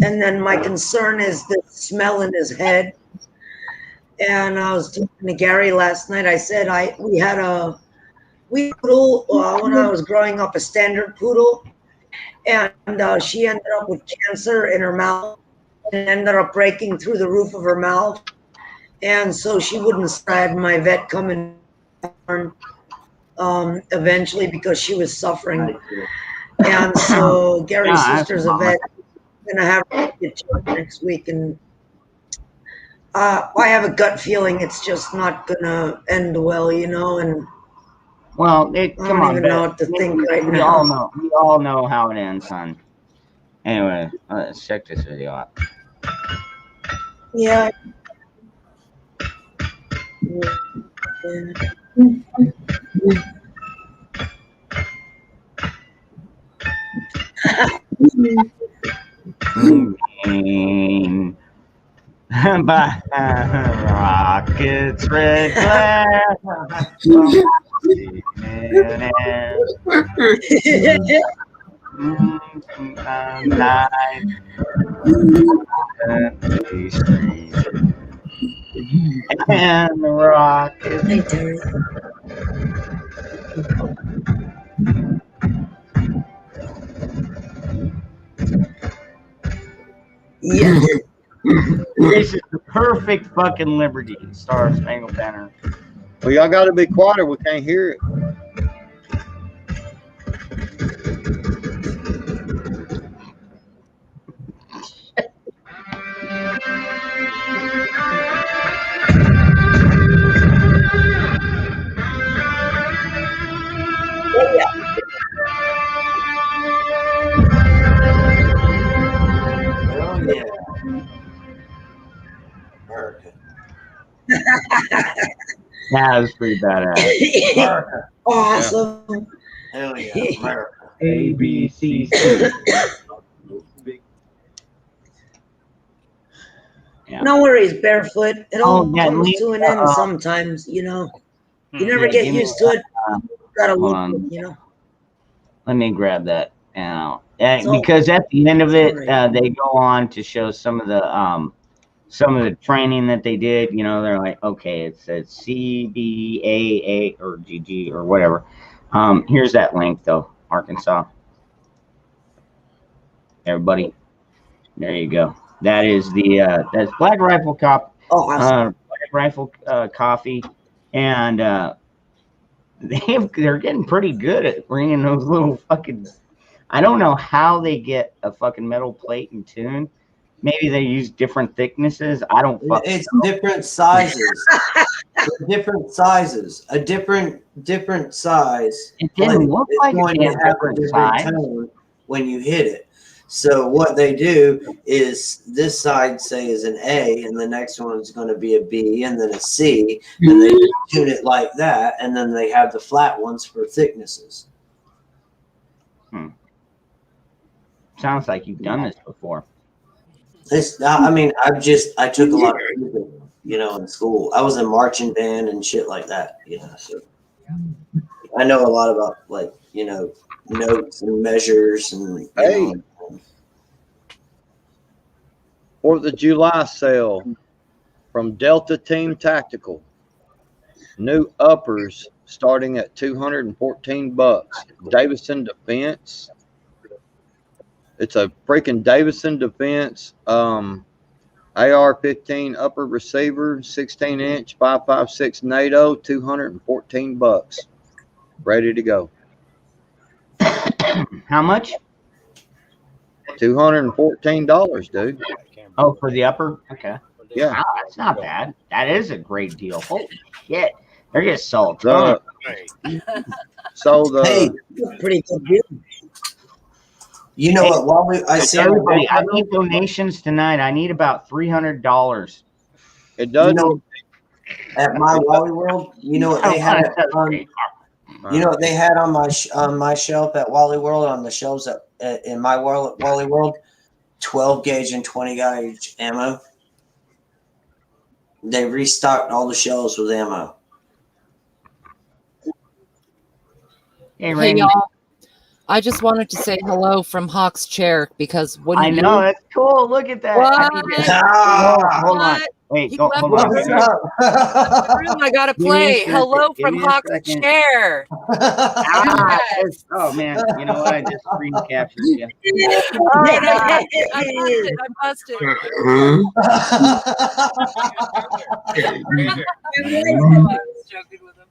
Speaker 10: And then my concern is the smell in his head. And I was talking to Gary last night. I said we had a poodle when I was growing up, a standard poodle, and she ended up with cancer in her mouth and ended up breaking through the roof of her mouth. And so she wouldn't have my vet come in eventually because she was suffering. And so Gary's sister's a vet. I'm going to have her get checked next week. And I have a gut feeling it's just not going to end well, you know. And
Speaker 1: well,
Speaker 10: I don't even know what to think right now.
Speaker 1: We all know how it ends, son. Anyway, let's check this video out.
Speaker 10: Yeah.
Speaker 1: By rockets, red glass. And the rockets.
Speaker 10: Hey, Terry. Yeah.
Speaker 1: This is the perfect fucking Liberty, Star Spangled Banner.
Speaker 5: Well, y'all got to be quiet or we can't hear it.
Speaker 2: Oh yeah. America.
Speaker 1: That was pretty badass.
Speaker 2: America.
Speaker 10: Awesome.
Speaker 2: Hell yeah. America.
Speaker 1: A, B, C, C. Yeah.
Speaker 10: No worries, Barefoot. It all
Speaker 1: yeah,
Speaker 10: comes to an end
Speaker 1: uh,
Speaker 10: sometimes, you know. You never
Speaker 1: Yeah,
Speaker 10: get
Speaker 1: give me
Speaker 10: used to it. You gotta
Speaker 1: hold
Speaker 10: look,
Speaker 1: on.
Speaker 10: you know.
Speaker 1: Let me grab that now.
Speaker 10: So-
Speaker 1: Because at the end of it,
Speaker 10: Sorry.
Speaker 1: they go on to show some of the training that they did. You know, they're like, okay, it says CBAA or GG or whatever. Here's that link though, Arkansas. Everybody, there you go. That is the that's Black Rifle Cop.
Speaker 10: Oh, awesome.
Speaker 1: Black Rifle Coffee, and they're getting pretty good at bringing those little fucking. I don't know how they get a fucking metal plate in tune. Maybe they use different thicknesses. I don't fucking
Speaker 2: It's
Speaker 1: know.
Speaker 2: different sizes. Different sizes. A different size.
Speaker 1: It didn't
Speaker 2: but
Speaker 1: look
Speaker 2: it's
Speaker 1: like a
Speaker 2: going to
Speaker 1: damn
Speaker 2: have a
Speaker 1: different
Speaker 2: different
Speaker 1: size.
Speaker 2: tone when you hit it. So what they do is this side say is an A, and the next one is going to be a B, and then a C, and they just tune it like that, and then they have the flat ones for thicknesses.
Speaker 1: Sounds like you've done this before.
Speaker 2: It's, I mean, I took a lot of music, you know, in school. I was in marching band and shit like that, you know. So I know a lot about, like, you know, notes and measures and. You
Speaker 5: Hey.
Speaker 2: know,
Speaker 5: 4th of July sale from Delta Team Tactical. new uppers starting at $214. Davison Defense. It's a freaking Davison Defense AR-15 upper receiver, 16-inch, 5.56 NATO, $214. Ready to go.
Speaker 1: How much?
Speaker 5: $214, dude.
Speaker 1: Oh, for the upper? Okay.
Speaker 5: Yeah.
Speaker 1: Wow, that's not bad. That is a great deal. Holy shit. They're just sold.
Speaker 5: So the
Speaker 2: Hey,
Speaker 10: Pretty good deal.
Speaker 2: you know what? While I see
Speaker 1: everybody, I need donations tonight. I need about $300.
Speaker 5: it doesn't.
Speaker 2: at my Wally World, you know what they had you know what they had on my shelf at Wally World, on the shelves in my Wally World? 12 gauge and 20 gauge ammo. They restocked all the shelves with ammo.
Speaker 1: Hey,
Speaker 8: Hey
Speaker 1: Randy.
Speaker 8: y'all, I just wanted to say hello from Hawk's chair because wouldn't
Speaker 1: I know, that's cool. Look at that. I need to- hold on. Wait,
Speaker 8: He
Speaker 1: hold
Speaker 8: left
Speaker 1: on.
Speaker 8: my
Speaker 2: What's
Speaker 8: room.
Speaker 2: up?
Speaker 8: I gotta
Speaker 1: Give me a
Speaker 8: play.
Speaker 1: second.
Speaker 8: Hello
Speaker 1: Give
Speaker 8: from
Speaker 1: me a
Speaker 8: Hawk's
Speaker 1: second.
Speaker 8: chair.
Speaker 1: Yes. Oh man, you know what? I just screen captured you.
Speaker 8: All right, I'm busted. I was joking with him.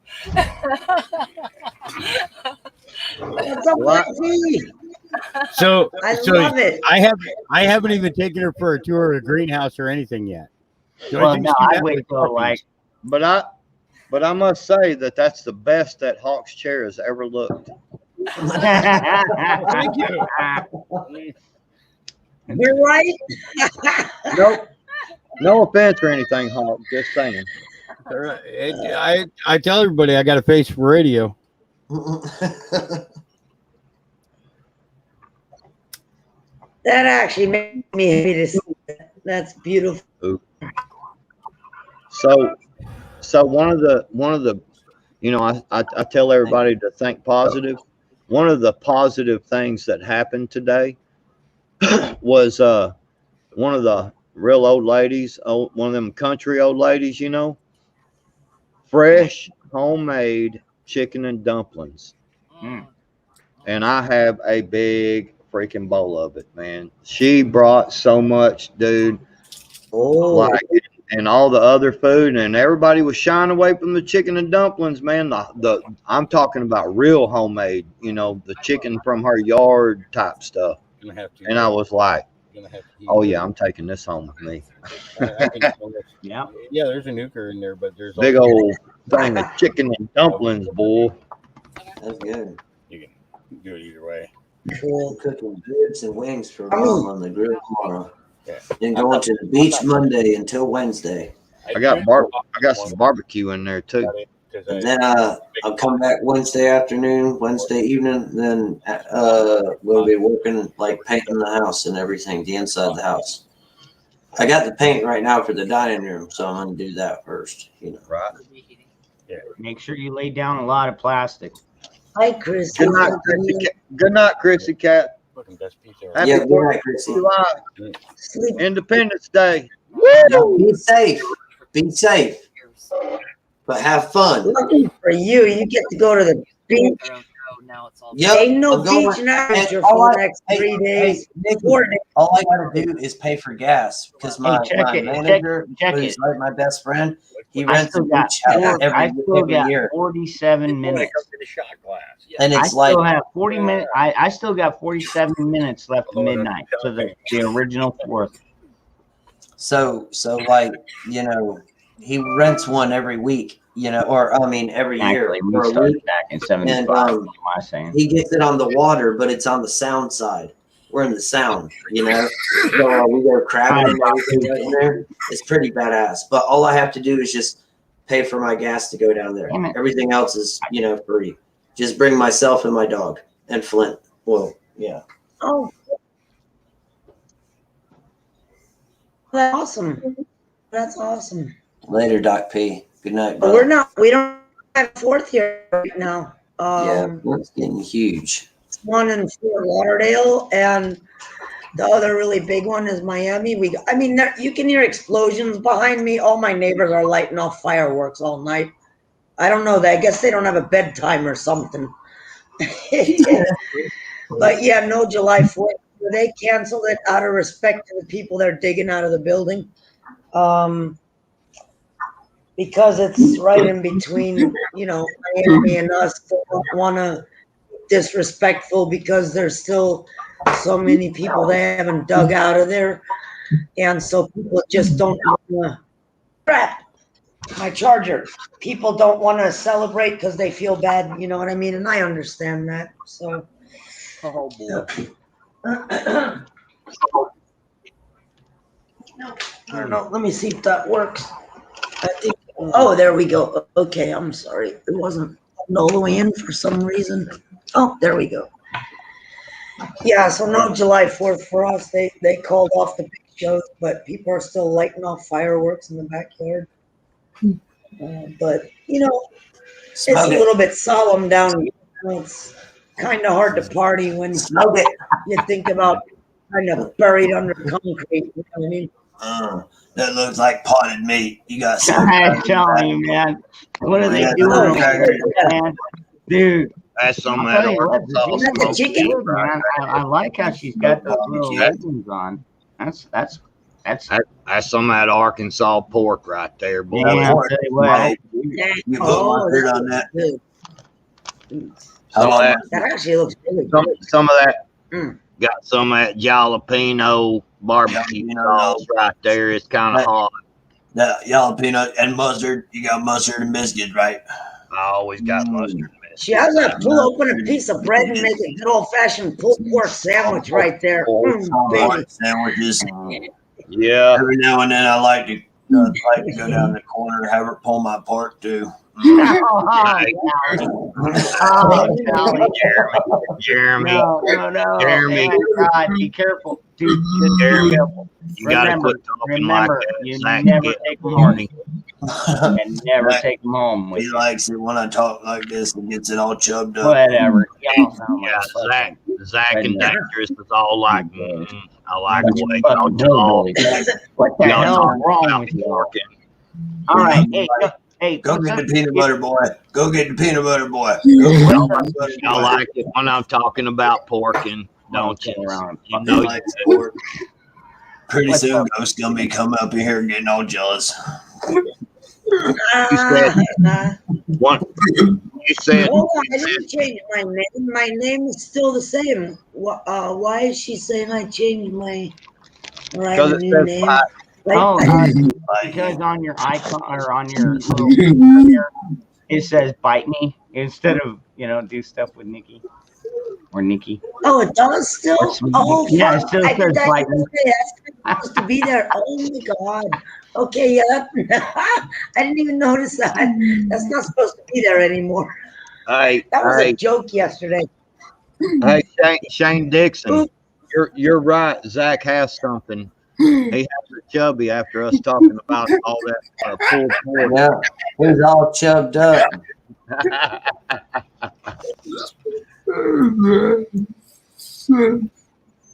Speaker 10: What's up, Lexi?
Speaker 7: So,
Speaker 10: I
Speaker 7: so
Speaker 10: love it.
Speaker 7: I haven't even taken her for a tour of the greenhouse or anything yet. So
Speaker 1: Well,
Speaker 7: think
Speaker 1: no,
Speaker 7: she
Speaker 1: I
Speaker 7: met
Speaker 1: wait
Speaker 7: with
Speaker 1: till
Speaker 7: puppies.
Speaker 1: like
Speaker 5: But I must say that's the best that Hawk's chair has ever looked.
Speaker 7: Thank you.
Speaker 10: You're right.
Speaker 5: Nope. No offense or anything, Hawk. Just saying.
Speaker 7: All right. I tell everybody I got a face for radio.
Speaker 10: That actually made me happy to see that. That's beautiful.
Speaker 5: So one of the you know, I tell everybody to think positive. One of the positive things that happened today was one of the real old ladies, one of them country old ladies, you know, fresh homemade chicken and dumplings. And I have a big freaking bowl of it, man. She brought so much, dude. Like, and all the other food, and everybody was shying away from the chicken and dumplings, man. The I'm talking about real homemade, you know, the chicken from her yard type stuff. And I was like, oh yeah, I'm taking this home with me.
Speaker 1: Yeah.
Speaker 7: Yeah, there's a nuker in there, but there's
Speaker 5: Big
Speaker 7: also-
Speaker 5: old thing of chicken and dumplings, boy.
Speaker 2: That's good.
Speaker 7: You can do it either way.
Speaker 2: Cool. Cooking ribs and wings for Mom on the grill tomorrow. And going to the beach Monday until Wednesday.
Speaker 5: I got some barbecue in there too.
Speaker 2: And then I'll come back Wednesday afternoon, Wednesday evening. Then we'll be working, like painting the house and everything, the inside of the house. I got the paint right now for the dining room, so I'm going to do that first. You know,
Speaker 5: right?
Speaker 1: Yeah. Make sure you lay down a lot of plastic.
Speaker 10: Hi, Chris.
Speaker 5: Good night, Chrissy. Good night, Chrissy Cat. Happy
Speaker 2: Yeah, good
Speaker 5: 4th
Speaker 2: night,
Speaker 5: of
Speaker 2: Chrissy.
Speaker 5: July.
Speaker 10: Sleep.
Speaker 5: Independence Day.
Speaker 2: Now, be safe. Be safe. But have fun.
Speaker 10: Lucky for you, you get to go to the beach.
Speaker 2: Yep,
Speaker 10: Ain't no
Speaker 2: I'm going-
Speaker 10: beach in Adventure
Speaker 2: and all
Speaker 10: for the
Speaker 2: I-
Speaker 10: next
Speaker 2: hey,
Speaker 10: 3 days.
Speaker 2: Nikki,
Speaker 10: 4 days.
Speaker 2: all I gotta do is pay for gas because my manager,
Speaker 1: check
Speaker 2: who's
Speaker 1: it.
Speaker 2: like my best friend, he
Speaker 1: I
Speaker 2: rents a
Speaker 1: still got
Speaker 2: beach house
Speaker 1: I still
Speaker 2: every
Speaker 1: got
Speaker 2: year.
Speaker 1: 47 minutes.
Speaker 2: And
Speaker 1: I
Speaker 2: it's
Speaker 1: still
Speaker 2: like,
Speaker 1: have 40 minutes. I still got 47 minutes left to midnight to the original 4th.
Speaker 2: so like, you know, he rents one every week, you know, or I mean every year
Speaker 1: Actually,
Speaker 2: for
Speaker 1: we
Speaker 2: a
Speaker 1: started
Speaker 2: week.
Speaker 1: back in 75.
Speaker 2: And,
Speaker 1: what am I saying?
Speaker 2: He gets it on the water, but it's on the sound side. We're in the sound, you know. So we go crabbing and everything right in there. It's pretty badass. But all I have to do is just pay for my gas to go down there.
Speaker 1: Damn it.
Speaker 2: Everything else is, you know, free. Just bring myself and my dog and Flint. Well, yeah.
Speaker 10: Oh. That's awesome. That's awesome.
Speaker 2: Later, Doc P. Good night,
Speaker 10: But
Speaker 2: brother.
Speaker 10: we don't have 4th here right now.
Speaker 2: Yeah, it's getting huge.
Speaker 10: One in Fort Lauderdale, and the other really big one is Miami. You can hear explosions behind me. All my neighbors are lighting off fireworks all night. I don't know. I guess they don't have a bedtime or something. But yeah, no July 4th. They canceled it out of respect to the people they're digging out of the building. Because it's right in between, Miami and us. They don't want to disrespectful because there's still so many people they haven't dug out of there. And so people just don't want to. Crap! My charger. People don't want to celebrate because they feel bad, you know what I mean? And I understand that. So.
Speaker 5: Oh boy.
Speaker 10: I don't know. Let me see if that works. I think. Oh, there we go. Okay, I'm sorry. It wasn't all the way in for some reason. Oh, there we go. Yeah, so no July 4th for us. They called off the big shows, but people are still lighting off fireworks in the backyard. But it's a little bit solemn down here. It's kind of hard to party when you think about kind of buried under concrete. You know what I mean?
Speaker 2: That looks like potted meat. You got some.
Speaker 1: I'm telling you, man. What are they doing over there, man? Dude.
Speaker 5: That's some of
Speaker 1: I'll
Speaker 5: that
Speaker 1: tell you what,
Speaker 5: Arkansas
Speaker 1: Virginia's
Speaker 10: chicken.
Speaker 1: good, man. I like how she's got those little leggings on. That's
Speaker 5: some of that Arkansas pork right there, boy.
Speaker 1: Yeah, I'll tell you what.
Speaker 2: You put mustard on that.
Speaker 10: That actually looks really good.
Speaker 5: Some of that got some of that jalapeno barbecue sauce right there. It's kind of hot.
Speaker 2: The jalapeno and mustard. You got mustard and biscuits, right?
Speaker 5: I always got mustard and biscuits.
Speaker 10: She has to pull open a piece of bread and make a good old-fashioned pulled pork sandwich right there. Baby.
Speaker 2: Sandwiches.
Speaker 5: Yeah.
Speaker 2: Every now and then I like to go down the corner and have her pull my pork too.
Speaker 5: Jeremy.
Speaker 1: No.
Speaker 5: Jeremy.
Speaker 1: Man, God, be careful. Dude,
Speaker 5: Jeremy.
Speaker 1: be careful.
Speaker 5: You got to quit talking like that.
Speaker 1: You
Speaker 5: Zach
Speaker 1: never
Speaker 5: get
Speaker 1: take them home.
Speaker 5: horny.
Speaker 1: And never take them home with
Speaker 2: He
Speaker 1: you.
Speaker 2: likes it when I talk like this and gets it all chubbed up.
Speaker 1: Whatever. Y'all sound
Speaker 5: Yeah,
Speaker 1: like
Speaker 5: Zach and Dangerous was all like, I like the way
Speaker 1: fucking
Speaker 5: y'all talk.
Speaker 1: hillbilly. What the hell is wrong with you? All right. Hey,
Speaker 2: Go get the peanut butter boy. Go get the peanut butter boy.
Speaker 5: Y'all like it when I'm talking about porking, don't you? You know,
Speaker 2: Like pork. Pretty soon, Ghost's gonna be coming up in here and getting all jealous.
Speaker 5: You said
Speaker 10: Hold on, I didn't change my name. My name is still the same. Why is she saying I changed my new name?
Speaker 1: Because on your icon or on your little picture here, it says "bite me" instead of do stuff with Nikki or Nikki.
Speaker 10: Oh, it does still. Oh,
Speaker 1: yeah, it still
Speaker 10: I
Speaker 1: says
Speaker 10: did that
Speaker 1: "bite me."
Speaker 10: yesterday. That's supposed to be there. Oh my god. Okay, yeah. I didn't even notice that. That's not supposed to be there anymore.
Speaker 5: Hey,
Speaker 10: That was a joke yesterday.
Speaker 5: Hey, Shane Dixon, you're right. Zach has something. He has a chubby after us talking about all that pulled pork.
Speaker 2: Yeah, he's all chubbed up.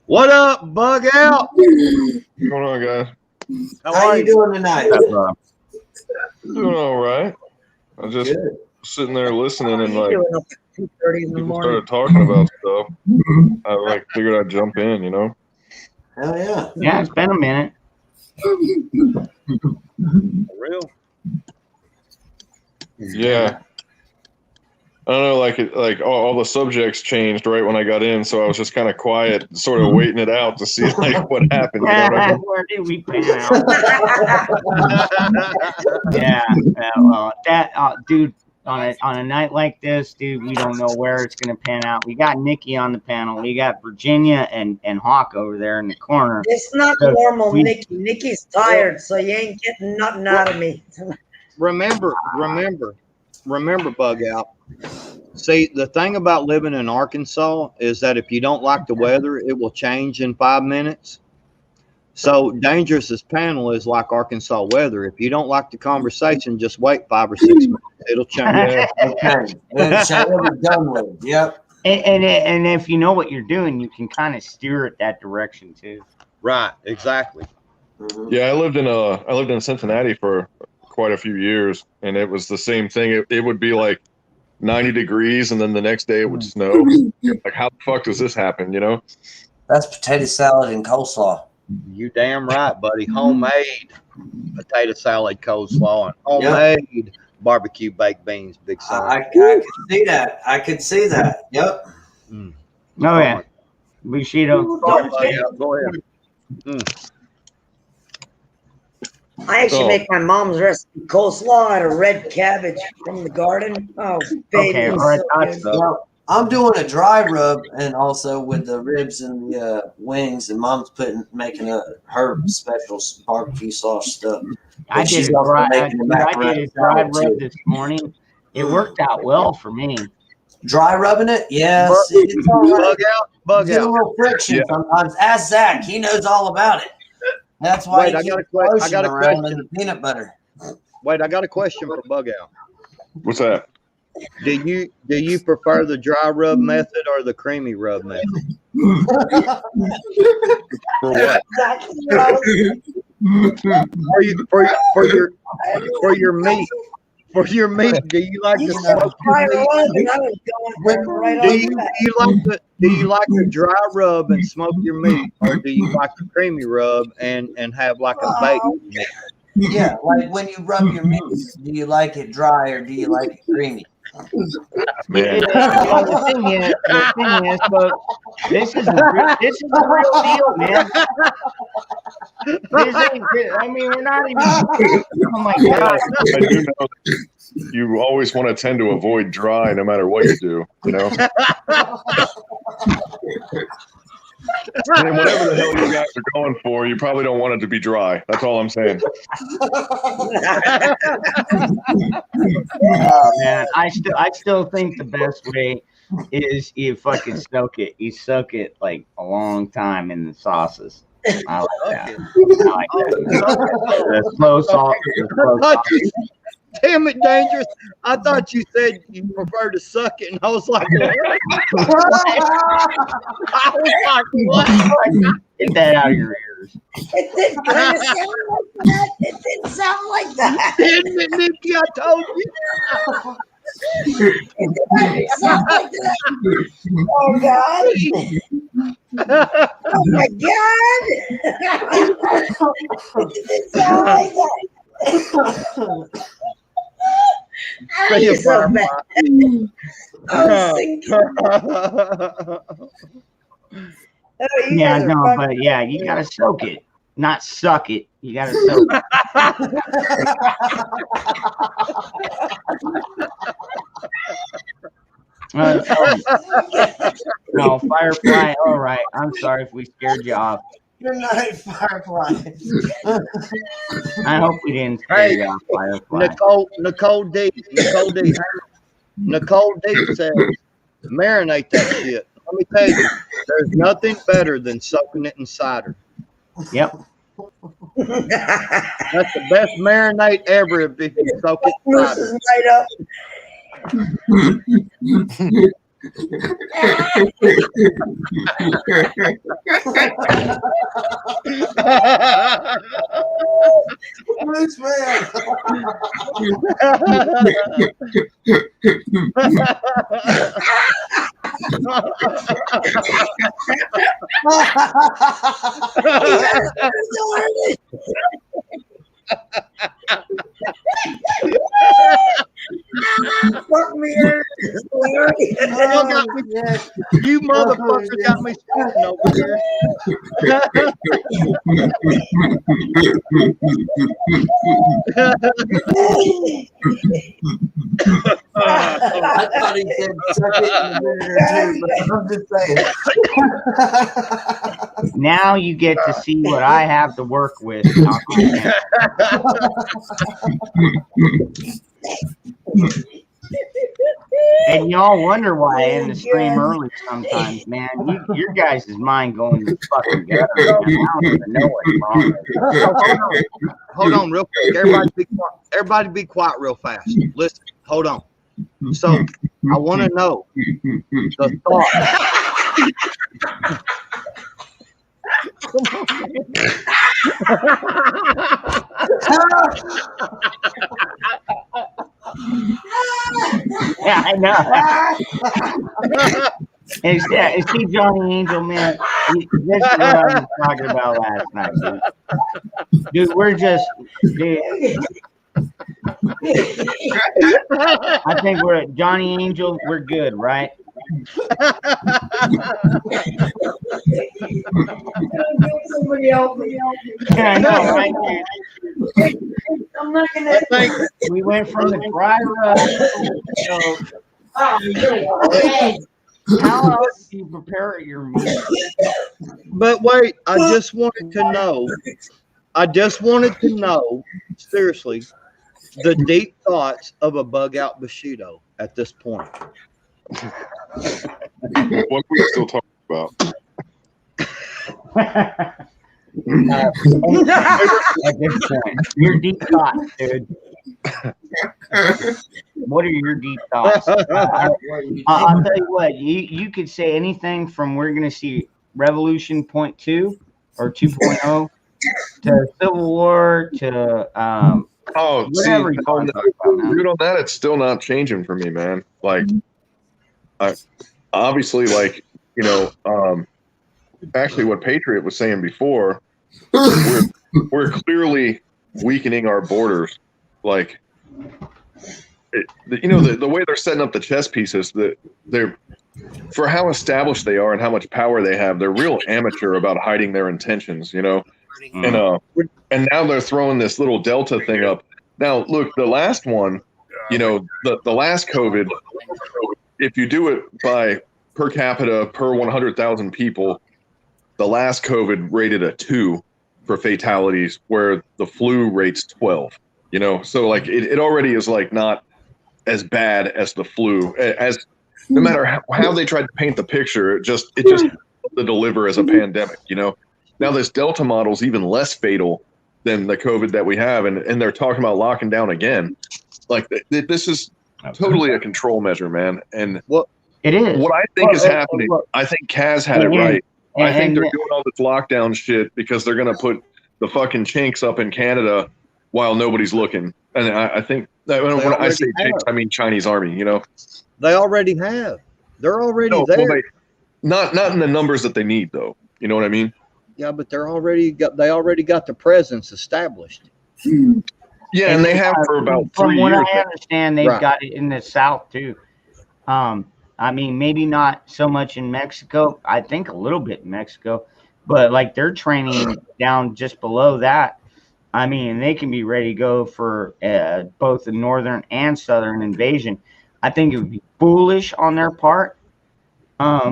Speaker 5: What up, Bug Out?
Speaker 12: What's going on, guys?
Speaker 2: How you doing tonight?
Speaker 12: Doing all right. I was just sitting there listening, and like
Speaker 10: Doing up at 2:30 in the
Speaker 12: people
Speaker 10: morning.
Speaker 12: started talking about stuff. I figured I'd jump in,
Speaker 2: Hell yeah.
Speaker 1: Yeah, it's been a minute.
Speaker 5: Real?
Speaker 12: Yeah. I don't know, all the subjects changed right when I got in, so I was just kind of quiet, sort of waiting it out to see like what happened. You know what I mean?
Speaker 1: Where did we pan out? Yeah, well, that dude, on a night like this, dude, we don't know where it's gonna pan out. We got Nikki on the panel. We got Virginia and Hawk over there in the corner.
Speaker 10: It's not
Speaker 1: So
Speaker 10: normal,
Speaker 1: we-
Speaker 10: Nikki. Nikki's tired, so you ain't getting nothing out of me.
Speaker 5: Remember, Bug Out. See, the thing about living in Arkansas is that if you don't like the weather, it will change in 5 minutes. So Dangerous's panel is like Arkansas weather. If you don't like the conversation, just wait 5 or 6 minutes. It'll change.
Speaker 2: Okay. It's done with. Yep.
Speaker 1: And if you know what you're doing, you can kind of steer it that direction too.
Speaker 5: Right, exactly.
Speaker 12: Yeah, I lived in Cincinnati for quite a few years, and it was the same thing. It would be like 90 degrees, and then the next day it would snow. Like, how the fuck does this happen? You know?
Speaker 2: That's potato salad and coleslaw.
Speaker 5: You damn right, buddy. Homemade potato salad, coleslaw, and homemade barbecue baked beans, big son.
Speaker 2: I could see that. I could see that. Yep.
Speaker 1: Oh yeah, Bushido.
Speaker 5: Go ahead.
Speaker 10: I actually
Speaker 12: Oh.
Speaker 10: make my mom's recipe coleslaw out of red cabbage from the garden. Oh, baby.
Speaker 1: Okay,
Speaker 10: it's
Speaker 1: all right,
Speaker 10: so
Speaker 1: that's
Speaker 10: good.
Speaker 1: the-
Speaker 2: Well, I'm doing a dry rub, and also with the ribs and the wings, and Mom's making her special barbecue sauce stuff.
Speaker 1: I
Speaker 2: But
Speaker 1: did
Speaker 2: she's
Speaker 1: a
Speaker 2: also
Speaker 1: dry,
Speaker 2: making the
Speaker 1: I
Speaker 2: macaroni
Speaker 1: did a dry
Speaker 2: salad,
Speaker 1: rub
Speaker 2: too.
Speaker 1: this morning. It worked out well for me.
Speaker 2: Dry rubbing it, yes,
Speaker 5: Bug-
Speaker 2: it's all right.
Speaker 5: Bug
Speaker 2: Get a
Speaker 5: out.
Speaker 2: little friction
Speaker 12: Yeah.
Speaker 2: sometimes. Ask Zach; he knows all about it. That's why
Speaker 5: Wait,
Speaker 2: he
Speaker 5: I got
Speaker 2: keeps
Speaker 5: a que- I
Speaker 2: lotion
Speaker 5: got a
Speaker 2: around
Speaker 5: question.
Speaker 2: in the peanut butter.
Speaker 5: Wait, I got a question for Bug Out.
Speaker 12: What's that?
Speaker 5: Do you prefer the dry rub method or the creamy rub method?
Speaker 12: For what?
Speaker 10: Exactly what I was-
Speaker 5: For your meat. For your meat, do you like
Speaker 10: You
Speaker 5: to
Speaker 10: said
Speaker 5: smoke
Speaker 10: dry
Speaker 5: your
Speaker 10: rub,
Speaker 5: meat?
Speaker 10: and I was going right
Speaker 5: Do
Speaker 10: on
Speaker 5: you,
Speaker 10: that.
Speaker 5: do you like the dry rub and smoke your meat, or do you like the creamy rub and have like a baked meat?
Speaker 2: Yeah, like when you rub your meat, do you like it dry or do you like it creamy?
Speaker 12: Man.
Speaker 1: The thing is, folks, this is the real deal, man. This ain't. I mean, we're not even. Oh my god.
Speaker 12: I do know that you always want to tend to avoid dry no matter what you do, you know? And whatever the hell you guys are going for, you probably don't want it to be dry. That's all I'm saying.
Speaker 1: Oh man, I still think the best way is you fucking soak it. You soak it like a long time in the sauces. I like that. I like that. The slow salt. The slow salt.
Speaker 5: Damn it, Dangerous. I thought you said you prefer to suck it, and I was like, what? I was like, what?
Speaker 1: Get that out of your ears.
Speaker 10: It didn't kind of sound like that. It didn't sound like that.
Speaker 5: Didn't it, Nikki? I told you.
Speaker 10: It didn't sound like that. Oh, God. Oh, my God. It didn't sound like that. Oh, you're so bad. I was thinking. Oh, you
Speaker 1: Yeah,
Speaker 10: guys are
Speaker 1: no,
Speaker 10: funny.
Speaker 1: but yeah, you gotta soak it, not suck it. You gotta soak it. No, Firefly. All right, I'm sorry if we scared you off.
Speaker 2: Good night, Firefly.
Speaker 1: I hope we didn't scare you off, Firefly.
Speaker 5: Nicole D says, marinate that shit. Let me tell you, there's nothing better than soaking it in cider.
Speaker 1: Yep.
Speaker 5: That's the best marinade ever if you soak it in
Speaker 10: This
Speaker 5: cider.
Speaker 10: is right up.
Speaker 2: Bruce, man.
Speaker 10: Fuck me.
Speaker 5: You motherfucker got me sweating over here.
Speaker 2: I thought he said suck it in a minute or two, but I'm just saying.
Speaker 1: Now you get to see what I have to work with. And y'all wonder why I end the stream early sometimes, man. Your guys' mind going to fucking gutter. Man. I don't even know what's wrong with it.
Speaker 5: Hold on real quick. Everybody be quiet real fast. Listen, hold on. So I want to know the thought. Come on, man.
Speaker 1: Yeah, I know. And see, Johnny Angel, man, this is what I was talking about last night, dude. Dude, we're just, dude. I think we're Johnny Angel. We're good, right?
Speaker 10: Somebody else.
Speaker 1: I know, right?
Speaker 10: I'm not gonna.
Speaker 1: We went from the dry rub. How else do you prepare your meal?
Speaker 5: But wait, I just wanted to know, seriously, the deep thoughts of a bug out Bushido at this point.
Speaker 12: What we still talking about?
Speaker 1: At this point, your deep thoughts, dude. What are your deep thoughts? I'll tell you what. You could say anything from we're going to see Revolution Point 2 or 2.0 to Civil War to whatever.
Speaker 12: Dude, on that, it's still not changing for me, man. Like, I obviously, like, you know, actually, what Patriot was saying before, we're clearly weakening our borders. Like, you know, the way they're setting up the chess pieces, they're for how established they are and how much power they have, they're real amateur about hiding their intentions, you know. And now they're throwing this little Delta thing up. Now, look, the last one, you know, the last COVID, if you do it by per capita per 100,000 people, the last COVID rated a 2 for fatalities, where the flu rates 12. You know, so like it already is like not as bad as the flu. As no matter how they tried to paint the picture, it just to deliver as a pandemic. You know, now this Delta model is even less fatal than the COVID that we have, and they're talking about locking down again. Like this is totally a control measure, man. And
Speaker 1: it is.
Speaker 12: What I think is happening. I think Kaz had it right. I think they're doing all this lockdown shit because they're going to put the fucking chinks up in Canada while nobody's looking. And I think that when I say chinks, I mean Chinese army, you know?
Speaker 5: They already have. They're already there.
Speaker 12: Well, not in the numbers that they need, though. You know what I mean?
Speaker 5: Yeah, but they already got the presence established.
Speaker 12: Yeah, and they have for about 3 years.
Speaker 1: From what I understand, they've got it in the South, too. I mean, maybe not so much in Mexico. I think a little bit in Mexico. But, like, they're training down just below that. I mean, they can be ready to go for both the northern and southern invasion. I think it would be foolish on their part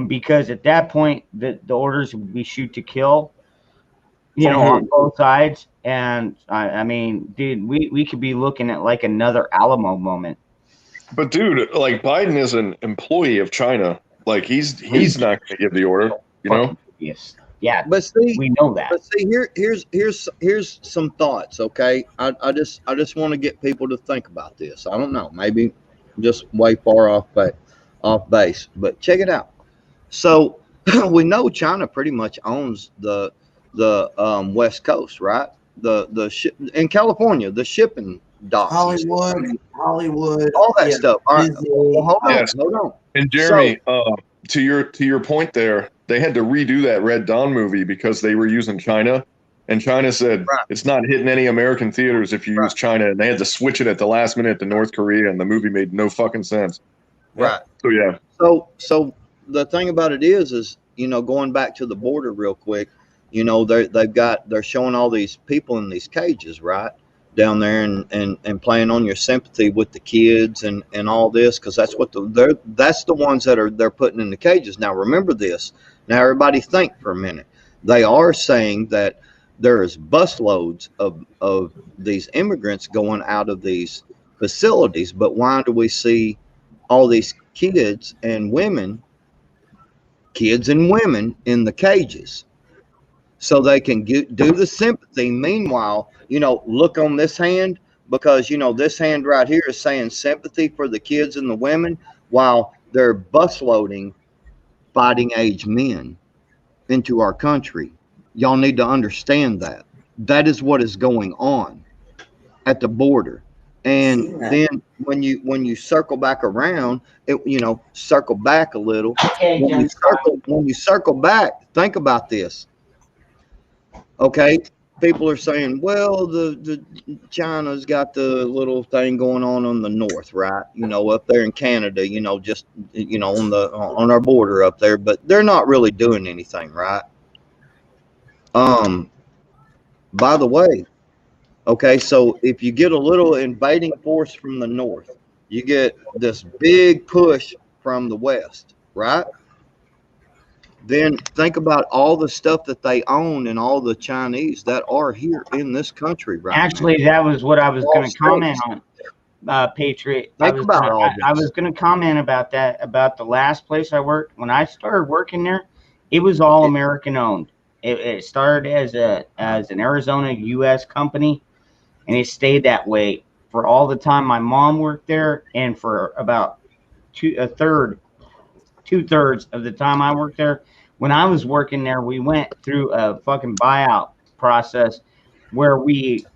Speaker 1: because at that point, the orders would be shoot to kill, you know, on both sides. And, I mean, dude, we could be looking at, like, another Alamo moment.
Speaker 12: But, dude, like, Biden is an employee of China. Like, he's not going to give the order, you know?
Speaker 1: Yes. Yeah,
Speaker 5: but see,
Speaker 1: we know that.
Speaker 5: But see, here's some thoughts. Okay, I just want to get people to think about this. I don't know, maybe just way far off base, but check it out. So we know China pretty much owns the West Coast, right? The ship in California, the shipping docks,
Speaker 2: Hollywood,
Speaker 5: all that stuff. All right, hold on.
Speaker 12: And Jeremy, to your point there, they had to redo that Red Dawn movie because they were using China, and China said it's not hitting any American theaters if you use China, and they had to switch it at the last minute to North Korea, and the movie made no fucking sense.
Speaker 5: Right.
Speaker 12: So yeah.
Speaker 5: So the thing about it is you know, going back to the border real quick, you know, they're showing all these people in these cages, right, down there, and playing on your sympathy with the kids and all this, because that's what that's the ones that they're putting in the cages. Now remember this. Now everybody think for a minute. They are saying that there is busloads of these immigrants going out of these facilities, but why do we see all these kids and women in the cages? So they can do the sympathy. Meanwhile, you know, look on this hand, because, you know, this hand right here is saying sympathy for the kids and the women, while they're busloading fighting age men into our country. Y'all need to understand that. That is what is going on at the border. And when you circle back around, circle back a little.
Speaker 1: Okay,
Speaker 5: When you circle back, think about this. Okay, people are saying, well, the China's got the little thing going on the north, right? Up there in Canada, just on our border up there, but they're not really doing anything, right? By the way, okay, so if you get a little invading force from the north, you get this big push from the west, right? Then think about all the stuff that they own and all the Chinese that are here in this country right
Speaker 1: Actually,
Speaker 5: now.
Speaker 1: that was what I was going to comment on, Patriot. I was going to comment about that, about the last place I worked. When I started working there, it was all American owned. It started as an Arizona U.S. company, and it stayed that way for all the time my mom worked there, and for about two-thirds of the time I worked there. When I was working there, we went through a fucking buyout process where we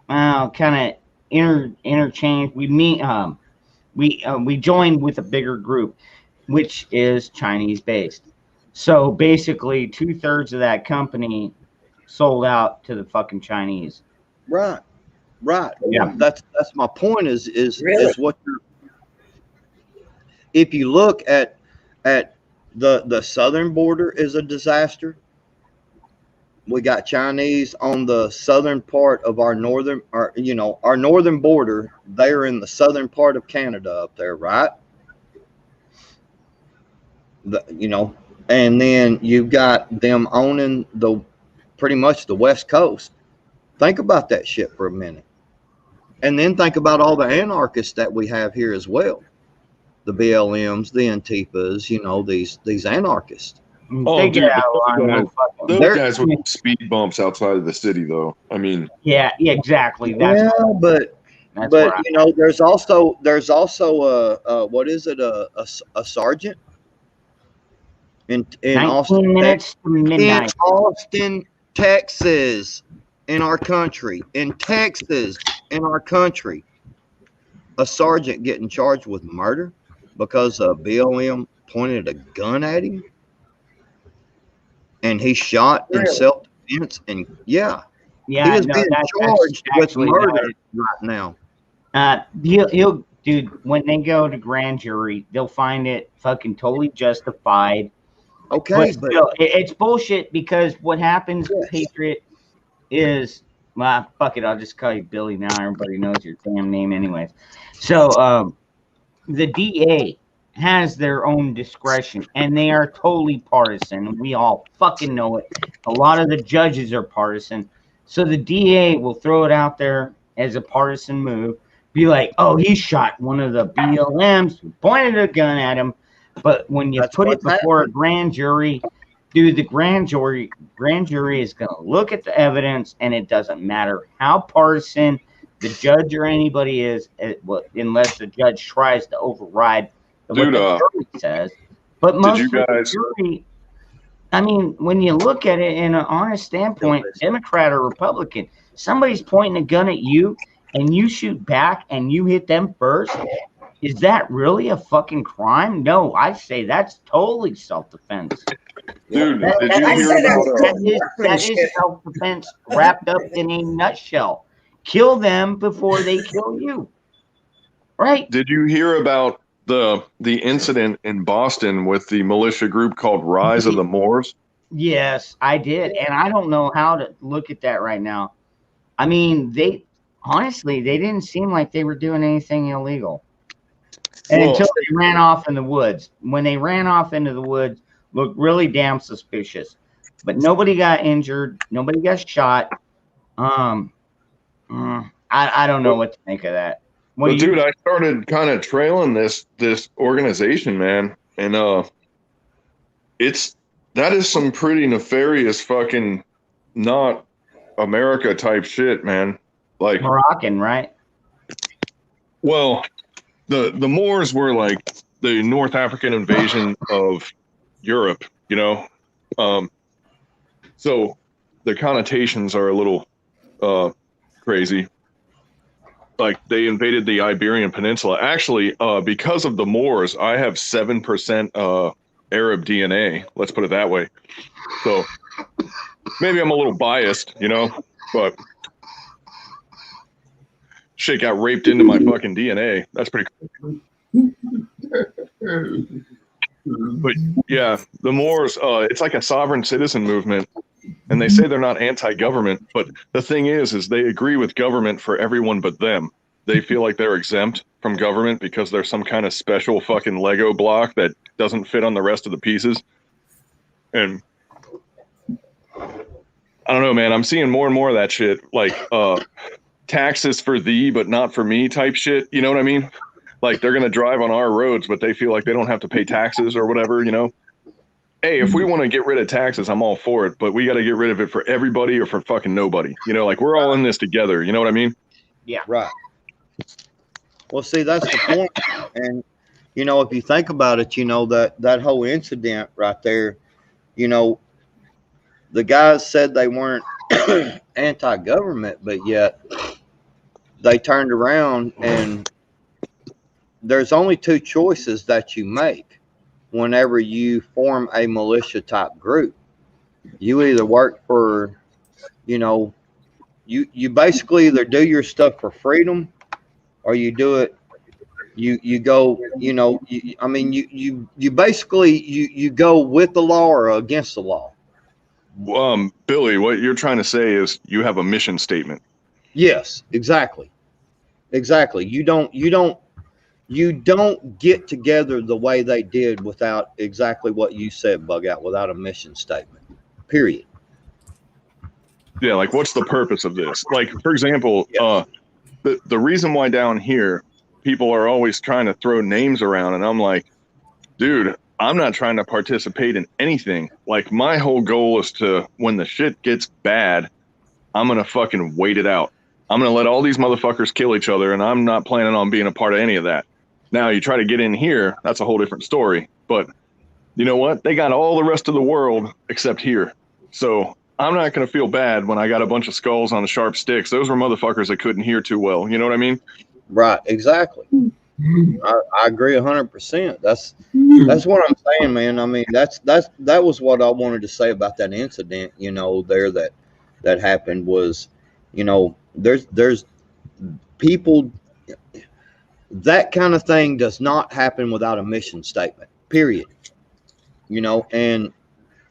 Speaker 1: kind of interchanged. We joined with a bigger group, which is Chinese based. So basically, 2/3 of that company sold out to the fucking Chinese.
Speaker 5: Right.
Speaker 1: Yeah.
Speaker 5: That's my point. Is
Speaker 10: Really?
Speaker 5: what you're. If you look at the southern border is a disaster. We got Chinese on the southern part of our northern border. They're in the southern part of Canada up there, right? And then you've got them owning pretty much the West Coast. Think about that shit for a minute. And then think about all the anarchists that we have here as well. The BLMs, the Antifas, these anarchists.
Speaker 12: Oh, dude, those guys with speed bumps outside of the city, though. I mean,
Speaker 1: yeah, exactly.
Speaker 5: But there's also what is it? A sergeant in Austin,
Speaker 1: minutes to midnight.
Speaker 5: in Austin, Texas, in our country, in Texas, in our country, a sergeant getting charged with murder because a BLM pointed a gun at him. And he shot in self-defense, and he is being charged with murder right now.
Speaker 1: Dude, when they go to grand jury, they'll find it fucking totally justified.
Speaker 5: Okay,
Speaker 1: but still, it's bullshit, because what happens, Patriot, is, well, fuck it, I'll just call you Billy now. Everybody knows your damn name anyways. So the DA has their own discretion, and they are totally partisan. We all fucking know it. A lot of the judges are partisan. So the DA will throw it out there as a partisan move, be like, oh, he shot one of the BLMs who pointed a gun at him. But when you put it before a grand jury, dude, the grand jury is going to look at the evidence, and it doesn't matter how partisan the judge or anybody is, unless the judge tries to override what the jury says. But most of the jury, I mean, when you look at it in an honest standpoint, Democrat or Republican, somebody's pointing a gun at you and you shoot back and you hit them first. Is that really a fucking crime? No, I say that's totally self-defense.
Speaker 12: Dude, did you hear about
Speaker 1: that is self-defense wrapped up in a nutshell. Kill them before they kill you. Right?
Speaker 12: Did you hear about the incident in Boston with the militia group called Rise of the Moors?
Speaker 1: Yes, I did. And I don't know how to look at that right now. I mean, they didn't seem like they were doing anything illegal. And until they ran off in the woods. When they ran off into the woods, looked really damn suspicious. But nobody got injured. Nobody got shot. I don't know what to think of that.
Speaker 12: But dude, I started kind of trailing this organization, man, and that is some pretty nefarious fucking not America type shit, man. Like
Speaker 1: Moroccan, right?
Speaker 12: Well, the Moors were like the North African invasion of Europe, so the connotations are a little crazy. like they invaded the Iberian Peninsula. Actually, because of the Moors, I have 7% Arab DNA. Let's put it that way. So maybe I'm a little biased, you know, but shit got raped into my fucking DNA. That's pretty cool. But yeah, the Moors, it's like a sovereign citizen movement, and they say they're not anti-government, but the thing is they agree with government for everyone but them. They feel like they're exempt from government because they're some kind of special fucking Lego block that doesn't fit on the rest of the pieces. And I don't know, man, I'm seeing more and more of that shit, like taxes for thee but not for me type shit, you know what I mean? Like they're going to drive on our roads, but they feel like they don't have to pay taxes or whatever, you know? Hey, if we want to get rid of taxes, I'm all for it, but we got to get rid of it for everybody or for fucking nobody. You know, like we're all in this together. You know what I mean?
Speaker 1: Yeah.
Speaker 5: Right. Well, see, that's the point. And, you know, if you think about it, you know, that whole incident right there, you know, the guys said they weren't anti-government, but yet they turned around, and there's only two choices that you make whenever you form a militia type group. You either work for, you know, you basically either do your stuff for freedom, or you do it, you go, you know, you basically you go with the law or against the law.
Speaker 12: Billy, what you're trying to say is you have a mission statement.
Speaker 5: Yes, exactly. You don't get together the way they did without exactly what you said, Bug Out, without a mission statement, period.
Speaker 12: Yeah, like what's the purpose of this? Like, for example, the reason why down here people are always trying to throw names around, and I'm like, dude, I'm not trying to participate in anything. Like, my whole goal is to, when the shit gets bad, I'm going to fucking wait it out. I'm going to let all these motherfuckers kill each other, and I'm not planning on being a part of any of that. Now, you try to get in here, that's a whole different story. But you know what? They got all the rest of the world except here. So I'm not going to feel bad when I got a bunch of skulls on the sharp sticks. Those were motherfuckers that couldn't hear too well. You know what I mean?
Speaker 5: Right, exactly. I agree 100%. That's what I'm saying, man. I mean, that was what I wanted to say about that incident, you know, there that happened was, you know, there's people, that kind of thing does not happen without a mission statement, period. You know, and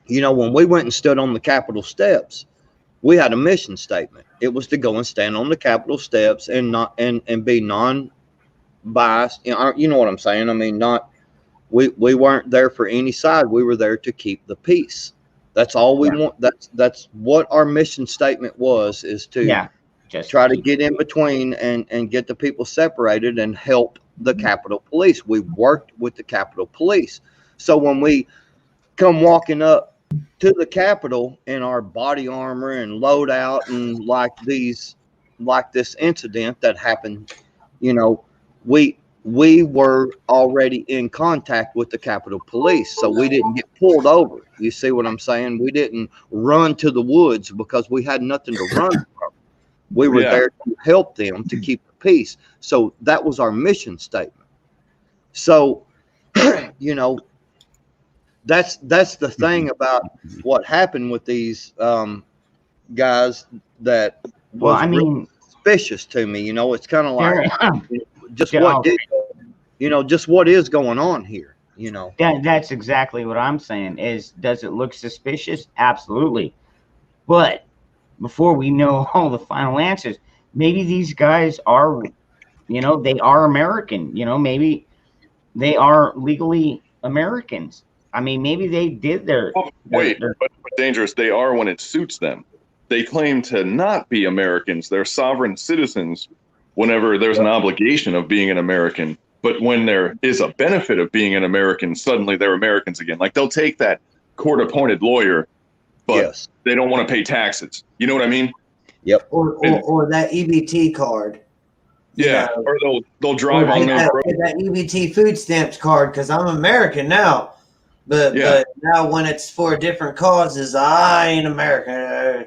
Speaker 5: you know, when we went and stood on the Capitol steps, we had a mission statement. It was to go and stand on the Capitol steps and not and be non-biased. You know what I'm saying? I mean, we weren't there for any side. We were there to keep the peace. That's all we want. That's what our mission statement was, is to just try to get in between and get the people separated and help the Capitol Police. We worked with the Capitol Police. So when we come walking up to the Capitol in our body armor and load out and like this incident that happened, you know, we were already in contact with the Capitol Police, so we didn't get pulled over. You see what I'm saying? We didn't run to the woods because we had nothing to run from. We were there to help them to keep the peace. So that was our mission statement. So, you know, that's the thing about what happened with these guys that was really suspicious to me. You know, it's kind of like just what is going on here. You know,
Speaker 1: that's exactly what I'm saying. Does it look suspicious? Absolutely. But before we know all the final answers, maybe these guys are, you know, they are American. You know, maybe they are legally Americans. I mean, maybe they did their.
Speaker 12: But dangerous. They are when it suits them. They claim to not be Americans. They're sovereign citizens whenever there's an obligation of being an American. But when there is a benefit of being an American, suddenly they're Americans again. Like, they'll take that court-appointed lawyer, but they don't want to pay taxes. You know what I mean?
Speaker 5: Yep.
Speaker 2: Or that EBT card.
Speaker 12: Yeah.
Speaker 2: You know,
Speaker 12: or they'll drive on those roads.
Speaker 2: that EBT food stamps card because I'm American now. But now when it's for different causes, I ain't American.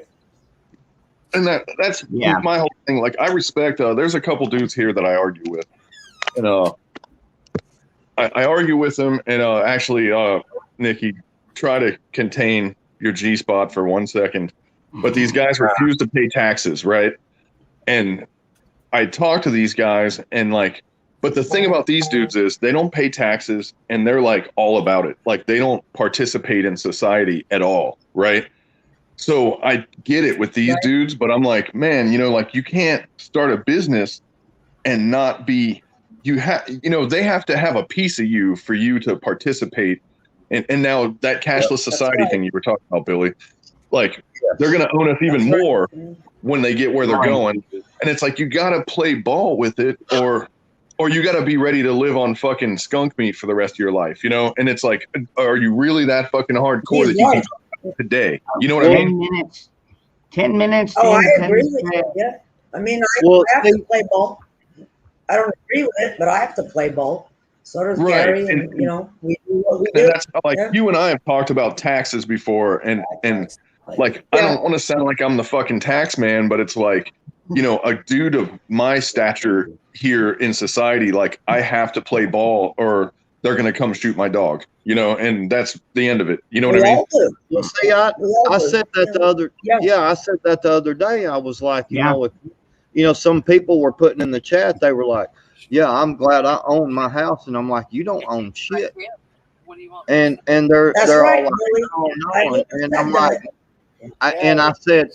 Speaker 12: and that's
Speaker 1: Yeah.
Speaker 12: my whole thing. Like, I respect. There's a couple dudes here that I argue with, and I argue with them. And actually, Nikki, try to contain your G spot for 1 second. But these guys refuse to pay taxes, right? And I talk to these guys, and like, but the thing about these dudes is they don't pay taxes, and they're like all about it. Like, they don't participate in society at all, right? So I get it with these dudes, but I'm like, man, you know, like, you can't start a business and not be. You have, you know, they have to have a piece of you for you to participate. And now that cashless society thing you were talking about, Billy, like, they're going to own us even more when they get where they're going. And it's like, you got to play ball with it, or you got to be ready to live on fucking skunk meat for the rest of your life, you know? And it's like, are you really that fucking hardcore that you can today? You know what I mean?
Speaker 1: 10 minutes.
Speaker 10: Oh, I
Speaker 1: 10
Speaker 10: agree
Speaker 1: minutes.
Speaker 10: with you. Yeah. I mean, I have to play ball. I don't agree with it, but I have to play ball. So does Gary, and you know, we do what we do.
Speaker 12: And that's like, you and I have talked about taxes before, and like, I don't want to sound like I'm the fucking tax man, but it's like, you know, a dude of my stature here in society, like, I have to play ball or they're gonna come shoot my dog, you know, and that's the end of it. You know what I mean?
Speaker 5: Well, see, I said that the other I said that the other day. I was like, you know, if, you know, some people were putting in the chat, they were like, yeah, I'm glad I own my house, and I'm like, you don't own shit. And they're
Speaker 10: right,
Speaker 5: all like, no, and I'm like, I said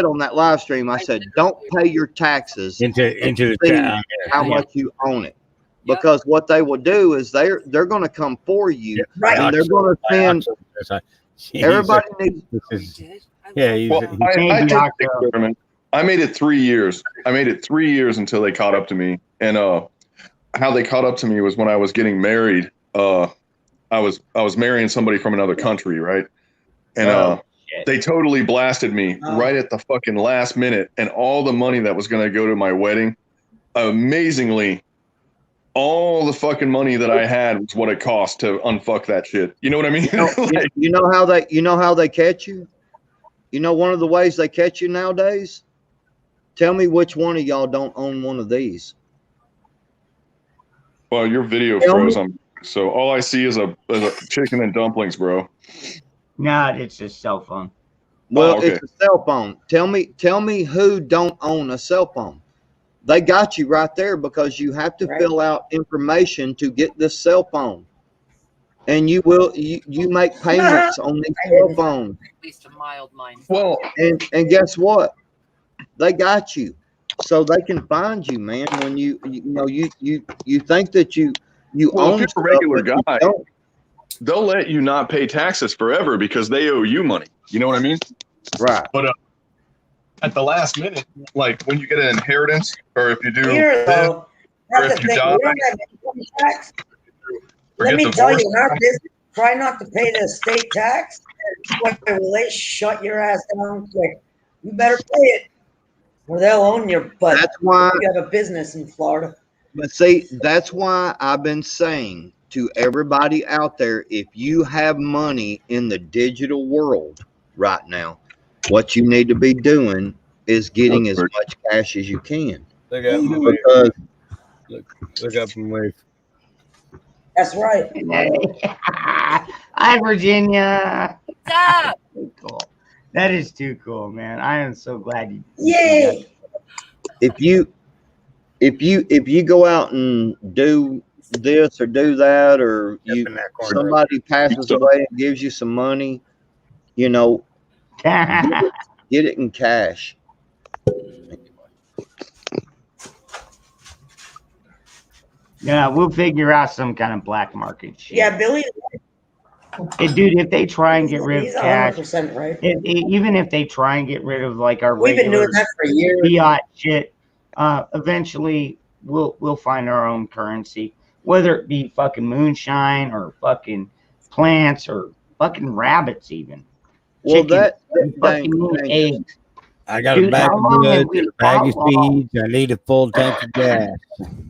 Speaker 5: on that live stream, I said, don't pay your taxes
Speaker 7: into the
Speaker 5: see
Speaker 7: chat.
Speaker 5: how much you own it, because what they will do is they're going to come for you, and they're going to send everybody needs.
Speaker 12: Well, I took the experiment. I made it 3 years. I made it 3 years until they caught up to me. And how they caught up to me was when I was getting married. I was marrying somebody from another country, right? And they totally blasted me right at the fucking last minute. And all the money that was going to go to my wedding, amazingly, all the fucking money that I had was what it cost to unfuck that shit. You know what I mean?
Speaker 5: Like, you know how they catch you? You know, one of the ways they catch you nowadays? Tell me which one of y'all don't own one of these.
Speaker 12: Well, your video froze. So all I see is a chicken and dumplings, bro.
Speaker 1: No, it's a cell phone.
Speaker 5: Well, it's a cell phone. Tell me who don't own a cell phone. They got you right there because you have to fill out information to get this cell phone. And you make payments on these cell phones.
Speaker 8: At least a mild mind.
Speaker 12: Well,
Speaker 5: and guess what? They got you, so they can find you, man. When you think that you
Speaker 12: well,
Speaker 5: own
Speaker 12: if you're a regular guy, they'll let you not pay taxes forever because they owe you money. You know what I mean?
Speaker 5: Right.
Speaker 12: But at the last minute, like when you get an inheritance, or if you do,
Speaker 10: Though,
Speaker 12: or if you die,
Speaker 10: let me tell you, in our business, try not to pay the state tax. When they shut your ass down quick, you better pay it, or they'll own your butt.
Speaker 5: That's why
Speaker 10: you have a business in Florida.
Speaker 5: But see, that's why I've been saying to everybody out there, if you have money in the digital world right now, what you need to be doing is getting as much cash as you can.
Speaker 7: Look up and
Speaker 5: Because
Speaker 7: look up and wave.
Speaker 10: That's right.
Speaker 1: Hi, Virginia. What's up? Cool. That is too cool, man. I am so glad you.
Speaker 10: Yay!
Speaker 5: If you go out and do this or do that, or somebody passes away and gives you some money, you know, get it in cash.
Speaker 1: Yeah, we'll figure out some kind of black market shit.
Speaker 10: Yeah, Billy.
Speaker 1: Hey, dude, if they try and get rid
Speaker 10: He's
Speaker 1: of cash,
Speaker 10: 100% right.
Speaker 1: even if they try and get rid of like our
Speaker 10: We've been
Speaker 1: regular
Speaker 10: doing that for years.
Speaker 1: fiat shit, eventually we'll find our own currency, whether it be fucking moonshine or fucking plants or fucking rabbits, even.
Speaker 5: Well,
Speaker 1: Chicken, fucking eggs.
Speaker 7: I got
Speaker 1: Dude,
Speaker 7: a bag
Speaker 1: how
Speaker 7: of
Speaker 1: long
Speaker 7: nuts,
Speaker 1: have we
Speaker 7: a bag of
Speaker 1: outlawed-
Speaker 7: seeds. I need a full tank of gas.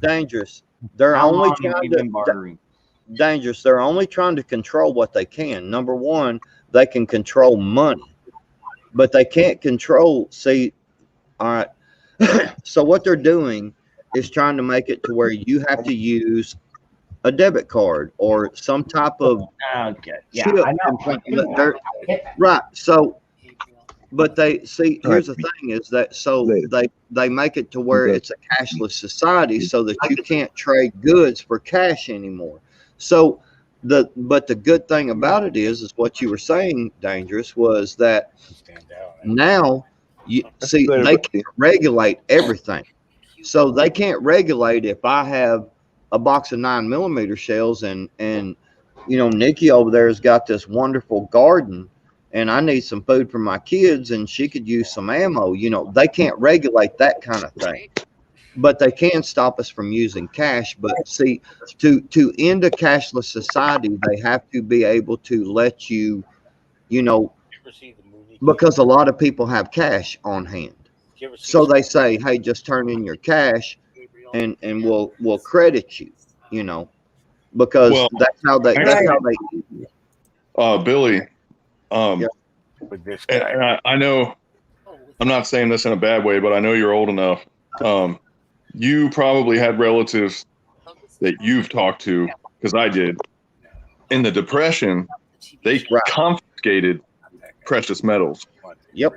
Speaker 5: Dangerous. They're
Speaker 1: How
Speaker 5: only
Speaker 1: long have
Speaker 5: trying
Speaker 1: we
Speaker 5: to
Speaker 1: been bartering?
Speaker 5: dangerous. They're only trying to control what they can. Number one, they can control money, but they can't control. See, All right. So what they're doing is trying to make it to where you have to use a debit card or some type of
Speaker 1: Okay. Yeah,
Speaker 5: chip
Speaker 1: I know.
Speaker 5: and right. So, but they see. Here's the thing: is that so they make it to where it's a cashless society, so that you can't trade goods for cash anymore. So but the good thing about it is what you were saying, Dangerous, was that now you see they can't regulate everything. So they can't regulate if I have a box of 9mm shells and you know, Nikki over there has got this wonderful garden and I need some food for my kids and she could use some ammo. You know, they can't regulate that kind of thing, but they can stop us from using cash. But see, to end a cashless society, they have to be able to let you, you know, because a lot of people have cash on hand. So they say, hey, just turn in your cash and we'll credit you, you know, because that's how they
Speaker 12: Billy, and I know I'm not saying this in a bad way, but I know you're old enough. You probably had relatives that you've talked to, because I did. In the Depression, they confiscated precious metals.
Speaker 5: Yep.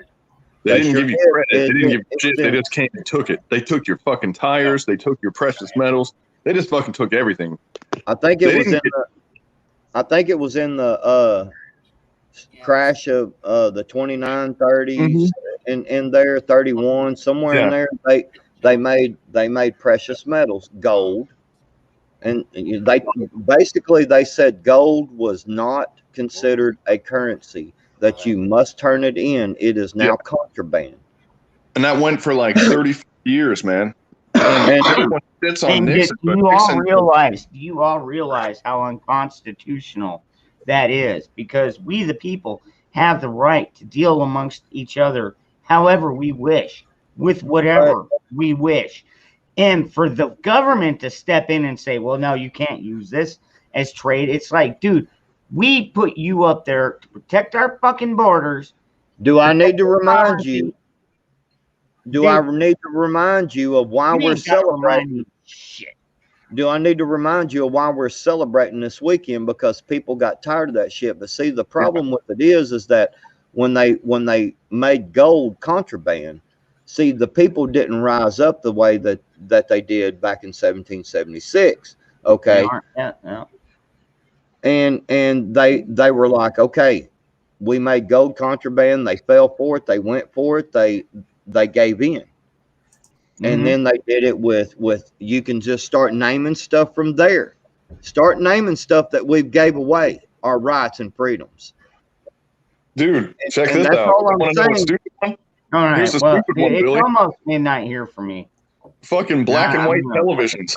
Speaker 12: They didn't give you credit. They didn't give you shit. They just came and took it. They took your fucking tires. They took your precious metals. They just fucking took everything.
Speaker 5: I think it was in the crash of the 2930s in there 31 somewhere in there. They made precious metals, gold, and they said gold was not considered a currency, that you must turn it in. It is now contraband.
Speaker 12: And that went for like 30 years, man. And
Speaker 1: do you all realize how unconstitutional that is? Because we, the people, have the right to deal amongst each other however we wish, with whatever we wish. And for the government to step in and say, well, no, you can't use this as trade. It's like, dude, we put you up there to protect our fucking borders.
Speaker 5: Do I need to remind you? I need to remind you of why we're celebrating?
Speaker 1: Shit.
Speaker 5: Do I need to remind you of why we're celebrating this weekend? Because people got tired of that shit. But see, the problem with it is that when they made gold contraband, see, the people didn't rise up the way that they did back in 1776. Okay. And they were like, okay, we made gold contraband. They fell for it. They went for it. They gave in. And then they did it with you can just start naming stuff from there. Start naming stuff that we've gave away, our rights and freedoms.
Speaker 12: Dude, check this
Speaker 5: that's
Speaker 12: out.
Speaker 5: all I'm saying.
Speaker 1: All right.
Speaker 12: Here's the
Speaker 1: Well,
Speaker 12: stupid one,
Speaker 1: it's
Speaker 12: Billy.
Speaker 1: almost midnight here for me.
Speaker 12: Fucking black and white televisions.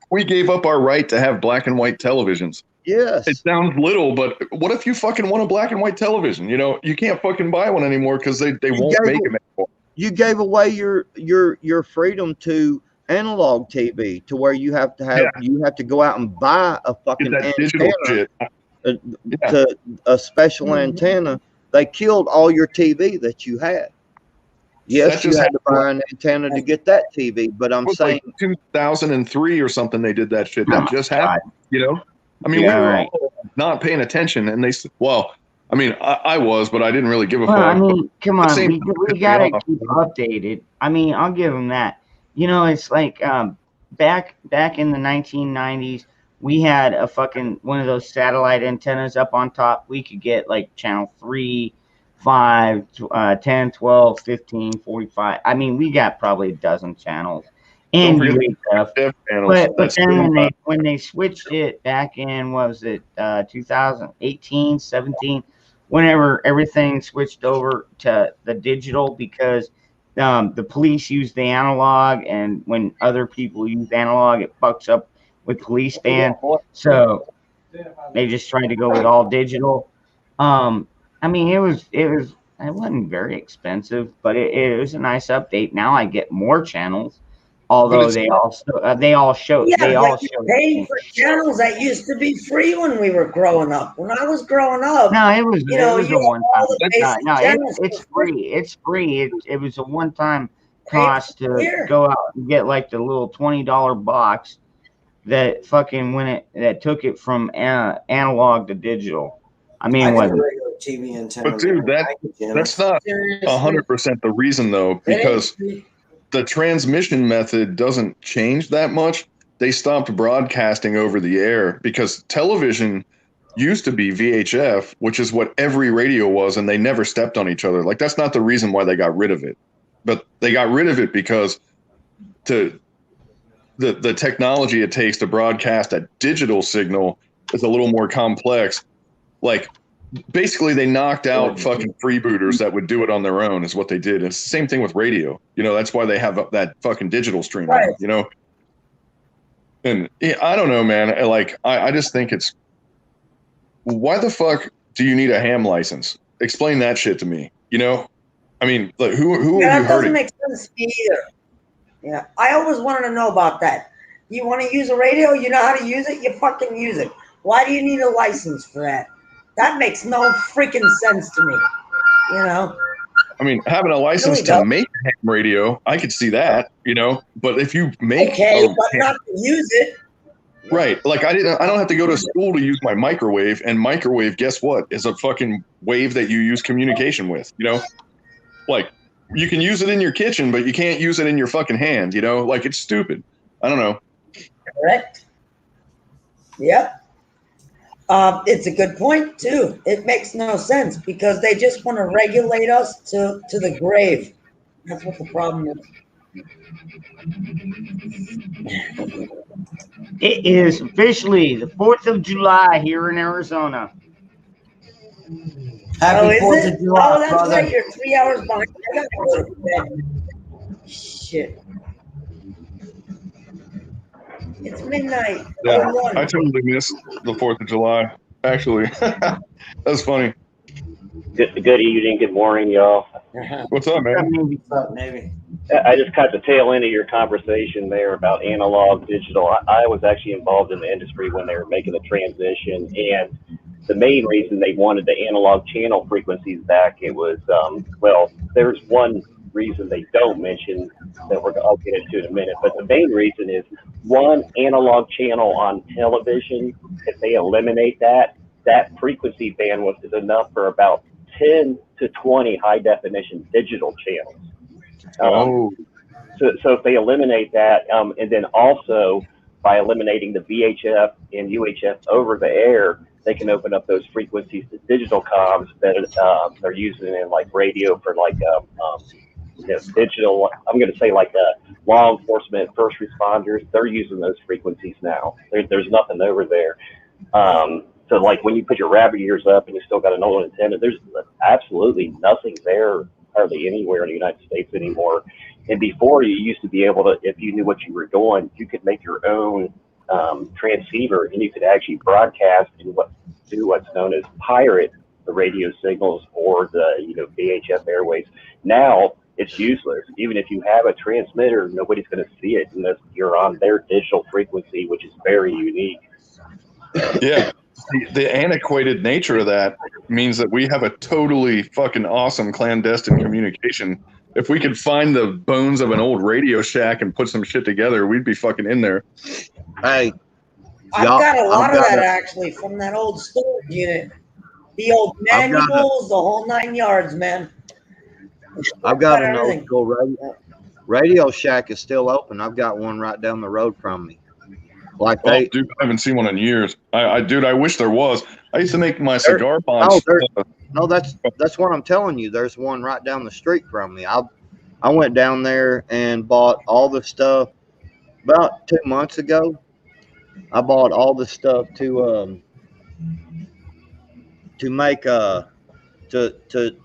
Speaker 12: We gave up our right to have black and white televisions.
Speaker 5: Yes.
Speaker 12: It sounds little, but what if you fucking want a black and white television? You know, you can't fucking buy one anymore because they won't make them anymore.
Speaker 5: You gave away your freedom to analog TV, to where you have to go out and buy a fucking
Speaker 12: digital shit.
Speaker 5: To a special antenna. They killed all your TV that you had. Yes, you had to buy an antenna to get that TV, but I'm saying
Speaker 12: like 2003 or something. They did that shit. That just happened. You know, I mean, we were all not paying attention, and they said, "Well, I mean, I was, but I didn't really give a fuck."
Speaker 1: I mean, come on, we gotta keep updated. I mean, I'll give them that. You know, it's like back in the 1990s, we had a fucking one of those satellite antennas up on top. We could get like channel 3, 5, 10, 12, 15, 45. I mean, we got probably a dozen channels and stuff. But then when they switched it back in, what was it, 2018, 17, whenever everything switched over to the digital, because the police use the analog, and when other people use analog, it fucks up with police band. So they just tried to go with all digital. I mean, it wasn't very expensive, but it was a nice update. Now I get more channels, although they all show.
Speaker 10: Yeah,
Speaker 1: they all
Speaker 10: you
Speaker 1: show.
Speaker 10: pay for channels that used to be free when we were growing up. When I was growing up,
Speaker 1: No, it was a one time.
Speaker 10: all the basic channels
Speaker 1: it's free. It's free. It was a one time cost to go out and get like the little $20 box that fucking that took it from analog to digital. I mean,
Speaker 2: I got
Speaker 1: what?
Speaker 2: a regular TV antenna.
Speaker 12: But dude, that's not 100% the reason though, because the transmission method doesn't change that much. They stopped broadcasting over the air because television used to be VHF, which is what every radio was, and they never stepped on each other. Like, that's not the reason why they got rid of it. But they got rid of it because the technology it takes to broadcast a digital signal is a little more complex. Like, basically, they knocked out fucking freebooters that would do it on their own is what they did. It's the same thing with radio. You know, that's why they have that fucking digital stream,
Speaker 10: Right.
Speaker 12: you know? And yeah, I don't know, man. Like, I just think it's, why the fuck do you need a ham license? Explain that shit to me. You know, I mean, like, who are you
Speaker 10: that doesn't
Speaker 12: hurting?
Speaker 10: make sense to me either. Yeah, I always wanted to know about that. You want to use a radio? You know how to use it? You fucking use it. Why do you need a license for that? That makes no freaking sense to me. You know?
Speaker 12: I mean, having a license
Speaker 10: Really
Speaker 12: to
Speaker 10: don't.
Speaker 12: make a ham radio, I could see that, you know, but if you make
Speaker 10: Okay,
Speaker 12: a
Speaker 10: but not to use it.
Speaker 12: right, like I don't have to go to school to use my microwave, and microwave, guess what, is a fucking wave that you use communication with, you know? Like, you can use it in your kitchen, but you can't use it in your fucking hand, you know? Like, it's stupid. I don't know.
Speaker 10: Correct. Yep. It's a good point too. It makes no sense because they just want to regulate us to the grave. That's what the problem is.
Speaker 1: It is officially the 4th of July here in Arizona.
Speaker 2: Happy
Speaker 10: is
Speaker 2: 4th
Speaker 10: it?
Speaker 2: of July,
Speaker 10: Oh, that's
Speaker 2: brother.
Speaker 10: right. You're 3 hours behind. I gotta go to bed. Shit. It's midnight.
Speaker 12: Yeah,
Speaker 10: Oh, one.
Speaker 12: I totally missed the 4th of July, actually. That's funny.
Speaker 13: Good evening, good morning, y'all.
Speaker 12: What's up, man?
Speaker 2: What's up, Navy?
Speaker 13: I just caught the tail end of your conversation there about analog, digital. I was actually involved in the industry when they were making the transition, and the main reason they wanted the analog channel frequencies back, it was, well, there's one reason they don't mention that I'll get into in a minute, but the main reason is one analog channel on television, if they eliminate that frequency bandwidth is enough for about 10 to 20 high definition digital channels. So if they eliminate that, and then also by eliminating the VHF and UHF over the air, they can open up those frequencies to digital comms that they're using in like radio for like digital. I'm going to say like law enforcement, first responders. They're using those frequencies now. There's nothing over there. So like when you put your rabbit ears up and you still got an old antenna, there's absolutely nothing there hardly anywhere in the United States anymore. And before, you used to be able to, if you knew what you were doing, you could make your own transceiver, and you could actually broadcast and do what's known as pirate the radio signals or the VHF airwaves. Now it's useless. Even if you have a transmitter, nobody's going to see it unless you're on their digital frequency, which is very unique.
Speaker 12: Yeah. The antiquated nature of that means that we have a totally fucking awesome clandestine communication. If we could find the bones of an old Radio Shack and put some shit together, we'd be fucking in there.
Speaker 5: Hey,
Speaker 10: I've got a lot of that actually from that old storage unit. The old manuals, the whole 9 yards, man.
Speaker 5: I've got an old school Radio Shack is still open. I've got one right down the road from me. Like they,
Speaker 12: dude, I haven't seen one in years. Dude, I wish there was. I used to make my cigar ponds.
Speaker 5: No, that's what I'm telling you. There's one right down the street from me. I went down there and bought all the stuff about 2 months ago. I bought all the stuff to make to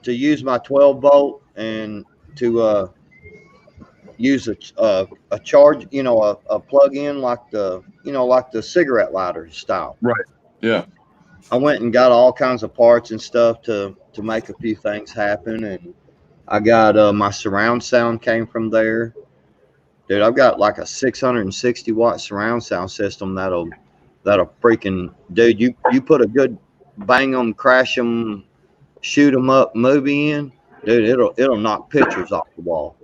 Speaker 5: use my 12 volt and to use a charge, a plug in like the cigarette lighter style.
Speaker 12: Right. Yeah.
Speaker 5: I went and got all kinds of parts and stuff to make a few things happen, and I got my surround sound came from there. Dude, I've got like a 660 watt surround sound system that'll freaking, dude, you put a good bang 'em, crash 'em, shoot 'em up movie in, dude, it'll knock pictures off the wall.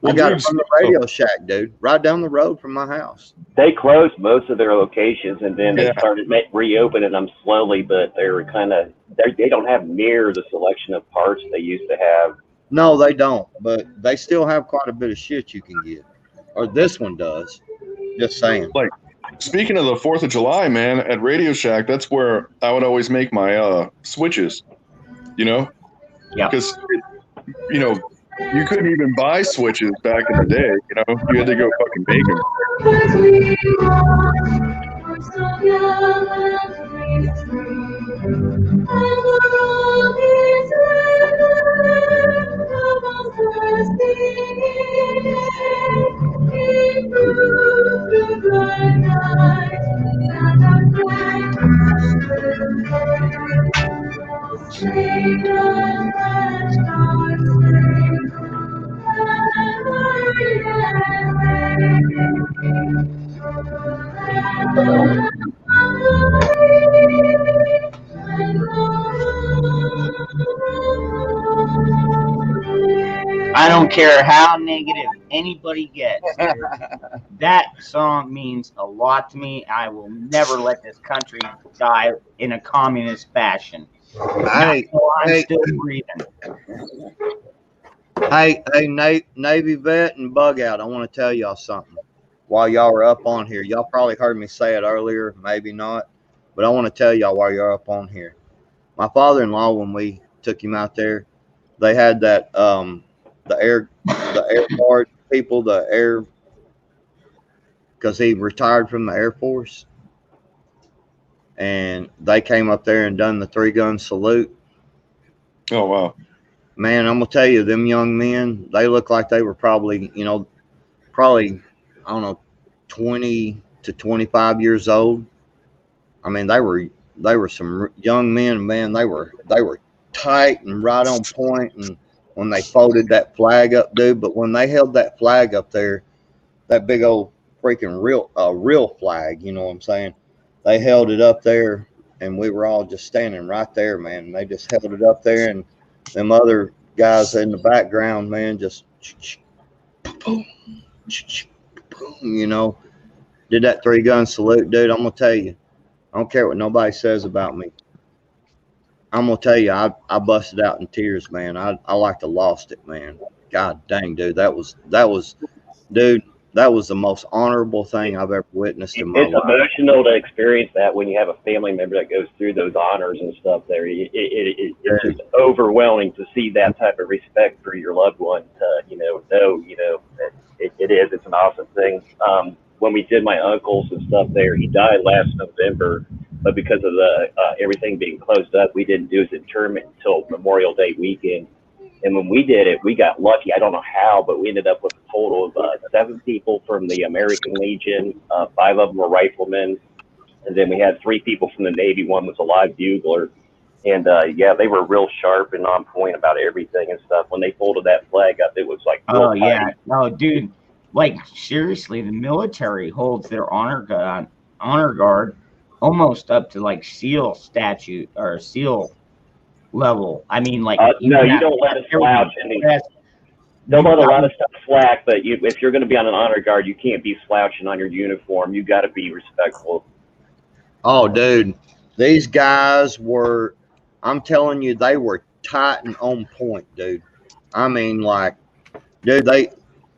Speaker 12: Well,
Speaker 5: I got
Speaker 12: dude,
Speaker 5: it from the Radio Shack, dude, right down the road from my house.
Speaker 13: They closed most of their locations, and then they
Speaker 12: Yeah.
Speaker 13: started reopening them slowly. But they were they don't have near the selection of parts they used to have.
Speaker 5: No, they don't, but they still have quite a bit of shit you can get, or this one does. Just saying.
Speaker 12: Like, speaking of the 4th of July, man, at Radio Shack, that's where I would always make my switches. You know,
Speaker 1: Yeah.
Speaker 12: because you know you couldn't even buy switches back in the day. You know, you had to go fucking make them.
Speaker 1: I don't care how negative anybody gets. That song means a lot to me. I will never let this country die in a communist fashion.
Speaker 5: Hey,
Speaker 1: I'm
Speaker 5: hey,
Speaker 1: still breathing.
Speaker 5: hey, Navy vet and bug out. I want to tell y'all something. While y'all are up on here, y'all probably heard me say it earlier, maybe not, but I want to tell y'all while you're up on here. My father-in-law, when we took him out there, they had that the air guard people, because he retired from the Air Force, and they came up there and done the 3-gun salute.
Speaker 12: Oh wow,
Speaker 5: man! I'm gonna tell you, them young men, they look like they were probably, I don't know, 20 to 25 years old. I mean, they were some young men, man. They were tight and right on point, and when they folded that flag up, dude. But when they held that flag up there, that big old freaking real flag, you know what I'm saying? They held it up there, and we were all just standing right there, man. And they just held it up there, and them other guys in the background, man, just boom, you know, did that 3-gun salute, dude. I'm gonna tell you, I don't care what nobody says about me. I'm gonna tell you, I busted out in tears, man. I like to lost it, man. God dang, dude, that was, dude, that was the most honorable thing I've ever witnessed in my
Speaker 13: It's
Speaker 5: life.
Speaker 13: emotional to experience that when you have a family member that goes through those honors and stuff. There, it's just overwhelming to see that type of respect for your loved one. It's an awesome thing. When we did my uncle's and stuff there, he died last November, but because of the everything being closed up, we didn't do his interment until Memorial Day weekend. And when we did it, we got lucky. I don't know how, but we ended up with a total of 7 people from the American Legion. 5 of them were riflemen. And then we had 3 people from the Navy. 1 was a live bugler. And they were real sharp and on point about everything and stuff. When they folded that flag up, it was like,
Speaker 1: oh yeah, no, dude, like seriously, the military holds their honor guard almost up to like SEAL statute or SEAL level. I mean, like
Speaker 13: no, you don't let it slouch. I mean, they'll let a lot of stuff slack, but if you're going to be on an honor guard, you can't be slouching on your uniform. You got to be respectful.
Speaker 5: Oh, dude, these guys were, I'm telling you, they were tight and on point, dude. I mean, like, dude, they,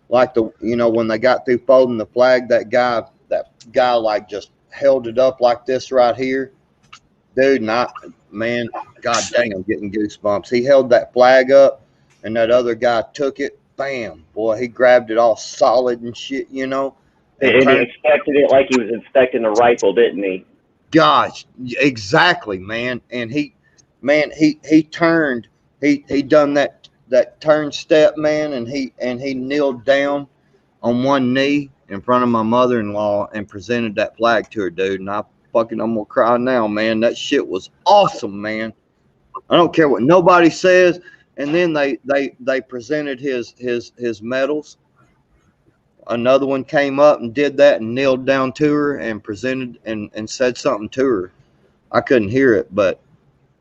Speaker 5: like when they got through folding the flag, that guy like just held it up like this right here, dude. Man, God dang, I'm getting goosebumps. He held that flag up, and that other guy took it. Bam, boy, he grabbed it all solid and shit, you know.
Speaker 13: And he inspected it like he was inspecting a rifle, didn't he?
Speaker 5: Gosh, exactly, man. And he turned, he done that turn step, man, and he kneeled down on one knee in front of my mother-in-law and presented that flag to her, dude. And I'm gonna cry now, man. That shit was awesome, man. I don't care what nobody says. And then they presented his medals. Another one came up and did that and kneeled down to her and presented and said something to her. I couldn't hear it, but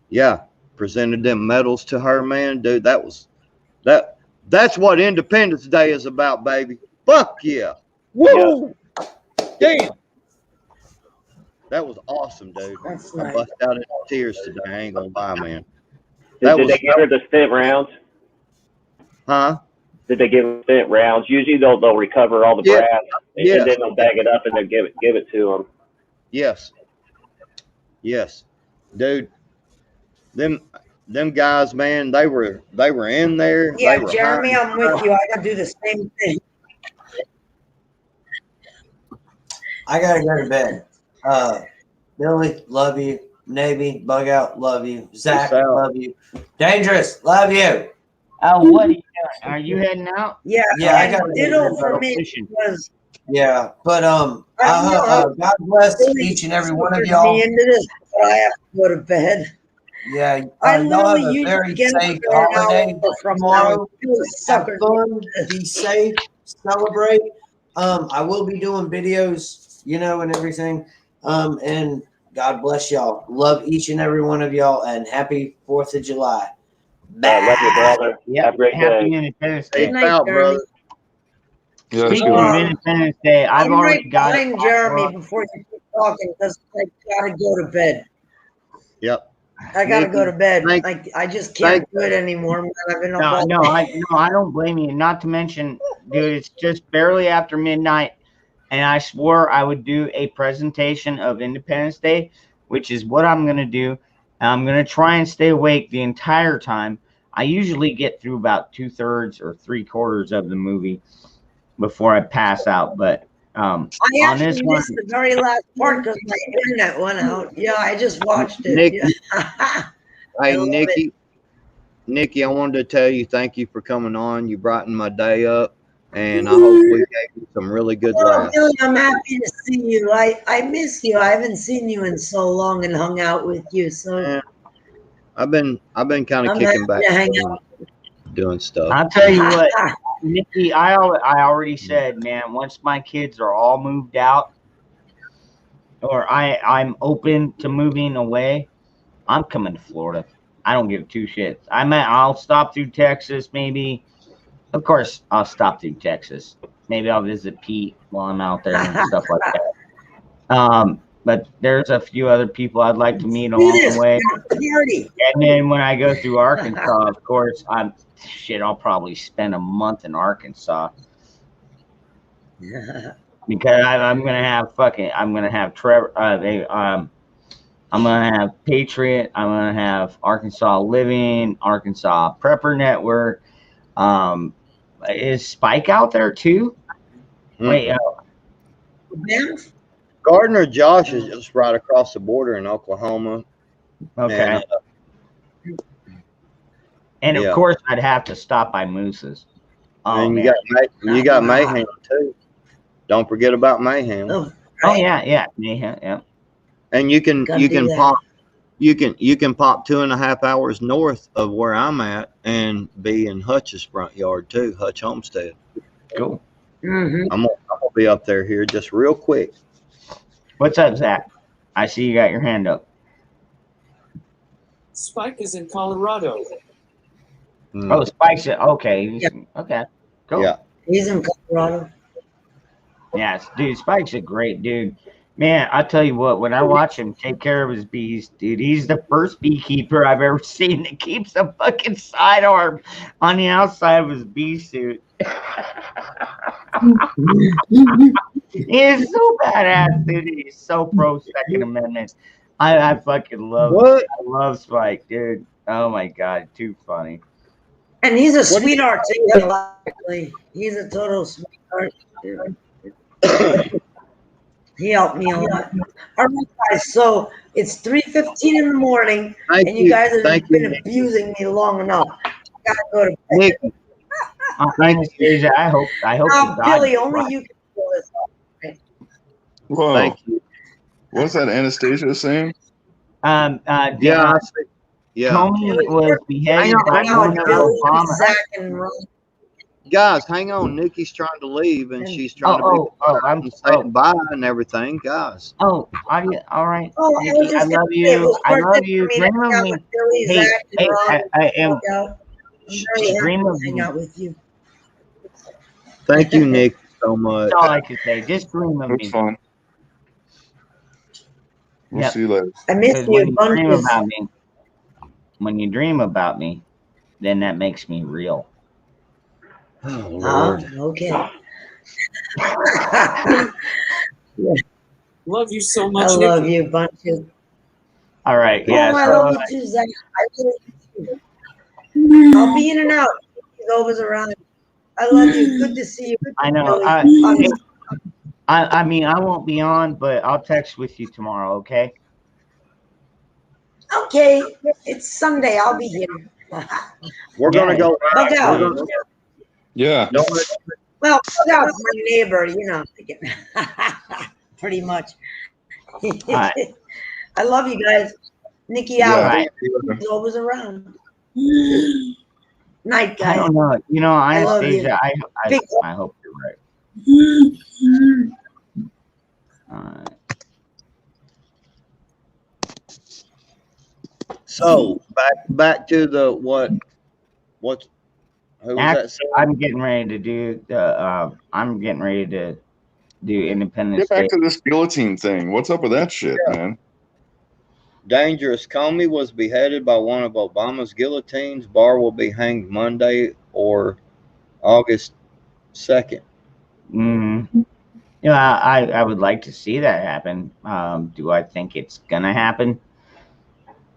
Speaker 5: yeah, presented them medals to her, man. Dude, that That's what Independence Day is about, baby. Fuck yeah. Woo! Damn. That was awesome, dude.
Speaker 10: That's
Speaker 5: I
Speaker 10: nice.
Speaker 5: bust out into tears today. I ain't gonna lie, man.
Speaker 13: Did they give her the stint rounds?
Speaker 5: Huh?
Speaker 13: Did they give her stint rounds? Usually they'll recover all the
Speaker 5: Yeah.
Speaker 13: brass and,
Speaker 5: Yes.
Speaker 13: and then they'll bag it up and they'll give it to them.
Speaker 5: Yes. Yes. Dude. Them guys, man, they were in there.
Speaker 10: Yeah,
Speaker 5: They were
Speaker 10: Jeremy,
Speaker 5: hiding.
Speaker 10: I'm with you. I gotta do the same thing.
Speaker 2: I gotta go to bed. Billy, love you. Navy, Bug Out, love you. Zach,
Speaker 5: Peace out.
Speaker 2: love you. Dangerous, love you.
Speaker 1: Oh, what are you doing? Are you heading out?
Speaker 10: Yeah,
Speaker 2: Yeah, I
Speaker 10: and
Speaker 2: gotta
Speaker 10: ditto
Speaker 2: go
Speaker 10: for
Speaker 2: to
Speaker 10: me
Speaker 1: fishing.
Speaker 10: because
Speaker 2: Yeah, but God bless each and every one of
Speaker 10: suckered
Speaker 2: y'all.
Speaker 10: me into this, but I have to go to bed.
Speaker 2: Yeah,
Speaker 10: I
Speaker 2: y'all have
Speaker 10: literally
Speaker 2: a
Speaker 10: used
Speaker 2: very
Speaker 10: again
Speaker 2: safe
Speaker 10: for an
Speaker 2: holiday
Speaker 10: hour from
Speaker 2: tomorrow.
Speaker 10: now. It was
Speaker 2: Have
Speaker 10: suckered
Speaker 2: fun,
Speaker 10: me into
Speaker 2: be
Speaker 10: this.
Speaker 2: safe, celebrate. I will be doing videos, and everything. And God bless y'all. Love each and every one of y'all, and happy 4th of July.
Speaker 13: Love you, brother.
Speaker 1: Yep.
Speaker 13: Have a great
Speaker 1: Happy
Speaker 13: day.
Speaker 1: Independence
Speaker 10: Good
Speaker 1: Day.
Speaker 5: Peace
Speaker 10: night,
Speaker 5: out,
Speaker 10: Jeremy.
Speaker 5: brother.
Speaker 12: Yeah,
Speaker 1: Speaking of Independence Day, I've
Speaker 10: I'm
Speaker 1: already
Speaker 10: right
Speaker 1: got it.
Speaker 10: behind Jeremy before you keep talking because I gotta go to bed.
Speaker 5: Yep.
Speaker 10: I gotta go to bed.
Speaker 5: Thank-
Speaker 10: I just can't
Speaker 5: thank-
Speaker 10: do it anymore, man. I've been up
Speaker 1: No,
Speaker 10: all
Speaker 1: no,
Speaker 10: day.
Speaker 1: I don't blame you. Not to mention, dude, it's just barely after midnight, and I swore I would do a presentation of Independence Day, which is what I'm gonna do. I'm gonna try and stay awake the entire time. I usually get through about 2/3 or 3/4 of the movie before I pass out, but
Speaker 10: I
Speaker 1: on this
Speaker 10: actually
Speaker 1: one,
Speaker 10: missed the very last part because my internet went out. Yeah, I just watched it.
Speaker 5: Nikki.
Speaker 10: Yeah.
Speaker 5: Hey,
Speaker 10: love
Speaker 5: Nikki, I wanted to tell you thank you for coming on. You brightened my day up, and I hope we gave you some really good
Speaker 10: Well,
Speaker 5: laughs.
Speaker 10: Billy, I'm happy to see you. I miss you. I haven't seen you in so long and hung out with you. So
Speaker 5: Yeah. I've been kind of
Speaker 10: I'm
Speaker 5: kicking
Speaker 10: happy
Speaker 5: back,
Speaker 10: to hang out.
Speaker 5: doing stuff.
Speaker 1: I'll tell you what, Nikki, I already said, man, once my kids are all moved out, or I'm open to moving away, I'm coming to Florida. I don't give two shits. I'll stop through Texas, maybe. Of course, I'll stop through Texas. Maybe I'll visit Pete while I'm out there and stuff like that. But there's a few other people I'd like to meet
Speaker 10: Do
Speaker 1: along
Speaker 10: this.
Speaker 1: the way.
Speaker 10: Party.
Speaker 1: And then when I go through Arkansas, of course, I'll probably spend a month in Arkansas because I'm gonna have Trevor. I'm gonna have Patriot. I'm gonna have Arkansas Living, Arkansas Prepper Network. Is Spike out there too? Wait,
Speaker 5: Gardner Josh is just right across the border in Oklahoma.
Speaker 1: okay. And
Speaker 5: yeah.
Speaker 1: of course, I'd have to stop by Moose's. Oh,
Speaker 5: And
Speaker 1: man.
Speaker 5: you got Mayhem too. Don't forget about Mayhem.
Speaker 1: Oh yeah, Mayhem, yeah.
Speaker 5: And you can
Speaker 10: Gotta do that.
Speaker 5: pop 2.5 hours north of where I'm at and be in Hutch's front yard too, Hutch Homestead.
Speaker 1: Cool.
Speaker 10: Mm-hmm.
Speaker 5: I'm gonna be up there here just real quick.
Speaker 1: What's up, Zach? I see you got your hand up.
Speaker 4: Spike is in Colorado.
Speaker 1: Oh, Spike's okay. Okay, cool.
Speaker 5: Yeah.
Speaker 10: He's in Colorado.
Speaker 1: Yes, dude, Spike's a great dude. Man, I tell you what, when I watch him take care of his bees, dude, he's the first beekeeper I've ever seen that keeps a fucking sidearm on the outside of his bee suit. He is so badass, dude. He's so pro Second Amendment. I fucking love
Speaker 5: What?
Speaker 1: I love Spike, dude. Oh my god, too funny.
Speaker 10: And he's a sweetheart too. Actually, he's a total sweetheart. He helped me a lot. All right, guys. So it's 3:15 in the morning,
Speaker 5: Thank
Speaker 10: and you
Speaker 5: you.
Speaker 10: guys have
Speaker 5: Thank
Speaker 10: been
Speaker 5: you.
Speaker 10: abusing me long enough. I gotta go to bed.
Speaker 5: Nikki,
Speaker 1: Thanks, Deja. I hope
Speaker 10: Now,
Speaker 1: to God
Speaker 10: Billy,
Speaker 1: you're
Speaker 10: only
Speaker 1: right.
Speaker 10: you can pull this off.
Speaker 12: Whoa.
Speaker 5: thank you.
Speaker 12: What's that Anastasia saying?
Speaker 5: Yeah, I see. Yeah.
Speaker 1: Comey was beheaded by
Speaker 10: Now,
Speaker 1: Governor
Speaker 10: Billy,
Speaker 1: Obama.
Speaker 10: Zach, and Ron.
Speaker 5: Guys, hang on. Nikki's trying to leave and she's trying to be saying bye and everything. Guys.
Speaker 1: All right.
Speaker 10: Oh, I was
Speaker 1: Nikki, I
Speaker 10: just
Speaker 1: love
Speaker 10: gonna say, it
Speaker 1: you.
Speaker 10: was
Speaker 1: I
Speaker 10: worth
Speaker 1: love
Speaker 10: it
Speaker 1: you.
Speaker 10: for me to hang out with Billy,
Speaker 1: Hey,
Speaker 10: Zach, and Ron.
Speaker 1: I am.
Speaker 10: very happy
Speaker 1: dream
Speaker 10: to
Speaker 1: of
Speaker 10: hang
Speaker 1: me.
Speaker 10: out with you.
Speaker 5: Thank you, Nick, so much.
Speaker 1: That's all I can say. Just dream of
Speaker 12: It's
Speaker 1: me.
Speaker 12: fun. We'll
Speaker 1: Yep.
Speaker 12: see you later.
Speaker 10: I miss
Speaker 1: Because
Speaker 10: you
Speaker 1: when you dream
Speaker 10: bunches.
Speaker 1: about me, then that makes me real.
Speaker 5: Oh,
Speaker 10: Ah,
Speaker 5: Lord.
Speaker 10: okay.
Speaker 4: Love you so
Speaker 10: I
Speaker 4: much,
Speaker 10: love
Speaker 4: Nikki.
Speaker 10: you bunches.
Speaker 1: All right.
Speaker 10: Oh,
Speaker 1: Yeah.
Speaker 10: I
Speaker 1: So
Speaker 10: love you too, Zach. I really do. I'll be in and out. He's always around. I love you. Good to see you.
Speaker 1: I know.
Speaker 10: Really.
Speaker 1: I mean, I won't be on, but I'll text with you tomorrow. Okay.
Speaker 10: Okay, it's Sunday. I'll be here.
Speaker 5: We're gonna go.
Speaker 10: Bug out.
Speaker 5: We're gonna,
Speaker 12: Yeah.
Speaker 5: don't let,
Speaker 10: Well, bug out's my neighbor, you know. Pretty much.
Speaker 1: right.
Speaker 10: I love you guys. Nikki
Speaker 12: Yeah.
Speaker 10: out.
Speaker 1: Right.
Speaker 10: He's always around. Night,
Speaker 1: I
Speaker 10: guys.
Speaker 1: don't know. You know,
Speaker 10: I love you.
Speaker 1: Anastasia, I
Speaker 10: Big-
Speaker 1: hope you're right. All right.
Speaker 5: so back to the what's who was that?
Speaker 1: Actually, I'm getting ready to do the. I'm getting ready to do Independence
Speaker 12: Get back
Speaker 1: Day.
Speaker 12: to this guillotine thing. What's up with that shit, man?
Speaker 5: Dangerous Comey was beheaded by one of Obama's guillotines. Barr will be hanged Monday or August 2nd.
Speaker 1: Mm-hmm. You know, I would like to see that happen. Do I think it's gonna happen?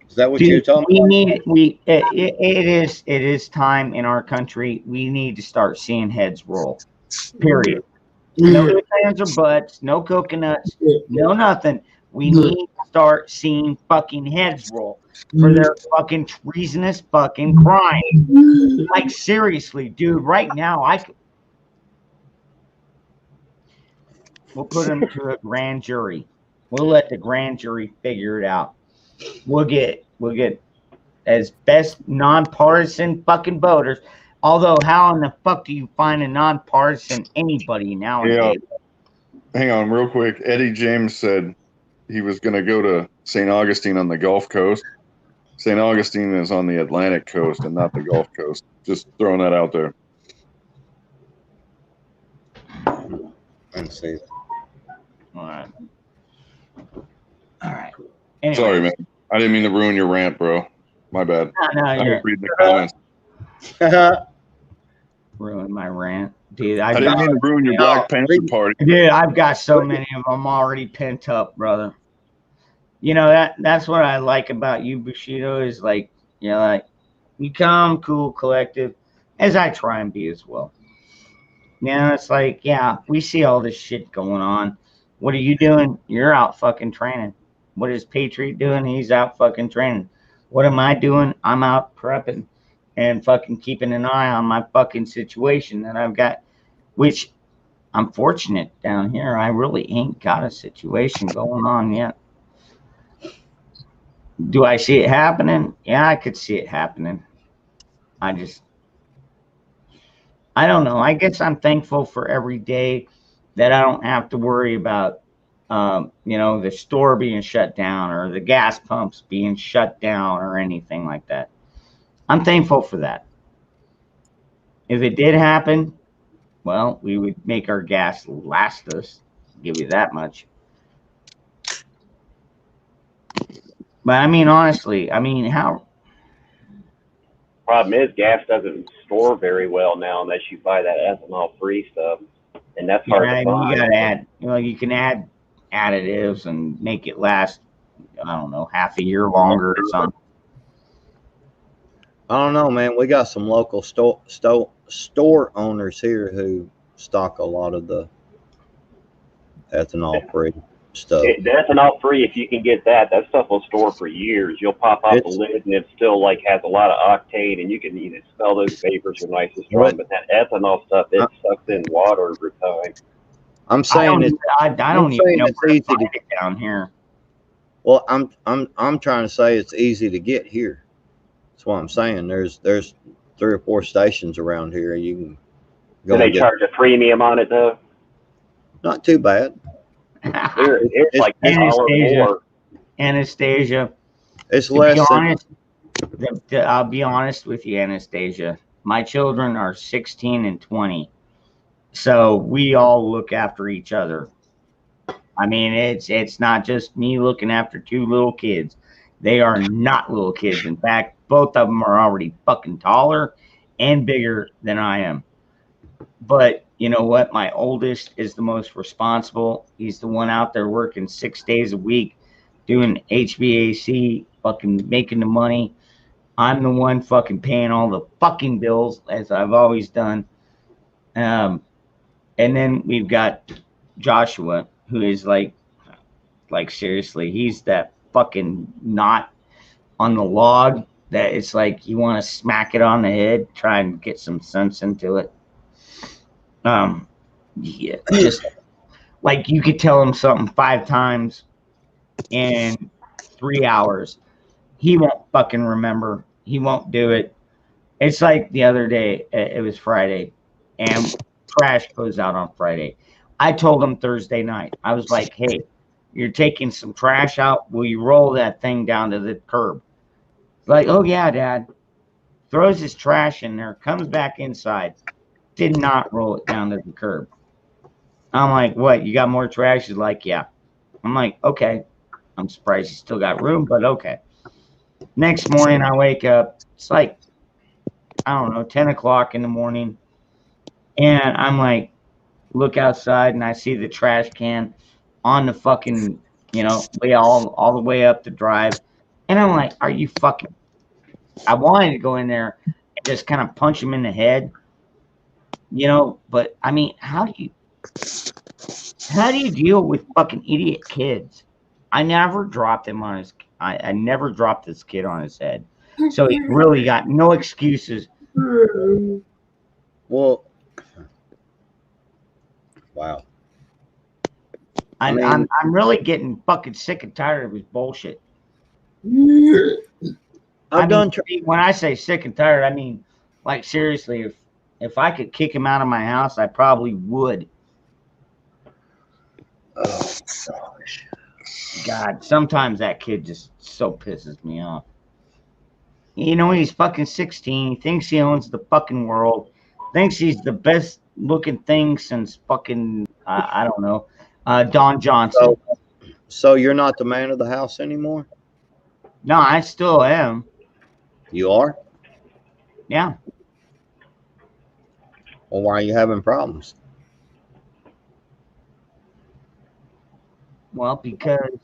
Speaker 5: Is that what you're talking
Speaker 1: we
Speaker 5: about?
Speaker 1: need it is time in our country. We need to start seeing heads roll. Period. No ifs, ands, or buts. No coconuts. No nothing. We need to start seeing fucking heads roll for their fucking treasonous fucking crime. Like seriously, dude. Right now, we'll put them to a grand jury. We'll let the grand jury figure it out. We'll get as best nonpartisan fucking voters. Although, how in the fuck do you find a nonpartisan anybody nowadays?
Speaker 12: Hang on, real quick. Eddie James said he was going to go to St. Augustine on the Gulf Coast. St. Augustine is on the Atlantic coast and not the Gulf Coast. Just throwing that out there.
Speaker 5: Let's see.
Speaker 1: All right. All right. Anyway.
Speaker 12: Sorry, man. I didn't mean to ruin your rant, bro. My bad.
Speaker 1: No,
Speaker 12: I
Speaker 1: you're
Speaker 12: was reading the comments.
Speaker 1: ruin my rant, dude.
Speaker 12: I didn't mean to ruin your Black Panther party.
Speaker 1: Dude, I've got so many of them already pent up, brother. You know, that's what I like about you, Bushido, is like, you know, like you come cool, collective, as I try and be as well. You know, it's like, yeah, we see all this shit going on. What are you doing? You're out fucking training. What is Patriot doing? He's out fucking training. What am I doing? I'm out prepping and fucking keeping an eye on my fucking situation that I've got, which I'm fortunate down here. I really ain't got a situation going on yet. Do I see it happening? Yeah, I could see it happening. I don't know. I guess I'm thankful for every day that I don't have to worry about, you know, the store being shut down or the gas pumps being shut down or anything like that. I'm thankful for that. If it did happen, well, we would make our gas last us. Give you that much. But I mean, honestly, I mean, how?
Speaker 13: Problem is, gas doesn't store very well now unless you buy that ethanol-free stuff, and that's hard to find.
Speaker 1: You gotta add. Well, you can add additives and make it last. I don't know, half a year longer or something.
Speaker 5: I don't know, man. We got some local store owners here who stock a lot of the ethanol-free stuff.
Speaker 13: The ethanol-free, if you can get that stuff will store for years. You'll pop off the lid, and it still like has a lot of octane, and you can even smell those vapors are nice and strong. But that ethanol stuff, it sucks in water over time.
Speaker 5: I'm saying
Speaker 1: I don't even know where to find it down here.
Speaker 5: Well, I'm trying to say it's easy to get here. That's what I'm saying. There's 3 or 4 stations around here. You can go.
Speaker 13: Do they charge a premium on it though?
Speaker 5: Not too bad.
Speaker 13: It's like $10 more.
Speaker 1: Anastasia.
Speaker 5: It's less.
Speaker 1: To be honest, I'll be honest with you, Anastasia. My children are 16 and 20. So we all look after each other. I mean, it's not just me looking after two little kids. They are not little kids. In fact, both of them are already fucking taller and bigger than I am. But you know what? My oldest is the most responsible. He's the one out there working 6 days a week, doing HVAC, fucking making the money. I'm the one fucking paying all the fucking bills, as I've always done. And then we've got Joshua, who is like seriously, he's that fucking knot on the log that it's like you want to smack it on the head, try and get some sense into it. Yeah, just like you could tell him something 5 times in 3 hours. He won't fucking remember. He won't do it. It's like the other day, it was Friday, and trash goes out on Friday. I told him Thursday night, I was like, hey, you're taking some trash out. Will you roll that thing down to the curb? Like, oh, yeah, Dad. Throws his trash in there, comes back inside. Did not roll it down to the curb. I'm like, what? You got more trash? He's like, yeah. I'm like, okay. I'm surprised you still got room, but okay. Next morning, I wake up. It's like, I don't know, 10 o'clock in the morning. And I'm like, look outside, and I see the trash can on the fucking, way all the way up the drive. And I'm like, are you fucking... I wanted to go in there and just kind of punch him in the head, but I mean, how do you deal with fucking idiot kids? I never dropped him on his... I never dropped this kid on his head. So he really got no excuses.
Speaker 5: Well, wow.
Speaker 1: I'm really getting fucking sick and tired of his bullshit. When I say sick and tired, I mean, like, seriously, if I could kick him out of my house, I probably would.
Speaker 5: Oh, gosh.
Speaker 1: God, sometimes that kid just so pisses me off. He's fucking 16. He thinks he owns the fucking world. Thinks he's the best looking thing since fucking, I don't know, Don Johnson.
Speaker 5: So you're not the man of the house anymore?
Speaker 1: No, I still am.
Speaker 5: You are?
Speaker 1: Yeah.
Speaker 5: Well, why are you having problems?
Speaker 1: Well, because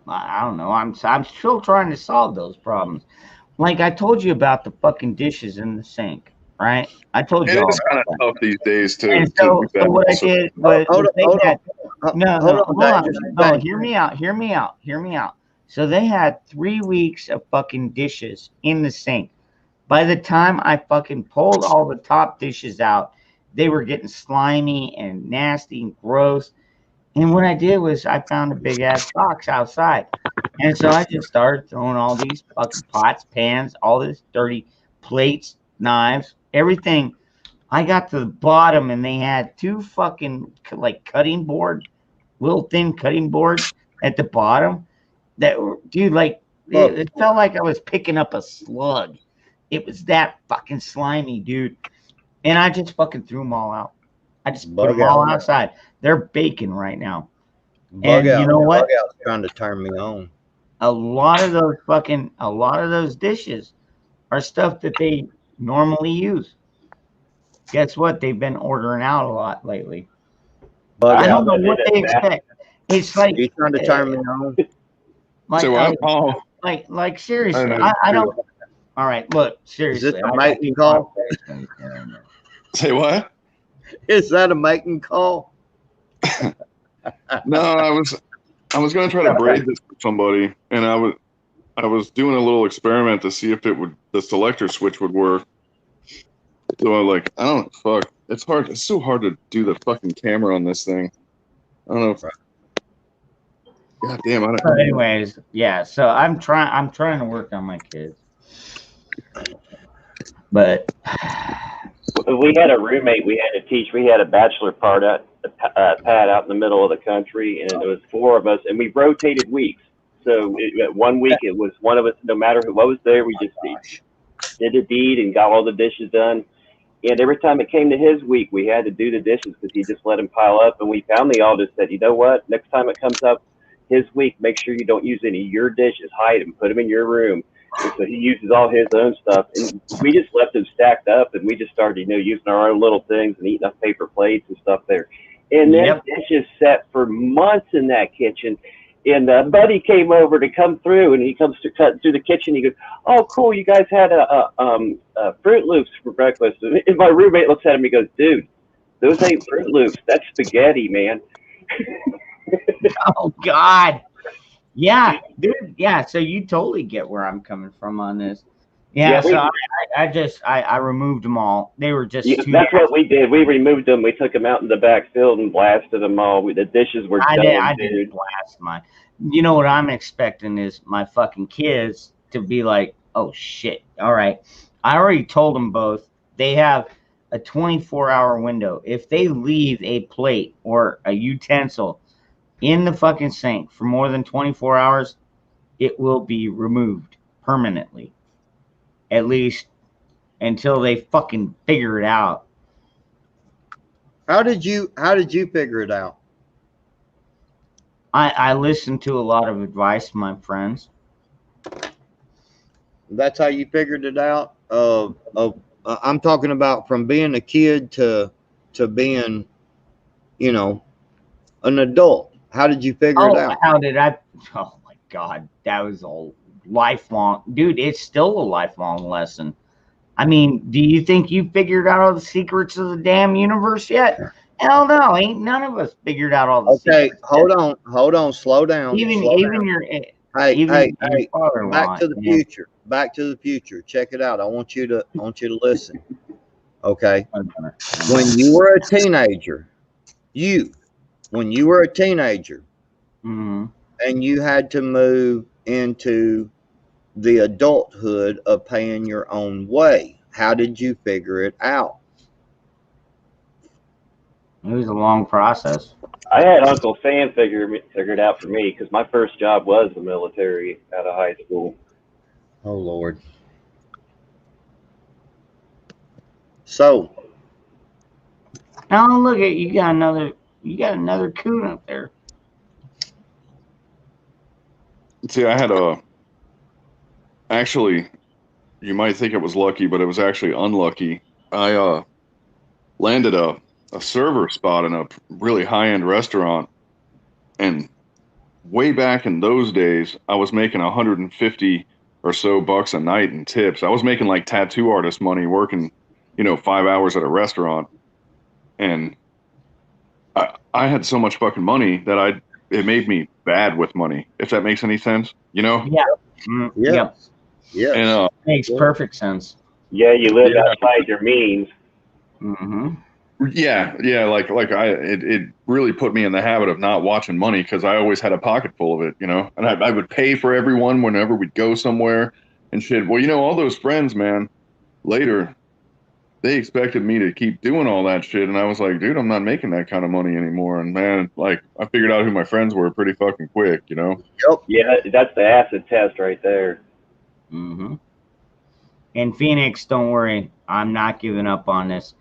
Speaker 1: I don't know. I'm still trying to solve those problems. Like I told you about the fucking dishes in the sink, right? I told you.
Speaker 12: It is kind of tough these days to.
Speaker 1: And so what I did was no, hear me out. So they had 3 weeks of fucking dishes in the sink. By the time I fucking pulled all the top dishes out, they were getting slimy and nasty and gross. And what I did was I found a big ass box outside. And so I just started throwing all these fucking pots, pans, all this dirty plates, knives, everything. I got to the bottom and they had 2 fucking like cutting board, little thin cutting boards at the bottom that were, dude, like it felt like I was picking up a slug. It was that fucking slimy, dude. And I just fucking threw them all out. I just put them all outside. They're baking right now. And you know what?
Speaker 5: Bug out's trying to turn me on.
Speaker 1: A lot of those dishes are stuff that they normally use. Guess what? They've been ordering out a lot lately. I don't know what they expect. It's like
Speaker 5: you're trying to turn me on.
Speaker 1: Like seriously, I don't. All right, look, seriously.
Speaker 5: Is this a mating call?
Speaker 12: Say what?
Speaker 5: Is that a mating call?
Speaker 12: No, I was going to try to braid this for somebody, and I was doing a little experiment to see if the selector switch would work. So it's hard. It's so hard to do the fucking camera on this thing. I don't know if. God damn, I don't.
Speaker 1: But anyways, yeah. So I'm trying to work on my kids, but.
Speaker 13: We had a roommate we had to teach. We had a bachelor pad out in the middle of the country, and it was 4 of us, and we rotated weeks. So 1 week it was one of us, no matter what was there, we just did the deed and got all the dishes done. And every time it came to his week, we had to do the dishes because he just let them pile up. And we finally all just said, you know what? Next time it comes up his week, make sure you don't use any of your dishes. Hide them, put them in your room. And so he uses all his own stuff. And we just left them stacked up, and we just started, using our own little things and eating off paper plates and stuff there. And then dishes set for months in that kitchen. And Buddy came over to come through, and he comes to cut through the kitchen. He goes, "Oh, cool! You guys had a Fruit Loops for breakfast." And my roommate looks at him. He goes, "Dude, those ain't Fruit Loops. That's spaghetti, man."
Speaker 1: Oh God, yeah, dude, yeah. So you totally get where I'm coming from on this. Yeah. So I removed them all. They were just.
Speaker 13: That's what we did. We removed them. We took them out in the backfield and blasted them all. The dishes were done.
Speaker 1: I didn't blast mine. You know what I'm expecting is my fucking kids to be like, "Oh shit! All right." I already told them both. They have a 24-hour window. If they leave a plate or a utensil in the fucking sink for more than 24 hours, it will be removed permanently. At least until they fucking figure it out.
Speaker 5: How did you figure it out?
Speaker 1: I listened to a lot of advice from my friends. That's
Speaker 5: how you figured it out? I'm talking about from being a kid to being, an adult. How did you figure it out?
Speaker 1: How did I? Oh my God, that was a lifelong, dude. It's still a lifelong lesson. I mean, do you think you figured out all the secrets of the damn universe yet? Hell no, ain't none of us figured out all the secrets.
Speaker 5: Okay, hold on, slow down.
Speaker 1: Even your father-in-law,
Speaker 5: back to the future. Back to the future. Check it out. I want you to listen. Okay. When you were a teenager,
Speaker 1: mm-hmm.
Speaker 5: and you had to move into the adulthood of paying your own way, how did you figure it out?
Speaker 1: It was a long process.
Speaker 13: I had Uncle Sam figure it out for me because my first job was the military out of high school.
Speaker 5: Oh Lord. So
Speaker 1: now look at you got another coon up there.
Speaker 12: See, I had actually, you might think it was lucky, but it was actually unlucky. I landed a server spot in a really high-end restaurant, and way back in those days, I was making 150 or so bucks a night in tips. I was making like tattoo artist money working, 5 hours at a restaurant, and I had so much fucking money that it made me bad with money, if that makes any sense,
Speaker 1: Yeah.
Speaker 5: Yeah. Yeah.
Speaker 12: And
Speaker 1: makes perfect sense.
Speaker 13: Yeah, you live outside your means.
Speaker 1: Mm-hmm.
Speaker 12: Yeah, like it really put me in the habit of not watching money because I always had a pocket full of it, and I would pay for everyone whenever we'd go somewhere and shit. Well, all those friends, man, later, they expected me to keep doing all that shit, and I was like, dude, I'm not making that kind of money anymore. And man, like, I figured out who my friends were pretty fucking quick,
Speaker 5: Yep.
Speaker 13: Yeah, that's the acid test right there.
Speaker 1: Mm-hmm. In Phoenix, don't worry, I'm not giving up on this.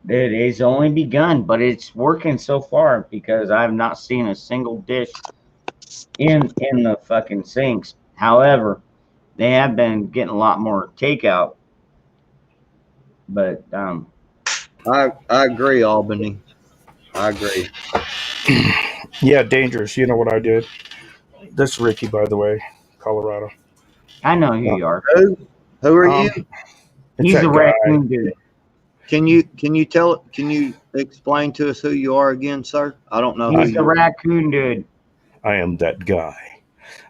Speaker 1: It is only begun, but it's working so far because I've not seen a single dish in the fucking sinks. However, they have been getting a lot more takeout. But
Speaker 5: I agree, Albany. I agree.
Speaker 14: Yeah, dangerous. You know what I did? This is Ricky, by the way, Colorado.
Speaker 1: I know who you are.
Speaker 5: Who are you?
Speaker 1: He's a raccoon dude.
Speaker 5: Can you explain to us who you are again, sir? I don't know.
Speaker 1: He's a raccoon dude.
Speaker 14: I am that guy.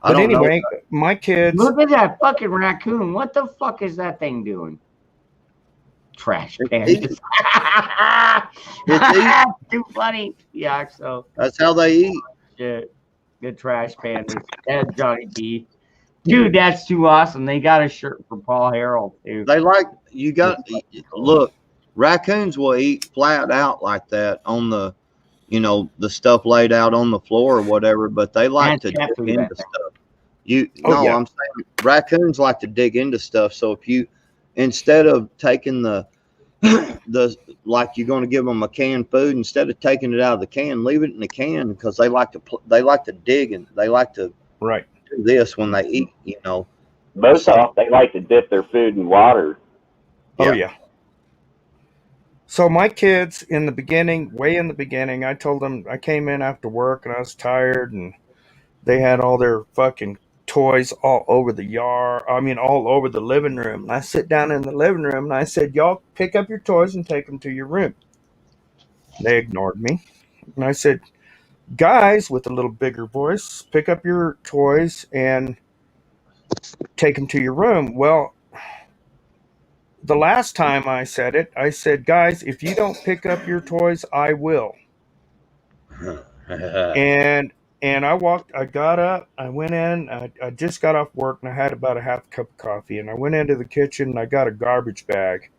Speaker 14: But anyway, my kids.
Speaker 1: Look at that fucking raccoon. What the fuck is that thing doing? Trash pan. Too funny. Yeah, so
Speaker 5: that's how they eat.
Speaker 1: Shit. Good trash pandas. That's Johnny B. Dude, that's too awesome. They got a shirt for Paul Harold too.
Speaker 5: They look, raccoons will eat flat out like that on the the stuff laid out on the floor or whatever, but they like to dip into stuff. I'm saying raccoons like to dig into stuff. So if you, instead of taking the like you're going to give them a canned food, instead of taking it out of the can, leave it in the can, because they like to dig and they like to do this when they eat.
Speaker 13: Most often they like to dip their food in water.
Speaker 14: Oh yeah. So my kids way in the beginning, I told them, I came in after work and I was tired, and they had all their fucking toys all over the yard. I mean, all over the living room. And I sit down in the living room and I said, y'all pick up your toys and take them to your room. They ignored me. And I said, guys, with a little bigger voice, pick up your toys and take them to your room. Well, the last time I said it, I said, guys, if you don't pick up your toys, I will. And I got up, I went in, I just got off work and I had about a half cup of coffee, and I went into the kitchen and I got a garbage bag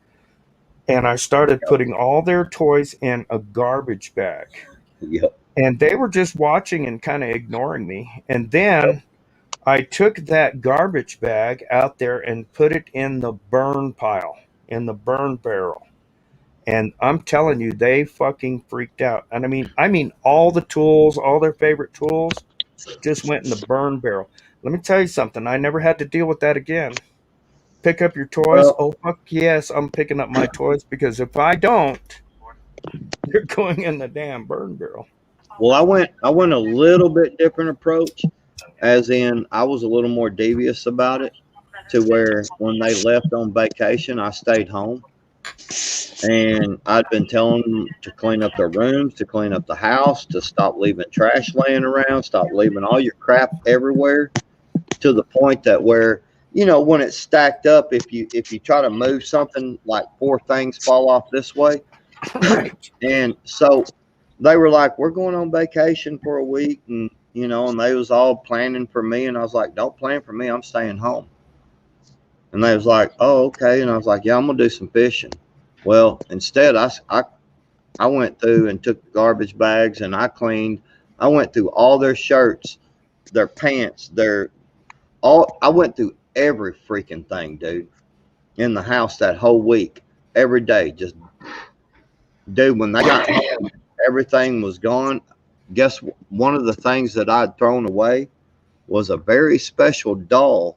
Speaker 14: and I started putting all their toys in a garbage bag.
Speaker 5: Yep.
Speaker 14: And they were just watching and kind of ignoring me. And then I took that garbage bag out there and put it in the burn pile, in the burn barrel. And I'm telling you, they fucking freaked out. And I mean, all the tools, all their favorite tools just went in the burn barrel. Let me tell you something. I never had to deal with that again. Pick up your toys. Oh, fuck yes, I'm picking up my toys, because if I don't, they're going in the damn burn barrel.
Speaker 5: Well, I went a little bit different approach, as in I was a little more devious about it, to where when they left on vacation, I stayed home. And I'd been telling them to clean up their rooms, to clean up the house, to stop leaving trash laying around, stop leaving all your crap everywhere, to the point that where, when it's stacked up, if you try to move something, like 4 things fall off this way. And so they were like, we're going on vacation for a week, and and they was all planning for me, and I was like, don't plan for me, I'm staying home. And they was like, oh, okay. And I was like, yeah, I'm gonna do some fishing. Well, instead, I went through and took garbage bags and I went through all their shirts, their pants, I went through every freaking thing, dude, in the house that whole week, every day. Just, dude, when they got home, everything was gone. Guess one of the things that I'd thrown away was a very special doll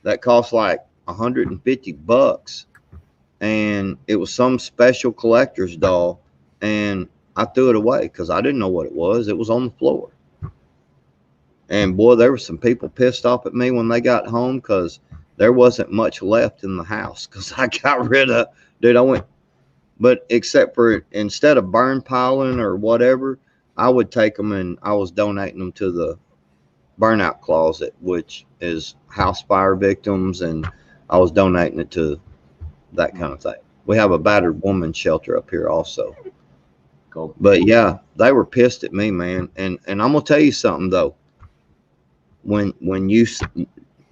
Speaker 5: that cost like $150. And it was some special collector's doll, and I threw it away because I didn't know what it was. It was on the floor. And boy, there were some people pissed off at me when they got home, because there wasn't much left in the house, because I got rid of, dude, but except for, instead of burn piling or whatever, I would take them and I was donating them to the burnout closet, which is house fire victims, and I was donating it to that kind of thing. We have a battered woman shelter up here also. Cool. But yeah, they were pissed at me, man. And I'm gonna tell you something though. When you,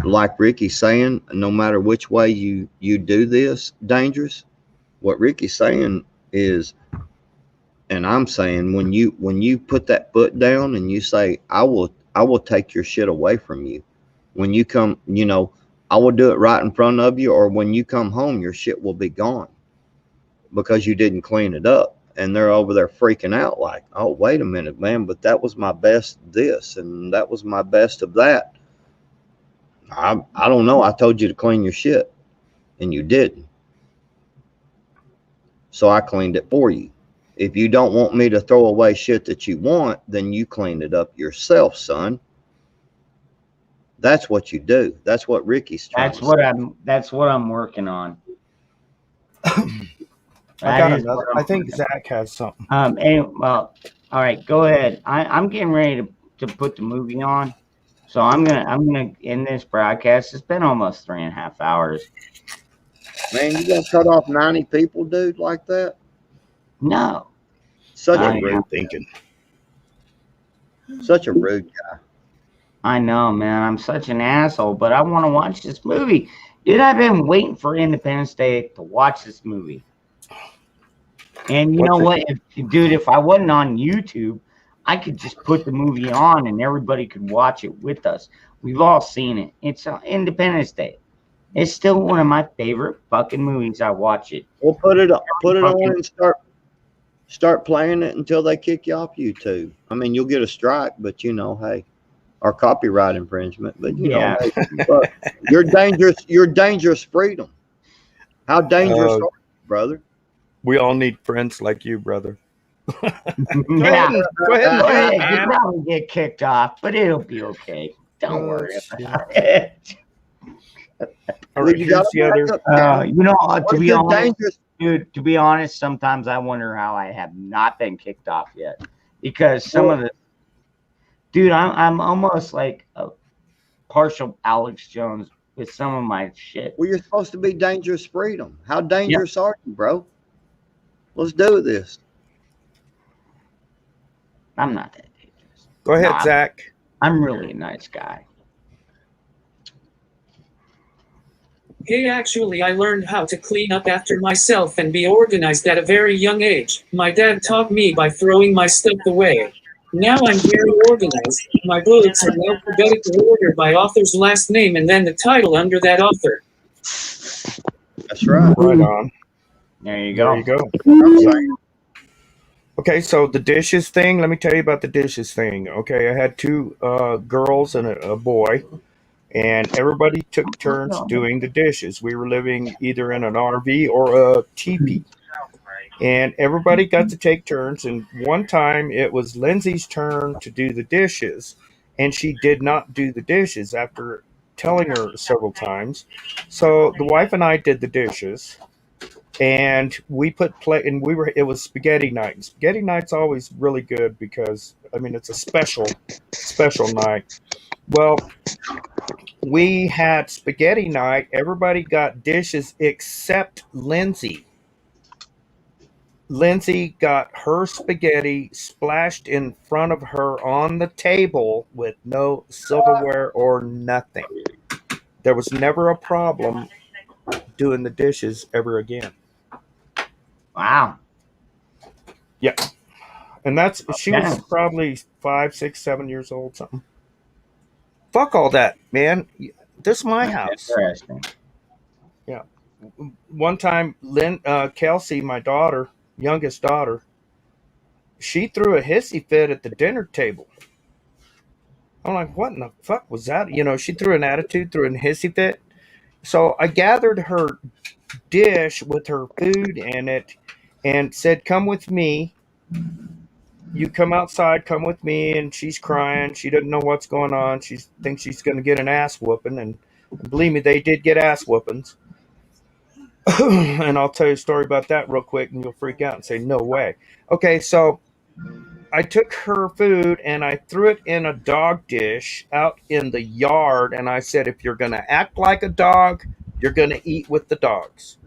Speaker 5: like Ricky's saying, no matter which way you do this, Dangerous, what Ricky's saying is, and I'm saying, when you put that foot down and you say, I will take your shit away from you. When you come, I will do it right in front of you, or when you come home, your shit will be gone because you didn't clean it up. And they're over there freaking out like, oh, wait a minute, man, but that was my best this, and that was my best of that. I don't know. I told you to clean your shit, and you didn't. So I cleaned it for you. If you don't want me to throw away shit that you want, then you clean it up yourself, son. That's what you do. That's what Ricky's trying to say.
Speaker 1: That's what I'm working on.
Speaker 14: I got another. I think Zach has something.
Speaker 1: Well, all right, go ahead. I'm getting ready to put the movie on, so I'm gonna end this broadcast. It's been almost 3.5 hours.
Speaker 5: Man, you gonna cut off 90 people, dude, like that?
Speaker 1: No.
Speaker 5: Such a rude thinking. Such a rude guy.
Speaker 1: I know, man. I'm such an asshole, but I want to watch this movie. Dude, I've been waiting for Independence Day to watch this movie. And you know what? If I wasn't on YouTube, I could just put the movie on and everybody could watch it with us. We've all seen it. It's Independence Day. It's still one of my favorite fucking movies. I watch it.
Speaker 5: Well, put it on and start playing it until they kick you off YouTube. I mean, you'll get a strike, but hey, or copyright infringement. But
Speaker 1: Yeah.
Speaker 5: hey, look, you're dangerous freedom. How dangerous are you, brother?
Speaker 14: We all need friends like you, brother.
Speaker 1: Yeah.
Speaker 14: Go ahead.
Speaker 1: You probably get kicked off, but it'll be okay. Don't worry about it.
Speaker 14: All right, here's the other.
Speaker 1: To be honest, dude, to be honest, sometimes I wonder how I have not been kicked off yet, because some of the, dude, I'm almost like a partial Alex Jones with some of my shit.
Speaker 5: Well, you're supposed to be dangerous freedom. How dangerous are you, bro? Let's do this.
Speaker 1: I'm not that dangerous.
Speaker 14: Go ahead, Zach.
Speaker 1: I'm really a nice guy.
Speaker 4: Hey, actually, I learned how to clean up after myself and be organized at a very young age. My dad taught me by throwing my stuff away. Now I'm very organized. My books are in alphabetical order by author's last name and then the title under that author.
Speaker 5: That's right.
Speaker 14: Right on.
Speaker 1: There you go.
Speaker 14: There you go. Okay, so the dishes thing, let me tell you about the dishes thing. Okay, I had two girls and a boy, and everybody took turns doing the dishes. We were living either in an RV or a teepee. And everybody got to take turns, and one time it was Lindsay's turn to do the dishes, and she did not do the dishes after telling her several times. So the wife and I did the dishes, and we put it was spaghetti night. And spaghetti night's always really good because it's a special night. Well, we had spaghetti night. Everybody got dishes except Lindsay. Lindsay got her spaghetti splashed in front of her on the table with no silverware or nothing. There was never a problem doing the dishes ever again.
Speaker 1: Wow.
Speaker 14: Yeah. And she was probably 5, 6, 7 years old, something. Fuck all that, man. This is my house.
Speaker 1: Interesting.
Speaker 14: Yeah. One time, Kelsey, my daughter, youngest daughter, she threw a hissy fit at the dinner table. I'm like, what in the fuck was that? She threw an attitude, threw a hissy fit. So I gathered her dish with her food in it and said, come with me. You come outside, come with me. And she's crying. She doesn't know what's going on. She thinks she's going to get an ass whooping. And believe me, they did get ass whoopings. And I'll tell you a story about that real quick, and you'll freak out and say, no way. Okay, so I took her food and I threw it in a dog dish out in the yard, and I said, if you're going to act like a dog, you're going to eat with the dogs.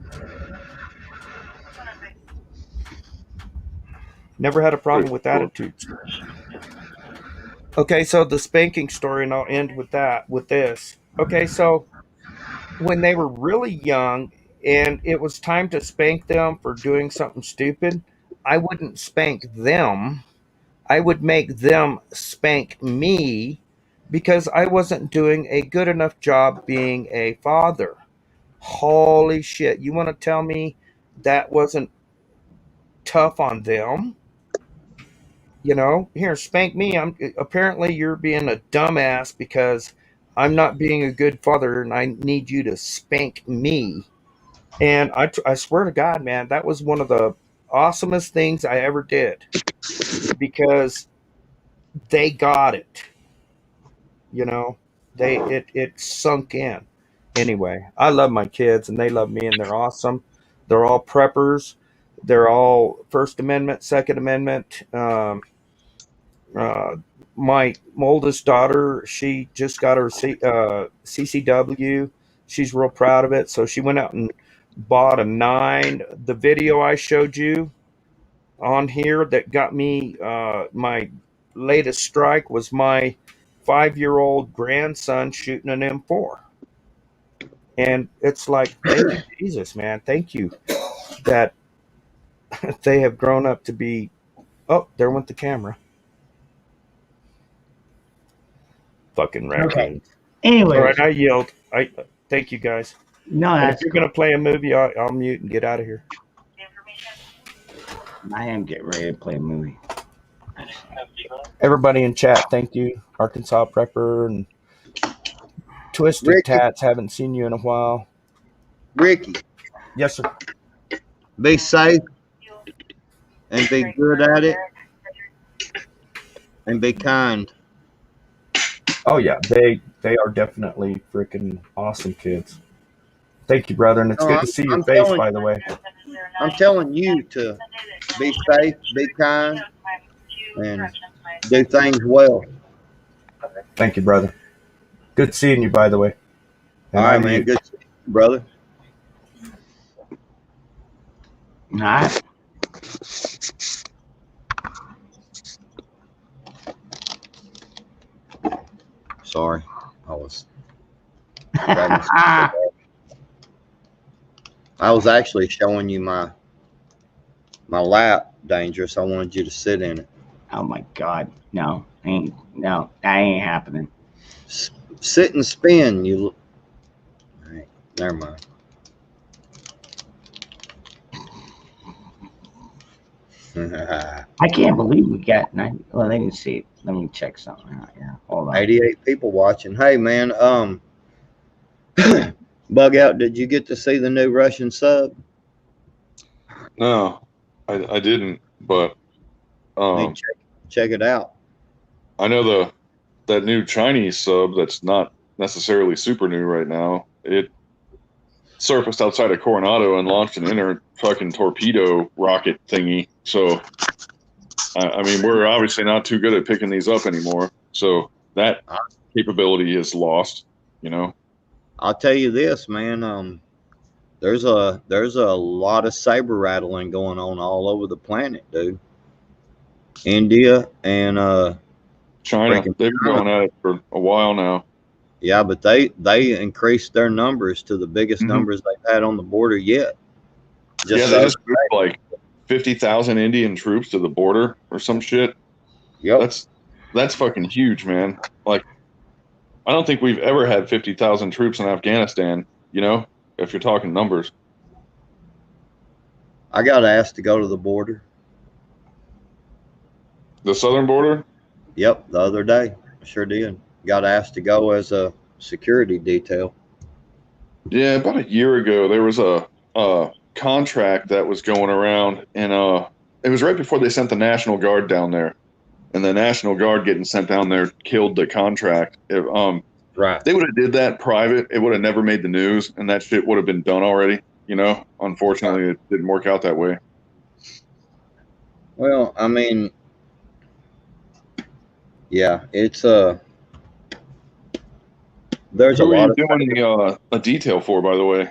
Speaker 14: Never had a problem with attitudes. Okay, so the spanking story, and I'll end with this. Okay, so when they were really young, and it was time to spank them for doing something stupid, I wouldn't spank them. I would make them spank me because I wasn't doing a good enough job being a father. Holy shit. You want to tell me that wasn't tough on them? Here, spank me. Apparently you're being a dumbass because I'm not being a good father and I need you to spank me. And I swear to God, man, that was one of the awesomest things I ever did because they got it. It sunk in. Anyway, I love my kids and they love me and they're awesome. They're all preppers. They're all First Amendment, Second Amendment. My oldest daughter, she just got her CCW. She's real proud of it. So she went out and bought a 9. The video I showed you on here that got me my latest strike was my 5-year-old grandson shooting an M4. And it's like, hey, Jesus, man, thank you that they have grown up to be. Oh, there went the camera. Fucking raccoons.
Speaker 1: Okay. Anyways,
Speaker 14: All right, I yield. I thank you guys.
Speaker 1: no,
Speaker 14: And if
Speaker 1: that's
Speaker 14: you're gonna play a movie, I'll mute and get out of here.
Speaker 1: I am getting ready to play a movie.
Speaker 14: Everybody in chat, thank you. Arkansas Prepper and Twisted
Speaker 5: Ricky,
Speaker 14: Tats, haven't seen you in a while.
Speaker 5: Ricky,
Speaker 14: Yes, sir.
Speaker 5: be safe and be good at it and be kind.
Speaker 14: Oh yeah, they are definitely freaking awesome kids. Thank you, brother, and it's
Speaker 5: No,
Speaker 14: good to see your
Speaker 5: I'm
Speaker 14: face,
Speaker 5: telling
Speaker 14: by the way.
Speaker 5: I'm telling you to be safe, be kind, and do things well.
Speaker 14: Thank you, brother. Good seeing you, by the way. And
Speaker 5: All right,
Speaker 14: I'm
Speaker 5: man.
Speaker 14: mute.
Speaker 5: Good, to see you, brother.
Speaker 1: All right.
Speaker 5: Sorry, I was. grabbing some- I was actually showing you my lap, Dangerous. I wanted you to sit in it.
Speaker 1: Oh my God, no, that ain't happening.
Speaker 5: Sit and spin. You. All right, never mind.
Speaker 1: I can't believe we got 90. Well, they can see it. Let me check something out here. Hold on.
Speaker 5: 88 people watching. Hey, man. Bug out. Did you get to see the new Russian sub?
Speaker 12: No, I didn't, but
Speaker 5: check it out.
Speaker 12: I know that new Chinese sub that's not necessarily super new right now. It surfaced outside of Coronado and launched an inner fucking torpedo rocket thingy. So, I mean, we're obviously not too good at picking these up anymore. So that capability is lost, you know.
Speaker 5: I'll tell you this, man. There's a lot of saber rattling going on all over the planet, dude. India and
Speaker 12: China, they've been going at it for a while now.
Speaker 5: Yeah, but they increased their numbers to the biggest numbers they've had on the border yet.
Speaker 12: They just moved like 50,000 Indian troops to the border or some shit.
Speaker 5: Yep.
Speaker 12: That's fucking huge, man. Like, I don't think we've ever had 50,000 troops in Afghanistan, you know, if you're talking numbers.
Speaker 5: I got asked to go to the border.
Speaker 12: The southern border?
Speaker 5: Yep, the other day. I sure did. Got asked to go as a security detail.
Speaker 12: Yeah, about a year ago, there was a contract that was going around, and it was right before they sent the National Guard down there. And the National Guard getting sent down there killed the contract.
Speaker 5: Right.
Speaker 12: They would have did that private. It would have never made the news, and that shit would have been done already. You know, unfortunately, it didn't work out that way.
Speaker 5: Well, I mean, yeah, it's there's
Speaker 12: Who
Speaker 5: a lot
Speaker 12: are
Speaker 5: of
Speaker 12: you doing a detail for, by the way,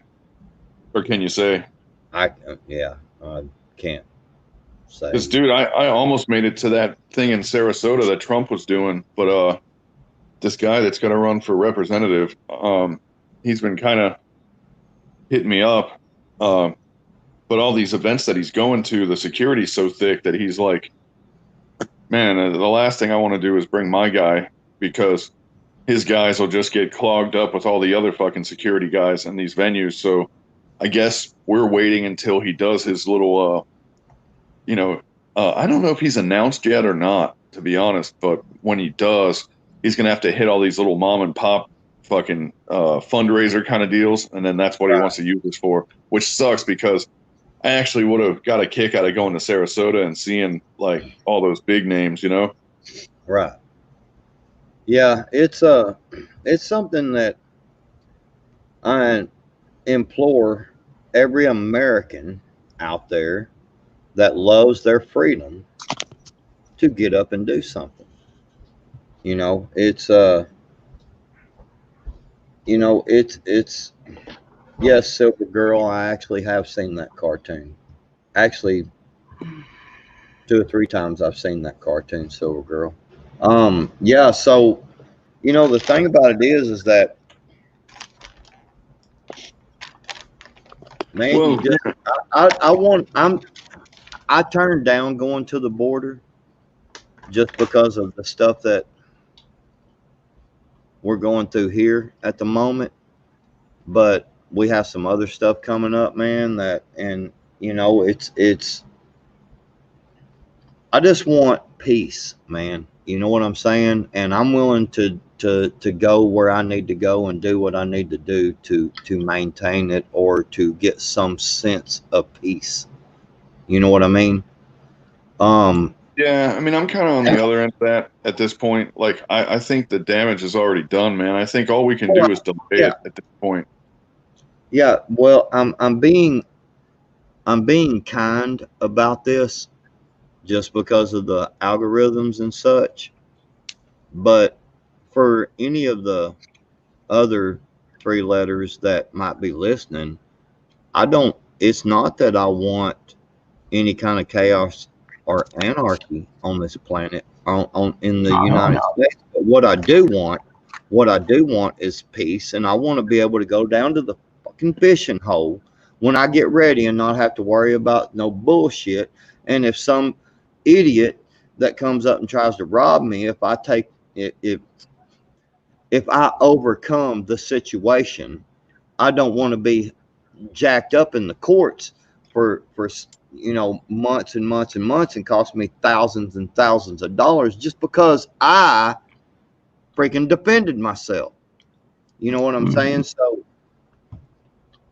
Speaker 12: or can you say?
Speaker 5: I can't say.
Speaker 12: Because, dude, I almost made it to that thing in Sarasota that Trump was doing, but this guy that's going to run for representative, he's been kind of hitting me up. But all these events that he's going to, the security's so thick that he's like, man, the last thing I want to do is bring my guy, because his guys will just get clogged up with all the other fucking security guys in these venues. So I guess we're waiting until he does his little, I don't know if he's announced yet or not, to be honest, but when he does, he's going to have to hit all these little mom and pop fucking fundraiser kind of deals. And then that's what he wants to use this for, which sucks because I actually would have got a kick out of going to Sarasota and seeing like all those big names, you know?
Speaker 5: Right. Yeah, it's something that I implore every American out there that loves their freedom to get up and do something. You know, it's yes, Silver Girl, I actually have seen that cartoon. Actually, 2 or 3 times I've seen that cartoon, Silver Girl. Yeah, so the thing about it is that, man,
Speaker 12: Well,
Speaker 5: I turned down going to the border just because of the stuff that we're going through here at the moment, but we have some other stuff coming up, man, that, and you know, it's I just want peace, man. You know what I'm saying? And I'm willing to go where I need to go and do what I need to do to maintain it or to get some sense of peace. You know what I mean?
Speaker 12: Yeah, I mean, I'm kind of on the other end of that at this point. Like, I think the damage is already done, man. I think all we can do is delay it at this point.
Speaker 5: Yeah, well, I'm being kind about this just because of the algorithms and such. But for any of the other 3 letters that might be listening, it's not that I want any kind of chaos or anarchy on this planet in the United States. But what I do want is peace, and I want to be able to go down to the fucking fishing hole when I get ready and not have to worry about no bullshit. And if some idiot that comes up and tries to rob me, if I overcome the situation, I don't want to be jacked up in the courts for you know, months and months and months and cost me thousands and thousands of dollars just because I freaking defended myself. You know what I'm saying? So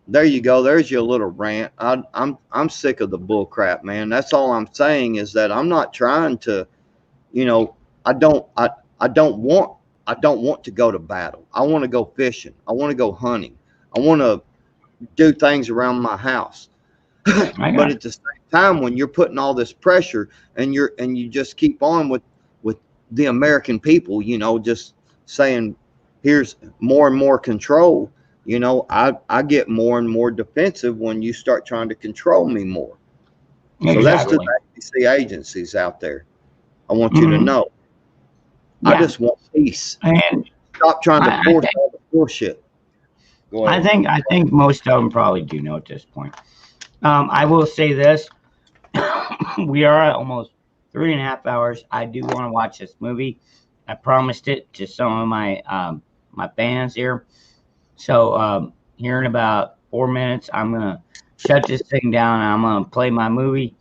Speaker 5: there you go. There's your little rant. I'm sick of the bull crap, man. That's all I'm saying is that I'm not trying to, you know, I don't want to go to battle. I want to go fishing. I want to go hunting. I want to do things around my house. But at the same time, when you're putting all this pressure and you just keep on with the American people, you know, just saying here's more and more control, you know, I get more and more defensive when you start trying to control me more. So that's the FCC agencies out there. I want you to know. Yeah. I just want peace.
Speaker 1: And
Speaker 5: stop trying to force all the bullshit. Go ahead.
Speaker 1: I think most of them probably do know at this point. I will say this. We are at almost 3.5 hours. I do want to watch this movie. I promised it to some of my my fans here. So here in about 4 minutes, I'm going to shut this thing down and I'm going to play my movie.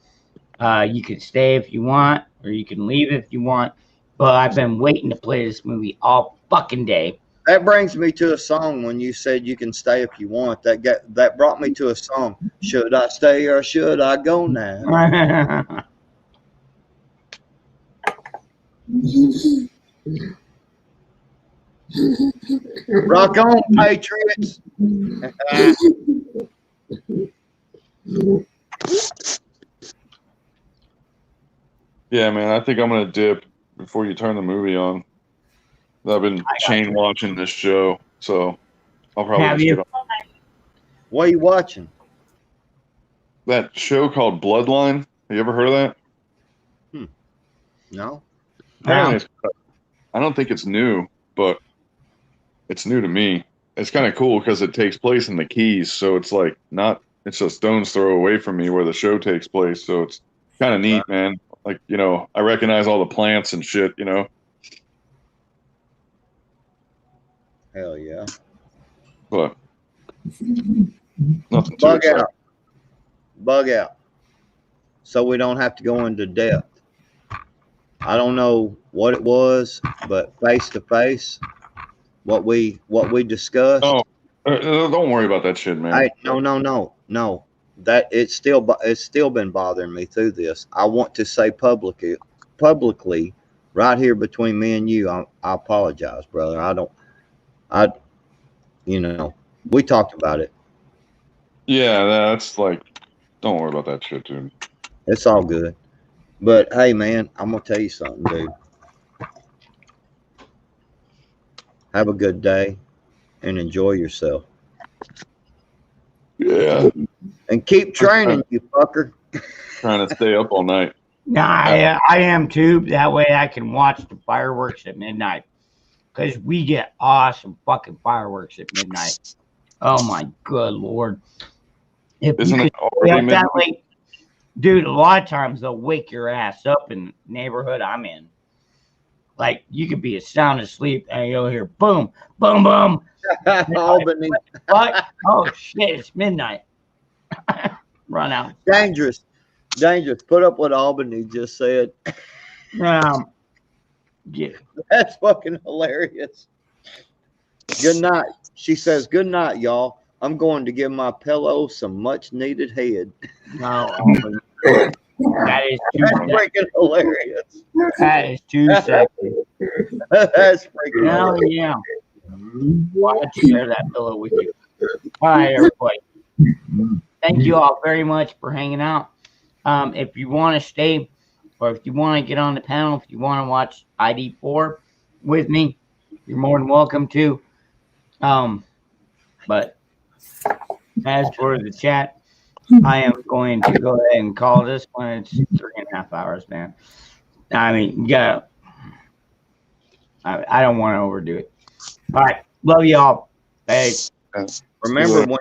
Speaker 1: You can stay if you want, or you can leave if you want. But I've been waiting to play this movie all fucking day.
Speaker 5: That brings me to a song when you said you can stay if you want. That brought me to a song. Should I stay or should I go now? Rock on, Patriots.
Speaker 12: Yeah, man, I think I'm going to dip before you turn the movie on. I've been chain watching this show, so I'll probably just get on.
Speaker 5: What are you watching?
Speaker 12: That show called Bloodline. Have you ever heard of that?
Speaker 5: No.
Speaker 12: Apparently I don't think it's new, but it's new to me. It's kind of cool because it takes place in the Keys, so it's like it's a stone's throw away from me where the show takes place, so it's kind of neat, man. Like, you know, I recognize all the plants and shit, you know.
Speaker 5: Hell yeah.
Speaker 12: But nothing too
Speaker 5: Bug
Speaker 12: exciting.
Speaker 5: out. Bug out. So we don't have to go into depth. I don't know what it was, but face to face, what we discussed.
Speaker 12: Oh, don't worry about that shit, man.
Speaker 5: No. That it's still been bothering me through this. I want to say publicly, right here between me and you. I apologize, brother. You know, we talked about it.
Speaker 12: Yeah, that's like, don't worry about that shit, dude.
Speaker 5: It's all good. But hey, man, I'm gonna tell you something, dude. Have a good day and enjoy yourself.
Speaker 12: Yeah.
Speaker 5: And keep training, you fucker.
Speaker 12: Trying to stay up all night.
Speaker 1: Nah, I am too. That way I can watch the fireworks at midnight. Because we get awesome fucking fireworks at midnight. Oh my good Lord. If
Speaker 12: Isn't
Speaker 1: you
Speaker 12: it
Speaker 1: could
Speaker 12: already
Speaker 1: stay up that
Speaker 12: midnight?
Speaker 1: late, dude, a lot of times they'll wake your ass up in the neighborhood I'm in. Like you could be sound asleep and you'll hear boom, boom, boom.
Speaker 5: Albany.
Speaker 1: What? Oh shit! It's midnight. Run out.
Speaker 5: Dangerous. Put up what Albany just said.
Speaker 1: Yeah.
Speaker 5: That's fucking hilarious. Good night. She says, good night, y'all. I'm going to give my pillow some much needed head.
Speaker 1: No, Albany. That is too
Speaker 5: freaking hilarious.
Speaker 1: That is too sexy.
Speaker 5: That's freaking
Speaker 1: Hell
Speaker 5: hilarious.
Speaker 1: yeah. Why don't you share that pillow with you? All right, everybody. Thank you all very much for hanging out. If you want to stay, or if you want to get on the panel, if you want to watch ID4 with me, you're more than welcome to. But as for the chat, I am going to go ahead and call this one. It's 3.5 hours, man. I mean, I don't want to overdo it. All right. Love y'all. Hey.
Speaker 5: Remember when